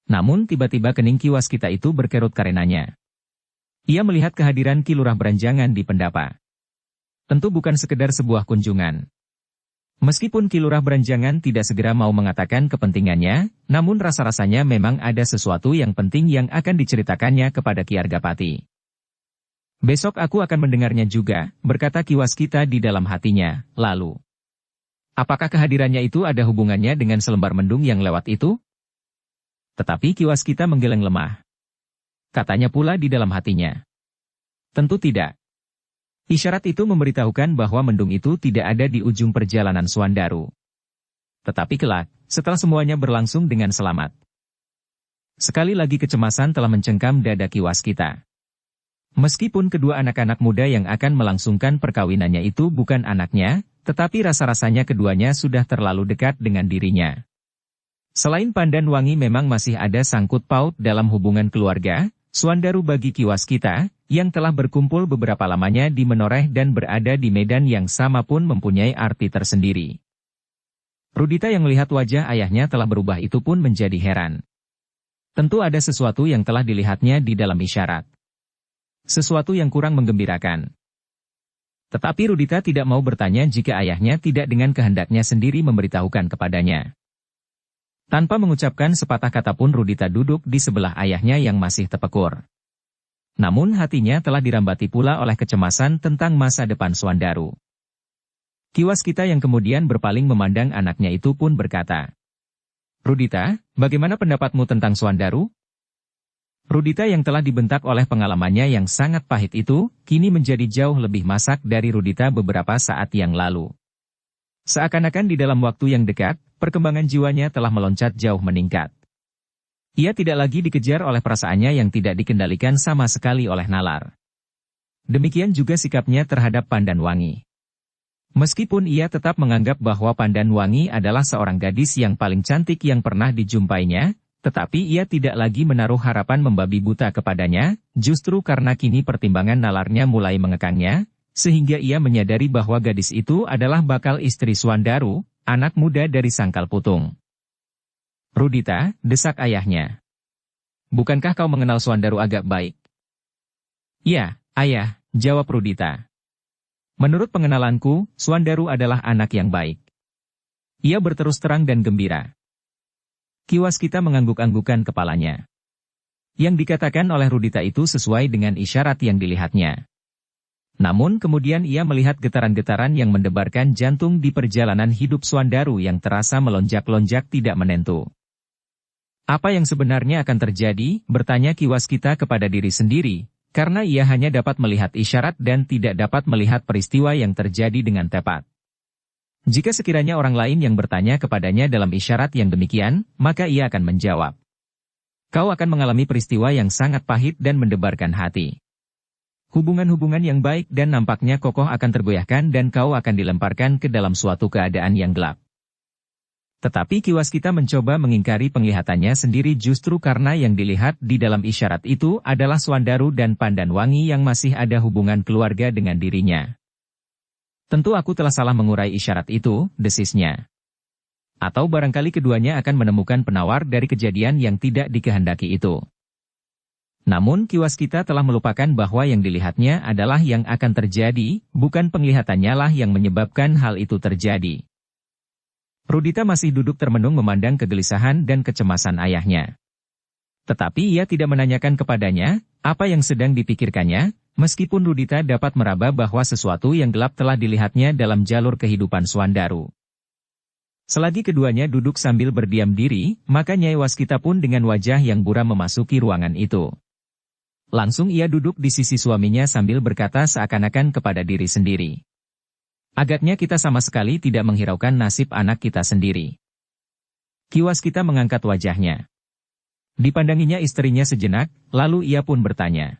Namun tiba-tiba kening Kiwas kita itu berkerut karenanya. Ia melihat kehadiran Ki Lurah Beranjangan di Pendapa. Tentu bukan sekedar sebuah kunjungan. Meskipun Ki Lurah Beranjangan tidak segera mau mengatakan kepentingannya, namun rasa-rasanya memang ada sesuatu yang penting yang akan diceritakannya kepada Ki Argapati. Besok aku akan mendengarnya juga, berkata Kiwas kita di dalam hatinya, lalu. Apakah kehadirannya itu ada hubungannya dengan selembar mendung yang lewat itu? Tetapi Kiwas kita menggeleng lemah. Katanya pula di dalam hatinya. Tentu tidak. Isyarat itu memberitahukan bahwa mendung itu tidak ada di ujung perjalanan Suandaru. Tetapi kelak, setelah semuanya berlangsung dengan selamat. Sekali lagi kecemasan telah mencengkam dada Kiwas kita. Meskipun kedua anak-anak muda yang akan melangsungkan perkawinannya itu bukan anaknya, tetapi rasa-rasanya keduanya sudah terlalu dekat dengan dirinya. Selain Pandan Wangi memang masih ada sangkut paut dalam hubungan keluarga, Suandaru bagi Kiwas kita, yang telah berkumpul beberapa lamanya di Menoreh dan berada di medan yang sama pun mempunyai arti tersendiri. Rudita yang melihat wajah ayahnya telah berubah itu pun menjadi heran. Tentu ada sesuatu yang telah dilihatnya di dalam isyarat. Sesuatu yang kurang menggembirakan. Tetapi Rudita tidak mau bertanya jika ayahnya tidak dengan kehendaknya sendiri memberitahukan kepadanya. Tanpa mengucapkan sepatah kata pun Rudita duduk di sebelah ayahnya yang masih tepekur. Namun hatinya telah dirambati pula oleh kecemasan tentang masa depan Suandaru. Kiwas kita yang kemudian berpaling memandang anaknya itu pun berkata, Rudita, bagaimana pendapatmu tentang Suandaru? Rudita yang telah dibentak oleh pengalamannya yang sangat pahit itu, kini menjadi jauh lebih masak dari Rudita beberapa saat yang lalu. Seakan-akan di dalam waktu yang dekat, perkembangan jiwanya telah meloncat jauh meningkat. Ia tidak lagi dikejar oleh perasaannya yang tidak dikendalikan sama sekali oleh nalar. Demikian juga sikapnya terhadap Pandan Wangi. Meskipun ia tetap menganggap bahwa Pandan Wangi adalah seorang gadis yang paling cantik yang pernah dijumpainya, tetapi ia tidak lagi menaruh harapan membabi buta kepadanya, justru karena kini pertimbangan nalarnya mulai mengekangnya, sehingga ia menyadari bahwa gadis itu adalah bakal istri Suandaru, anak muda dari Sangkal Putung. Rudita, desak ayahnya. Bukankah kau mengenal Suandaru agak baik? Ya, ayah, jawab Rudita. Menurut pengenalanku, Suandaru adalah anak yang baik. Ia berterus terang dan gembira. Kiwas kita mengangguk-anggukan kepalanya. Yang dikatakan oleh Rudita itu sesuai dengan isyarat yang dilihatnya. Namun kemudian ia melihat getaran-getaran yang mendebarkan jantung di perjalanan hidup Suandaru yang terasa melonjak-lonjak tidak menentu. Apa yang sebenarnya akan terjadi, bertanya Kiwas kita kepada diri sendiri, karena ia hanya dapat melihat isyarat dan tidak dapat melihat peristiwa yang terjadi dengan tepat. Jika sekiranya orang lain yang bertanya kepadanya dalam isyarat yang demikian, maka ia akan menjawab. Kau akan mengalami peristiwa yang sangat pahit dan mendebarkan hati. Hubungan-hubungan yang baik dan nampaknya kokoh akan tergoyahkan dan kau akan dilemparkan ke dalam suatu keadaan yang gelap. Tetapi Kiwas kita mencoba mengingkari penglihatannya sendiri justru karena yang dilihat di dalam isyarat itu adalah Suandaru dan Pandan Wangi yang masih ada hubungan keluarga dengan dirinya. Tentu aku telah salah mengurai isyarat itu, desisnya. Atau barangkali keduanya akan menemukan penawar dari kejadian yang tidak dikehendaki itu. Namun kiwas kita telah melupakan bahwa yang dilihatnya adalah yang akan terjadi, bukan penglihatannya lah yang menyebabkan hal itu terjadi. Rudita masih duduk termenung memandang kegelisahan dan kecemasan ayahnya. Tetapi ia tidak menanyakan kepadanya apa yang sedang dipikirkannya, meskipun Rudita dapat meraba bahwa sesuatu yang gelap telah dilihatnya dalam jalur kehidupan Swandaru. Selagi keduanya duduk sambil berdiam diri, maka Nyai Waskita pun dengan wajah yang buram memasuki ruangan itu. Langsung ia duduk di sisi suaminya sambil berkata seakan-akan kepada diri sendiri. Agaknya kita sama sekali tidak menghiraukan nasib anak kita sendiri. Ki Waskita mengangkat wajahnya. Dipandanginya istrinya sejenak, lalu ia pun bertanya.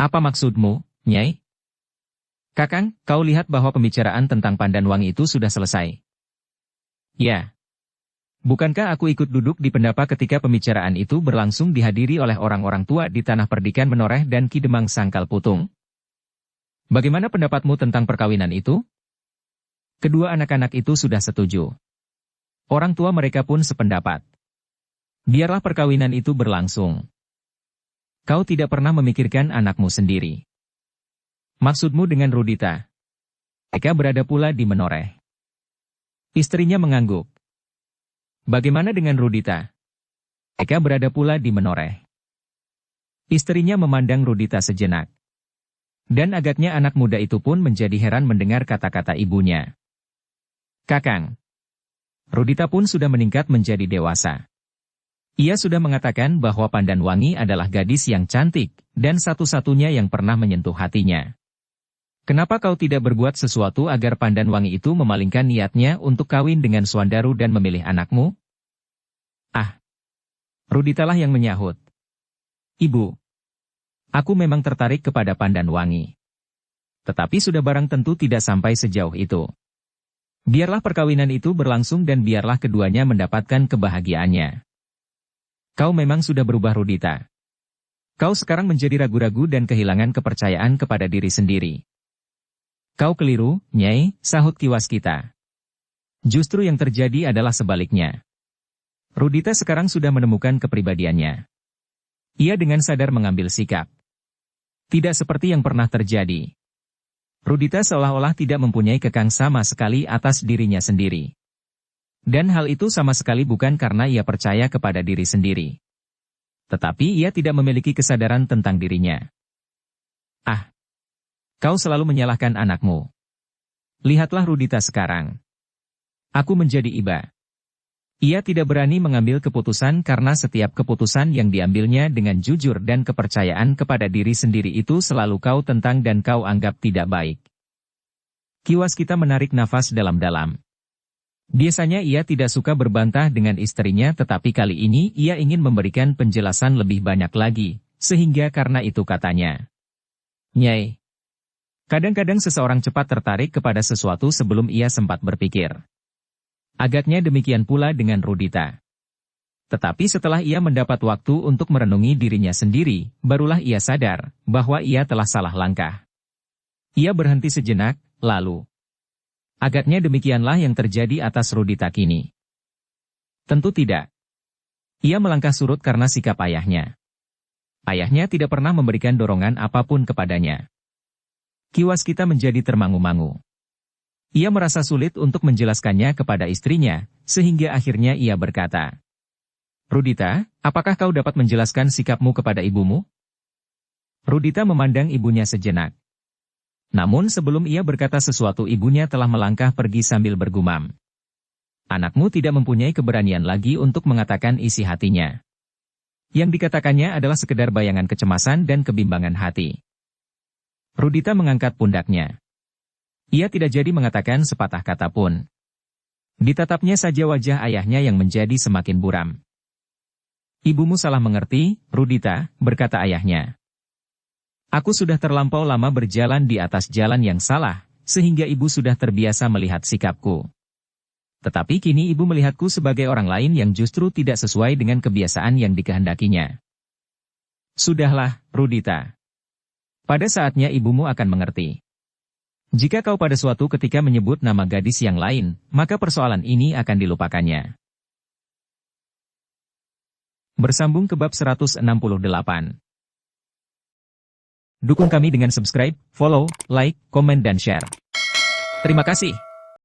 Apa maksudmu, Nyai? Kakang, kau lihat bahwa pembicaraan tentang Pandanwangi itu sudah selesai. Ya. Bukankah aku ikut duduk di pendapa ketika pembicaraan itu berlangsung dihadiri oleh orang-orang tua di Tanah Perdikan Menoreh dan Ki Demang Sangkal Putung? Bagaimana pendapatmu tentang perkawinan itu? Kedua anak-anak itu sudah setuju. Orang tua mereka pun sependapat. Biarlah perkawinan itu berlangsung. Kau tidak pernah memikirkan anakmu sendiri. Maksudmu dengan Rudita? Mereka berada pula di Menoreh. Istrinya mengangguk. Bagaimana dengan Rudita? Mereka berada pula di Menoreh. Istrinya memandang Rudita sejenak. Dan agaknya anak muda itu pun menjadi heran mendengar kata-kata ibunya. Kakang. Rudita pun sudah meningkat menjadi dewasa. Ia sudah mengatakan bahwa Pandanwangi adalah gadis yang cantik, dan satu-satunya yang pernah menyentuh hatinya. Kenapa kau tidak berbuat sesuatu agar Pandanwangi itu memalingkan niatnya untuk kawin dengan Swandaru dan memilih anakmu? Ah! Ruditalah yang menyahut. Ibu. Aku memang tertarik kepada Pandanwangi. Tetapi sudah barang tentu tidak sampai sejauh itu. Biarlah perkawinan itu berlangsung dan biarlah keduanya mendapatkan kebahagiaannya. Kau memang sudah berubah Rudita. Kau sekarang menjadi ragu-ragu dan kehilangan kepercayaan kepada diri sendiri. Kau keliru, Nyai, sahut Ki Waskita. Justru yang terjadi adalah sebaliknya. Rudita sekarang sudah menemukan kepribadiannya. Ia dengan sadar mengambil sikap. Tidak seperti yang pernah terjadi. Rudita seolah-olah tidak mempunyai kekang sama sekali atas dirinya sendiri. Dan hal itu sama sekali bukan karena ia percaya kepada diri sendiri. Tetapi ia tidak memiliki kesadaran tentang dirinya. Ah! Kau selalu menyalahkan anakmu. Lihatlah Rudita sekarang. Aku menjadi iba. Ia tidak berani mengambil keputusan karena setiap keputusan yang diambilnya dengan jujur dan kepercayaan kepada diri sendiri itu selalu kau tentang dan kau anggap tidak baik. Ki Waskita menarik nafas dalam-dalam. Biasanya ia tidak suka berbantah dengan istrinya tetapi kali ini ia ingin memberikan penjelasan lebih banyak lagi, sehingga karena itu katanya. Nyai. Kadang-kadang seseorang cepat tertarik kepada sesuatu sebelum ia sempat berpikir. Agaknya demikian pula dengan Rudita. Tetapi setelah ia mendapat waktu untuk merenungi dirinya sendiri, barulah ia sadar bahwa ia telah salah langkah. Ia berhenti sejenak, lalu. Agaknya demikianlah yang terjadi atas Rudita kini. Tentu tidak. Ia melangkah surut karena sikap ayahnya. Ayahnya tidak pernah memberikan dorongan apapun kepadanya. Ki Waskita menjadi termangu-mangu. Ia merasa sulit untuk menjelaskannya kepada istrinya, sehingga akhirnya ia berkata, Rudita, apakah kau dapat menjelaskan sikapmu kepada ibumu? Rudita memandang ibunya sejenak. Namun sebelum ia berkata sesuatu ibunya telah melangkah pergi sambil bergumam. Anakmu tidak mempunyai keberanian lagi untuk mengatakan isi hatinya. Yang dikatakannya adalah sekedar bayangan kecemasan dan kebimbangan hati. Rudita mengangkat pundaknya. Ia tidak jadi mengatakan sepatah kata pun. Ditatapnya saja wajah ayahnya yang menjadi semakin buram. Ibumu salah mengerti, Rudita, berkata ayahnya. Aku sudah terlampau lama berjalan di atas jalan yang salah, sehingga ibu sudah terbiasa melihat sikapku. Tetapi kini ibu melihatku sebagai orang lain yang justru tidak sesuai dengan kebiasaan yang dikehendakinya. Sudahlah, Rudita. Pada saatnya ibumu akan mengerti. Jika kau pada suatu ketika menyebut nama gadis yang lain, maka persoalan ini akan dilupakannya. Bersambung ke bab 168. Dukung kami dengan subscribe, follow, like, komen dan share. Terima kasih.